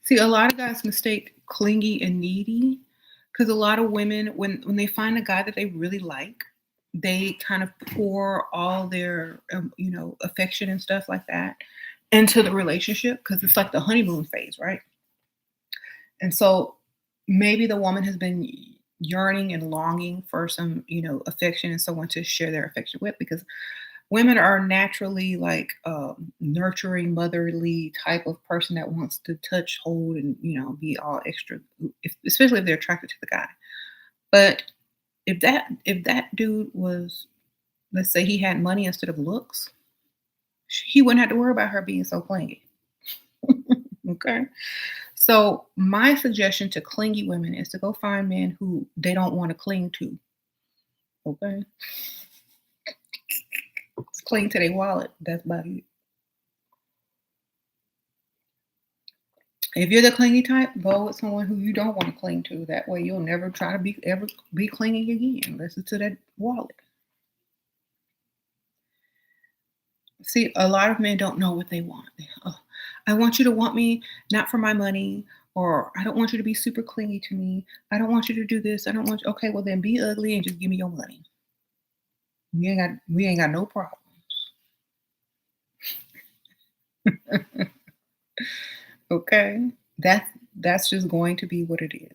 See, a lot of guys mistake clingy and needy because a lot of women, when they find a guy that they really like, they kind of pour all their affection and stuff like that into the relationship because it's like the honeymoon phase, right? And so maybe the woman has been yearning and longing for some affection and someone to share their affection with because women are naturally like nurturing, motherly type of person that wants to touch, hold, and be all extra, especially if they're attracted to the guy. But if that dude was, let's say, he had money instead of looks, he wouldn't have to worry about her being so clingy. Okay, so my suggestion to clingy women is to go find men who they don't want to cling to. Okay, cling to their wallet. That's about it. If you're the clingy type, go with someone who you don't want to cling to. That way, you'll never try to be clinging again. Listen to that wallet. See, a lot of men don't know what they want. Oh, I want you to want me not for my money, or I don't want you to be super clingy to me. I don't want you to do this. I don't want you. Okay, well then be ugly and just give me your money. We ain't got no problems. Okay, that's just going to be what it is.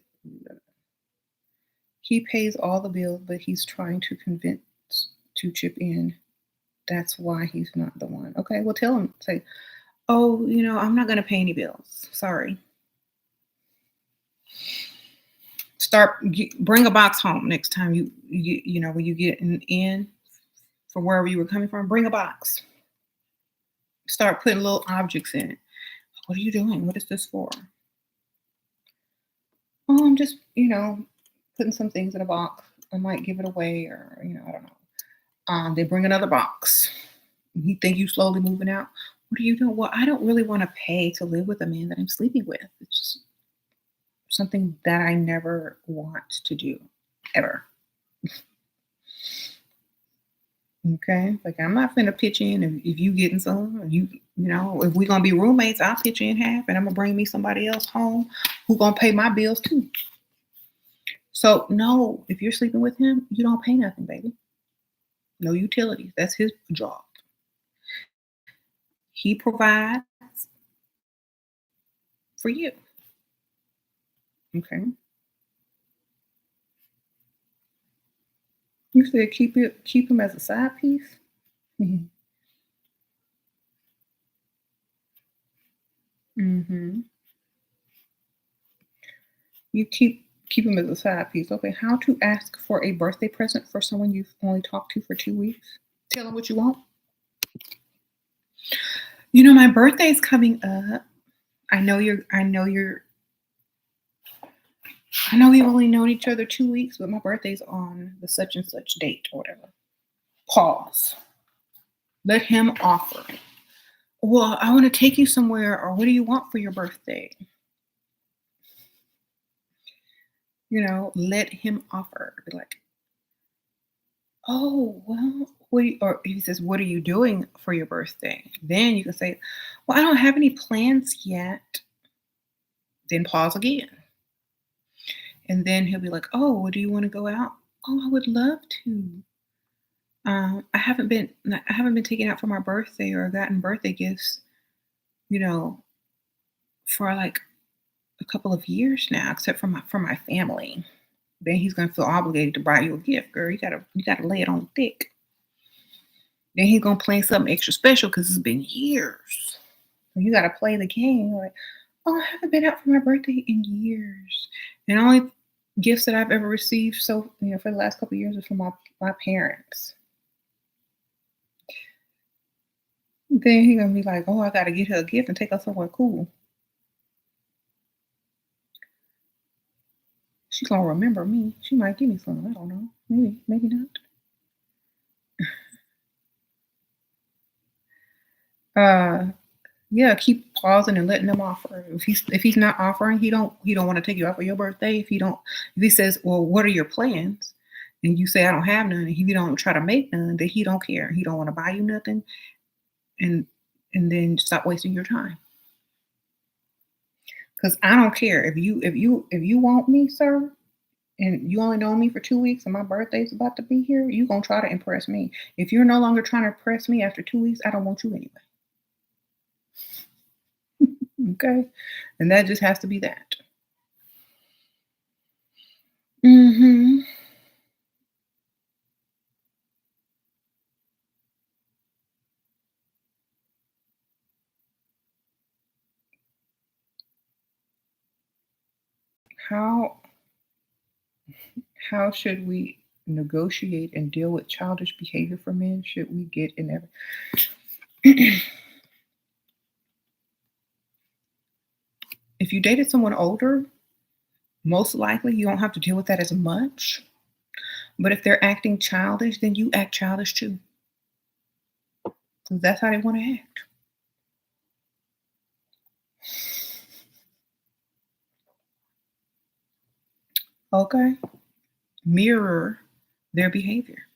He pays all the bills, but he's trying to convince to chip in. That's why he's not the one. Okay, well tell him. Say, oh, I'm not gonna pay any bills. Sorry. Bring a box home next time when you get in from wherever you were coming from. Bring a box. Start putting little objects in it. What are you doing? What is this for? Oh, I'm just putting some things in a box. I might give it away, or I don't know. They bring another box. You think you slowly moving out. What are you doing? Well, I don't really want to pay to live with a man that I'm sleeping with. It's just something that I never want to do, ever. Okay, like I'm not finna pitch in if you getting some. If we gonna be roommates, I'll pitch in half, and I'm gonna bring me somebody else home who gonna pay my bills too. So no, if you're sleeping with him, you don't pay nothing, baby. No utilities. That's his job. He provides for you. Okay. You said keep him as a side piece? Mhm. Mhm. You keep him as a side piece. Okay. How to ask for a birthday present for someone you've only talked to for 2 weeks? Tell him what you want. My birthday's coming up. I know we've only known each other 2 weeks, but my birthday's on the such and such date or whatever. Pause. Let him offer. Well, I want to take you somewhere, or what do you want for your birthday? Let him offer. Be like, oh, well, or if he says, what are you doing for your birthday? Then you can say, well, I don't have any plans yet. Then pause again. And then he'll be like, oh, well, do you want to go out? Oh, I would love to. I haven't been taken out for my birthday or gotten birthday gifts, you know, for like a couple of years now, except for my family. Then he's gonna feel obligated to buy you a gift, girl. You gotta lay it on thick. Then he's gonna play something extra special because it's been years. So you gotta play the game. Like, oh, I haven't been out for my birthday in years. And the only gifts that I've ever received for the last couple of years is from my parents. Then he gonna be like, oh, I gotta get her a gift and take her somewhere cool. She's gonna remember me. She might give me some. I don't know. Maybe not. Uh, yeah. Keep pausing and letting them offer. If he's not offering, he don't want to take you out for your birthday. If he says, well, what are your plans? And you say I don't have none, and if you don't try to make none, then he don't care. He don't want to buy you nothing, and then stop wasting your time. Because I don't care if you want me, sir, and you only know me for 2 weeks and my birthday's about to be here, you gonna try to impress me. If you're no longer trying to impress me after 2 weeks, I don't want you anyway. Okay? And that just has to be that. Mhm. How how should we negotiate and deal with childish behavior for men? Should we get in every If you dated someone older, most likely you don't have to deal with that as much. But if they're acting childish, then you act childish too. 'Cause that's how they want to act. Okay? Mirror their behavior.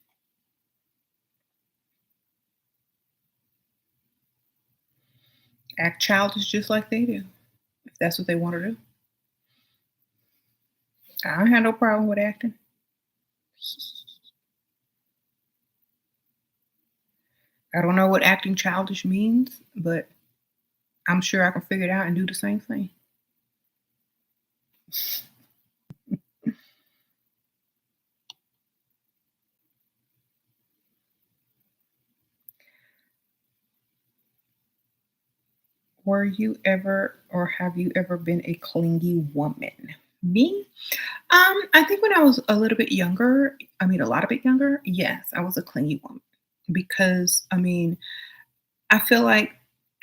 Act childish just like they do, if that's what they want to do. I don't have no problem with acting. I don't know what acting childish means, but I'm sure I can figure it out and do the same thing. Were you ever or have you ever been a clingy woman? Me? I think when I was a little bit younger, I mean a lot of bit younger, yes, I was a clingy woman. Because I feel like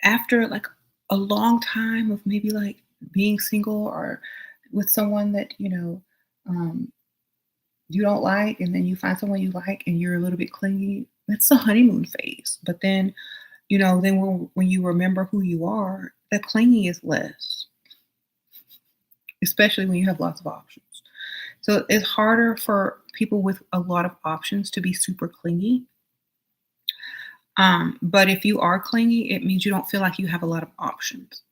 after like a long time of maybe like being single or with someone that, um, you don't like, and then you find someone you like and you're a little bit clingy, that's the honeymoon phase. But then, then when you remember who you are, the clingy is less, especially when you have lots of options. So it's harder for people with a lot of options to be super clingy. But if you are clingy, it means you don't feel like you have a lot of options.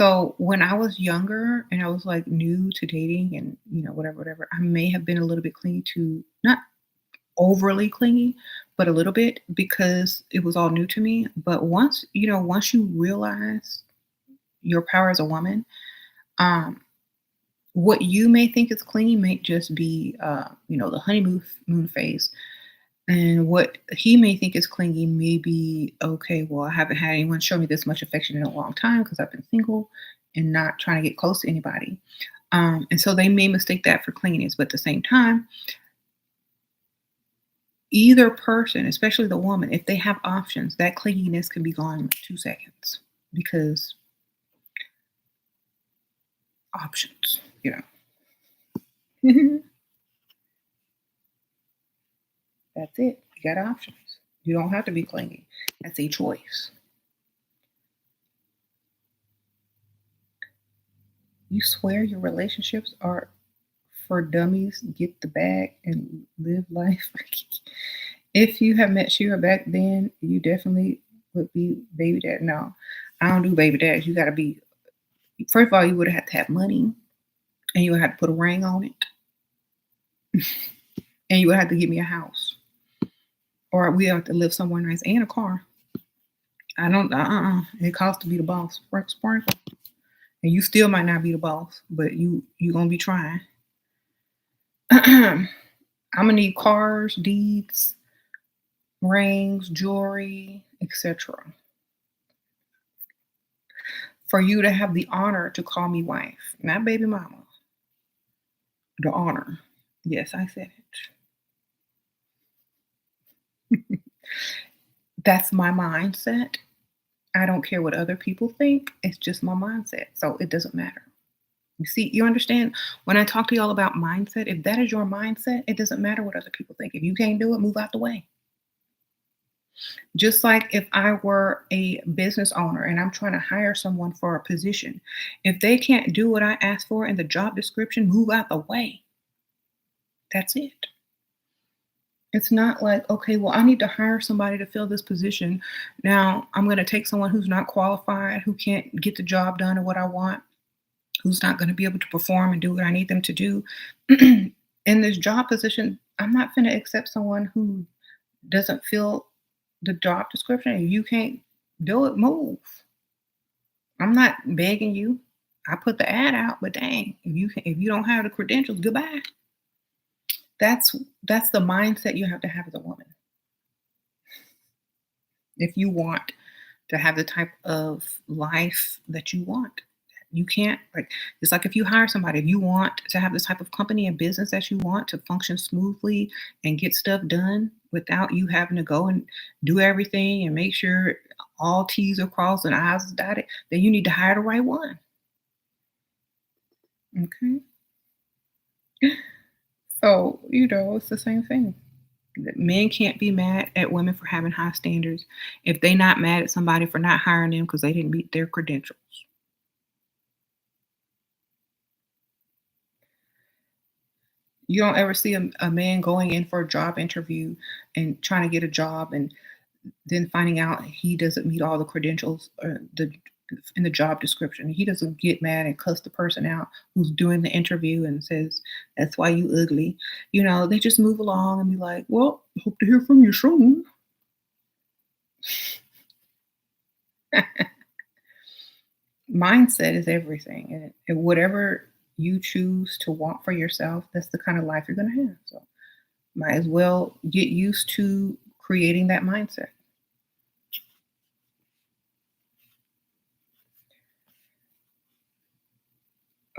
So when I was younger and I was like new to dating and whatever, whatever, I may have been a little bit clingy to not overly clingy, but a little bit because it was all new to me. But once you realize your power as a woman, um, what you may think is clingy may just be, the honeymoon moon phase. And what he may think is clingy may be, okay, well, I haven't had anyone show me this much affection in a long time because I've been single and not trying to get close to anybody. And so they may mistake that for clinginess. But at the same time, either person, especially the woman, if they have options, that clinginess can be gone in 2 seconds because options. That's it. You got options. You don't have to be clingy. That's a choice. You swear your relationships are for dummies? Get the bag and live life. If you have met Shira back then, you definitely would be baby dad. No, I don't do baby dads. You got to be, first of all, you would have had to have money and you would have to put a ring on it and you would have to give me a house or we have to live somewhere nice and a car. I don't, it costs to be the boss. Sprinkle. And you still might not be the boss, but you going to be trying. I'm gonna need cars, deeds, rings, jewelry, etc. for you to have the honor to call me wife, not baby mama. The honor. Yes, I said it. That's my mindset. I don't care what other people think. It's just my mindset. So it doesn't matter. You see, you understand when I talk to y'all about mindset, if that is your mindset, it doesn't matter what other people think. If you can't do it, move out the way. Just like if I were a business owner and I'm trying to hire someone for a position, if they can't do what I asked for in the job description, move out the way. That's it. It's not like, okay, well, I need to hire somebody to fill this position. Now I'm going to take someone who's not qualified, who can't get the job done or what I want, who's not going to be able to perform and do what I need them to do. In this job position, I'm not going to accept someone who doesn't fill the job description. If you can't do it, move. I'm not begging you. I put the ad out, but dang, if you don't have the credentials, goodbye. That's the mindset you have to have as a woman. If you want to have the type of life that you want, you can't it's like if you hire somebody, if you want to have this type of company and business that you want to function smoothly and get stuff done without you having to go and do everything and make sure all T's are crossed and I's are dotted, then you need to hire the right one. Okay. So, it's the same thing. Men can't be mad at women for having high standards if they not mad at somebody for not hiring them because they didn't meet their credentials. You don't ever see a man going in for a job interview and trying to get a job and then finding out he doesn't meet all the credentials in the job description. He doesn't get mad and cuss the person out who's doing the interview and says, "That's why you ugly." They just move along and be like, "Well, hope to hear from you soon." Mindset is everything. And whatever you choose to want for yourself, that's the kind of life you're going to have. So might as well get used to creating that mindset.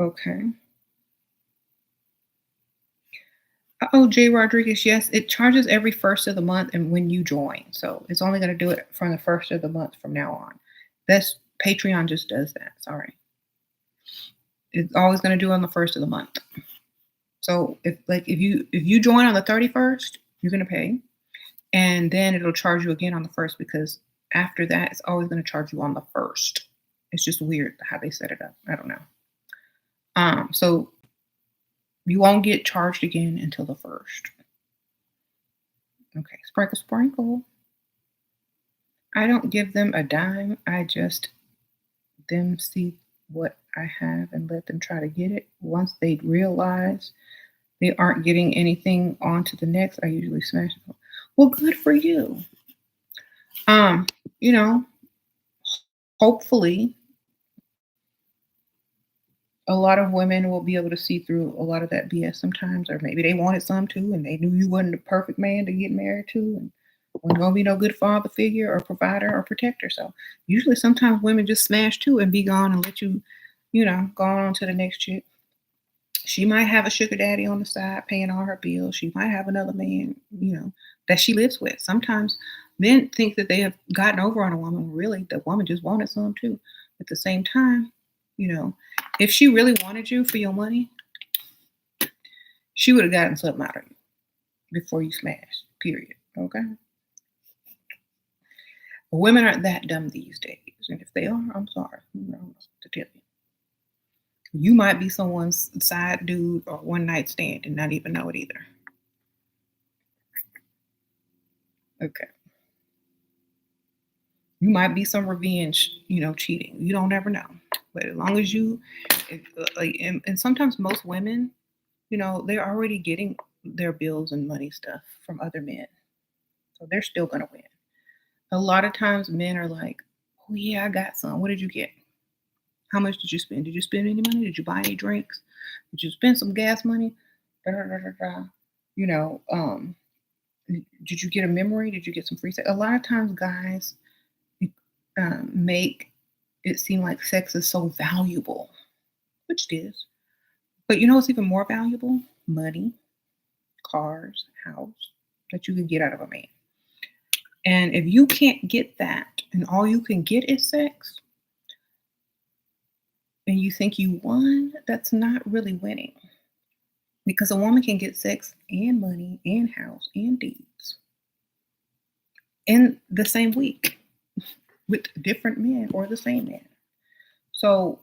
Okay. Oh, Jay Rodriguez, yes, it charges every first of the month and when you join. So it's only going to do it from the first of the month from now on. That's Patreon just does that. Sorry. It's always going to do it on the first of the month. So if you join on the 31st, you're going to pay. And then it'll charge you again on the first because after that, it's always going to charge you on the first. It's just weird how they set it up. I don't know. So you won't get charged again until the first. Okay, sprinkle, sprinkle. I don't give them a dime. I just them see what I have and let them try to get it. Once they realize they aren't getting anything on to the next, I usually smash them. Well, good for you. Um, you know, hopefully a lot of women will be able to see through a lot of that BS sometimes, or maybe they wanted some too, and they knew you wasn't the perfect man to get married to, and wasn't gonna be no good father figure or provider or protector. So usually, sometimes women just smash too and be gone and let you, go on to the next chick. She might have a sugar daddy on the side paying all her bills. She might have another man, that she lives with. Sometimes men think that they have gotten over on a woman. Really, the woman just wanted some too. At the same time, you know, if she really wanted you for your money, she would have gotten something out of you before you smashed. Period. Okay. Women aren't that dumb these days, and if they are, I'm sorry. I don't know what to tell you. You might be someone's side dude or one night stand and not even know it either. Okay. You might be some revenge, cheating. You don't ever know. But as long as and sometimes most women, they're already getting their bills and money stuff from other men. So they're still going to win. A lot of times men are like, oh, yeah, I got some. What did you get? How much did you spend? Did you spend any money? Did you buy any drinks? Did you spend some gas money? Da, da, da, da, da. You know, um, did you get a memory? Did you get some free sex? A lot of times guys make it seem like sex is so valuable, which it is. But you know what's even more valuable? Money, cars, house that you can get out of a man. And if you can't get that and all you can get is sex and you think you won, that's not really winning. Because a woman can get sex and money and house and deeds in the same week with different men or the same man. So,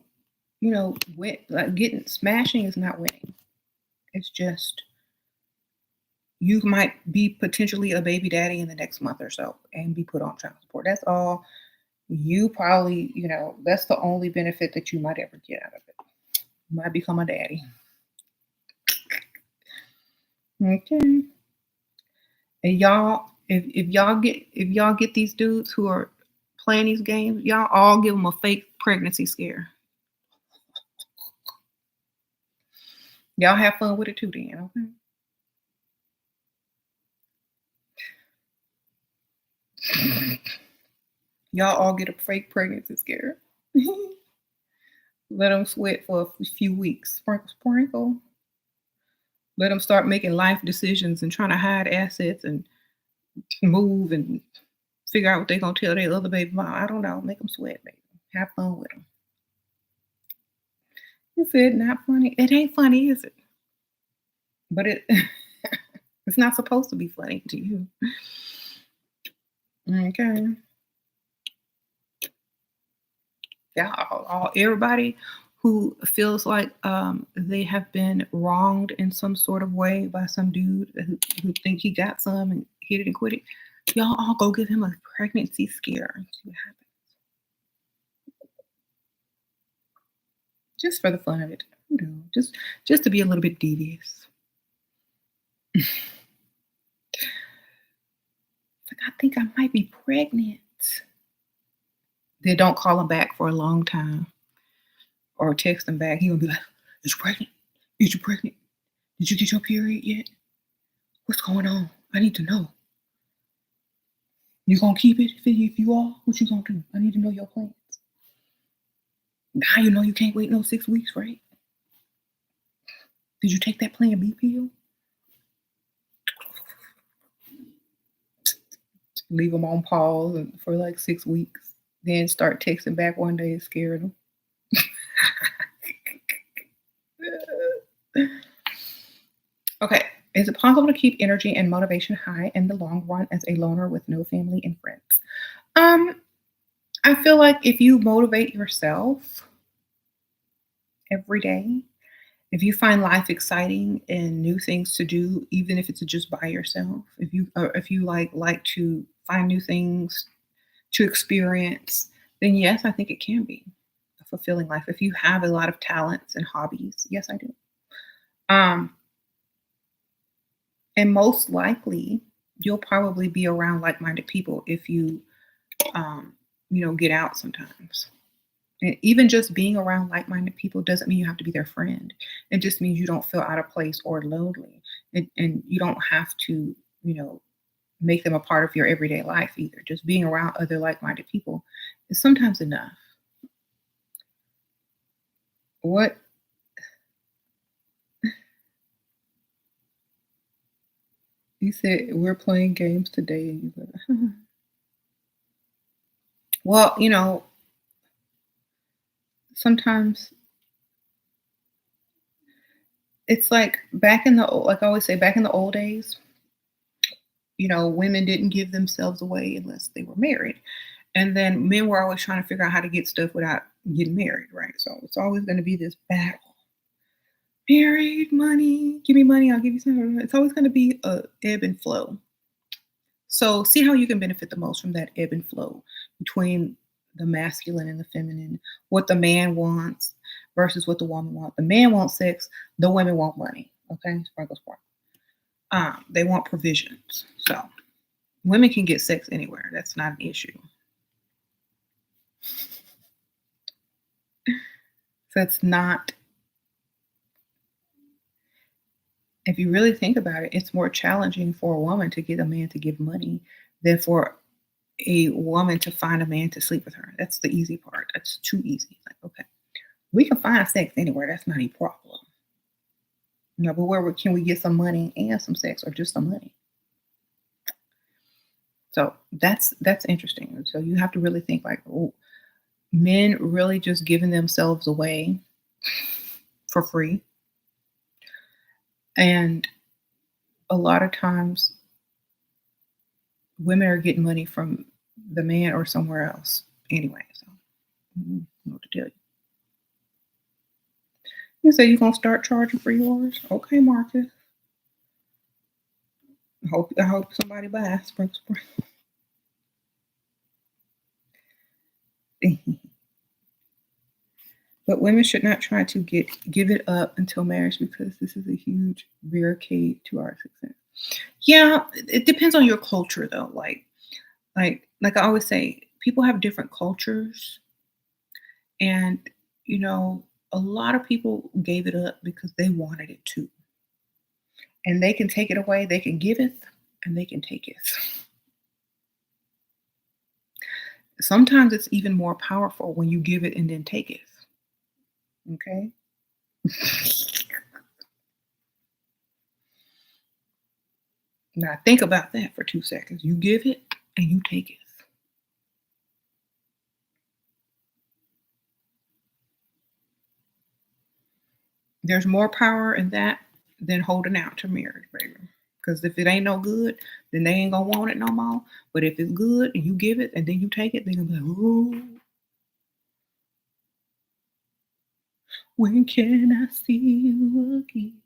like getting smashing is not winning. It's just you might be potentially a baby daddy in the next month or so and be put on child support. That's all. You probably, that's the only benefit that you might ever get out of it. You might become a daddy. Okay. And y'all, if y'all get these dudes who are playing these games, y'all all give them a fake pregnancy scare. Y'all have fun with it too, then. Okay. Y'all all get a fake pregnancy scare. Let them sweat for a few weeks. Sprinkle, sprinkle. Let them start making life decisions and trying to hide assets and move and figure out what they're gonna tell their other baby mom. I don't know. Make them sweat, baby. Have fun with them. You said not funny. It ain't funny, is it? But it's not supposed to be funny to you. Okay. Yeah, everybody who feels like they have been wronged in some sort of way by some dude who think he got some and hit it and quit it, y'all all go give him a pregnancy scare and see what happens. Just for the fun of it, just to be a little bit devious. Like, I think I might be pregnant. Then don't call him back for a long time or text him back. He gonna be like, "Is you pregnant? Is you pregnant? Did you get your period yet? What's going on? I need to know. You gonna keep it if you are? What you gonna do? I need to know your plans. Now you know you can't wait no 6 weeks, right? Did you take that Plan B pill? Leave them on pause for like 6 weeks. Then start texting back one day and scare them. Okay. Is it possible to keep energy and motivation high in the long run as a loner with no family and friends? I feel like if you motivate yourself every day, if you find life exciting and new things to do, even if it's just by yourself, if you like to find new things to experience, then yes, I think it can be fulfilling life. If you have a lot of talents and hobbies, yes, I do. Um, and most likely, you'll probably be around like-minded people if you, um, get out sometimes. And even just being around like-minded people doesn't mean you have to be their friend. It just means you don't feel out of place or lonely, and you don't have to, you know, make them a part of your everyday life either. Just being around other like-minded people is sometimes enough. What you said, we're playing games today, and you go, well, sometimes it's like like I always say, back in the old days, women didn't give themselves away unless they were married. And then men were always trying to figure out how to get stuff without getting married, right? So it's always going to be this battle. Married, money, give me money, I'll give you some. It's always going to be a ebb and flow. So see how you can benefit the most from that ebb and flow between the masculine and the feminine, what the man wants versus what the woman wants. The man wants sex, the women want money. Okay, sprinkle, sprinkle. They want provisions. So women can get sex anywhere. That's not an issue. So it's not, if you really think about it, it's more challenging for a woman to get a man to give money than for a woman to find a man to sleep with her. That's the easy part. That's too easy. Like, okay, we can find sex anywhere. That's not a problem. But can we get some money and some sex, or just some money? So that's interesting. So you have to really think like, oh, men really just giving themselves away for free, and a lot of times women are getting money from the man or somewhere else anyway. So I don't know what to tell you. You say you're gonna start charging for yours? Okay, Marcus. I hope somebody buys sprinkle sprinkle. But women should not try to give it up until marriage, because this is a huge barricade to our success. Yeah, it depends on your culture though. Like I always say, people have different cultures, and you know, a lot of people gave it up because they wanted it too. And they can take it away, they can give it, and they can take it. Sometimes it's even more powerful when you give it and then take it. Okay? Now think about that for 2 seconds. You give it and you take it. There's more power in that than holding out to marriage, baby. Because if it ain't no good, then they ain't gonna want it no more. But if it's good and you give it and then you take it, they're gonna be like, oh, when can I see you again?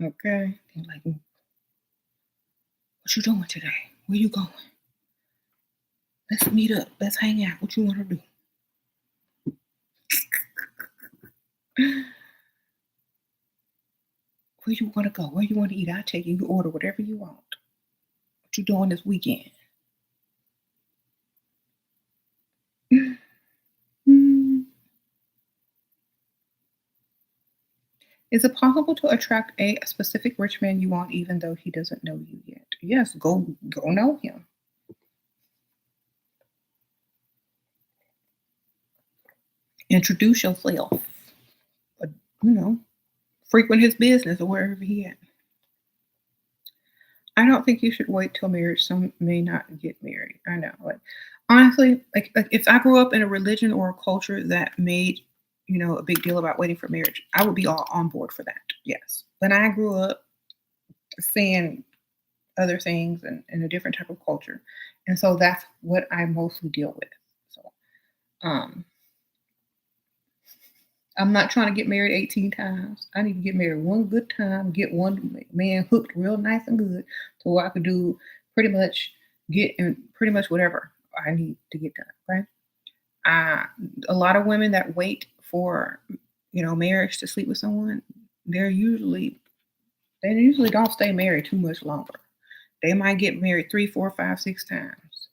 Okay. They're like, what you doing today? Where you going? Let's meet up. Let's hang out. What you want to do? Where you want to go? Where you want to eat? I'll take you. You order whatever you want. What you doing this weekend? Mm. Is it possible to attract a specific rich man you want even though he doesn't know you yet? Yes, go know him. Introduce yourself. But, you know, frequent his business or wherever he at. I don't think you should wait till marriage. Some may not get married. I know. Like honestly, like if I grew up in a religion or a culture that made, a big deal about waiting for marriage, I would be all on board for that. Yes. But I grew up seeing other things and in a different type of culture. And so that's what I mostly deal with. So um I'm not trying to get married 18 times. I need to get married one good time, get one man hooked real nice and good, so I could do pretty much get in pretty much whatever I need to get done, right? Uh, a lot of women that wait for, marriage to sleep with someone, they're usually they usually don't stay married too much longer. They might get married 3, 4, 5, 6 times,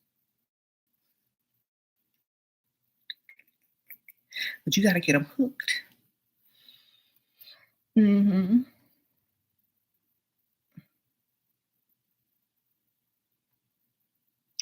but you gotta get them hooked. Mhm.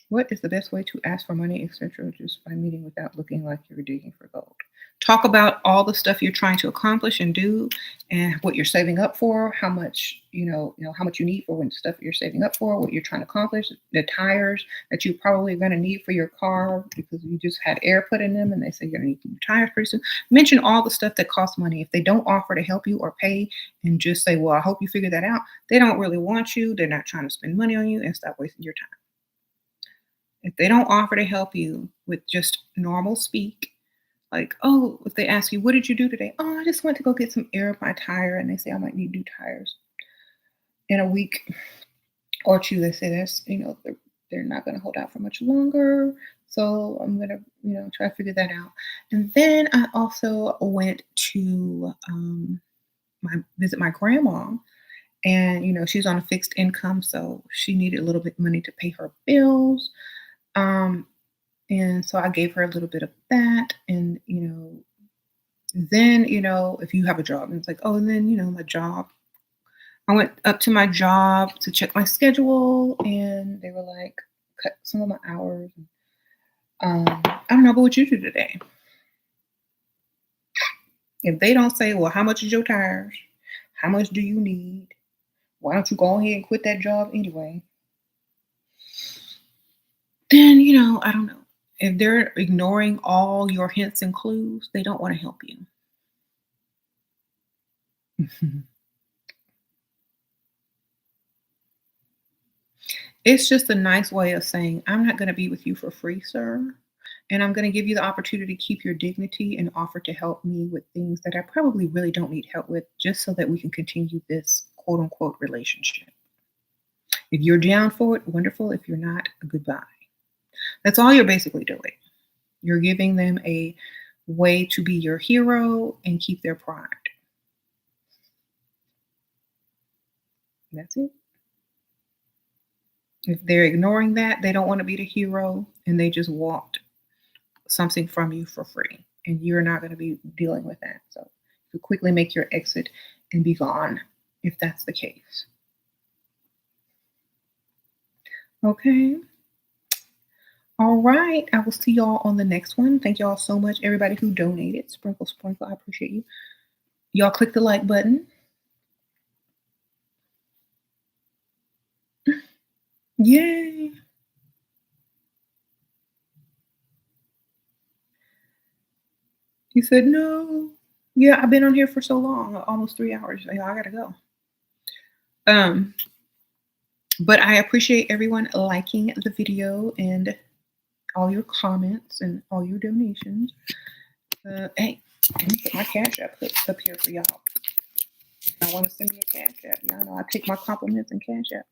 What is the best way to ask for money, etc., just by meeting without looking like you're digging for gold? Talk about all the stuff you're trying to accomplish and do, and what you're saving up for, how much how much you need for when stuff you're saving up for, what you're trying to accomplish, the tires that you probably are going to need for your car because you just had air put in them, and they say you're going to need new tires pretty soon. Mention all the stuff that costs money. If they don't offer to help you or pay, and just say, "Well, I hope you figure that out." They don't really want you. They're not trying to spend money on you, and stop wasting your time. If they don't offer to help you with just normal speak, like, oh, if they ask you, what did you do today? Oh, I just went to go get some air in my tire. And they say, I might need new tires in a week or two. They say they're not going to hold out for much longer. So I'm going to, try to figure that out. And then I also went to visit my grandma. And, she's on a fixed income. So she needed a little bit of money to pay her bills. Um, And so I gave her a little bit of that. And, then, if you have a job, and it's like, oh, and then, my job. I went up to my job to check my schedule, and they were like, cut some of my hours. I don't know, but what you do today? If they don't say, well, how much is your tires? How much do you need? Why don't you go ahead and quit that job anyway? Then, I don't know. If they're ignoring all your hints and clues, they don't want to help you. It's just a nice way of saying, I'm not going to be with you for free, sir. And I'm going to give you the opportunity to keep your dignity and offer to help me with things that I probably really don't need help with, just so that we can continue this quote unquote relationship. If you're down for it, wonderful. If you're not, goodbye. That's all you're basically doing. You're giving them a way to be your hero and keep their pride. That's it. If they're ignoring that, they don't want to be the hero and they just walked something from you for free. And you're not going to be dealing with that. So you quickly make your exit and be gone if that's the case. Okay. All right. I will see y'all on the next one. Thank y'all so much, everybody who donated. Sprinkle, sprinkle. I appreciate you. Y'all click the like button. Yay. You said no. Yeah, I've been on here for so long, almost 3 hours. Yeah, I gotta go. Um, but I appreciate everyone liking the video and all your comments and all your donations. Hey, let me put my Cash App up here for y'all. I want to send me a Cash App. Y'all know I take my compliments and Cash App.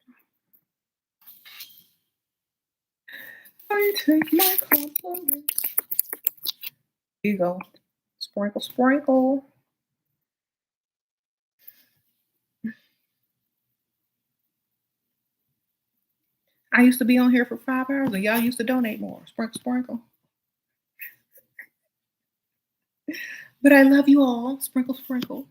I take my compliments. Here you go. Sprinkle, sprinkle. I used to be on here for 5 hours, and y'all used to donate more. Sprinkle, sprinkle. But I love you all. Sprinkle, sprinkle.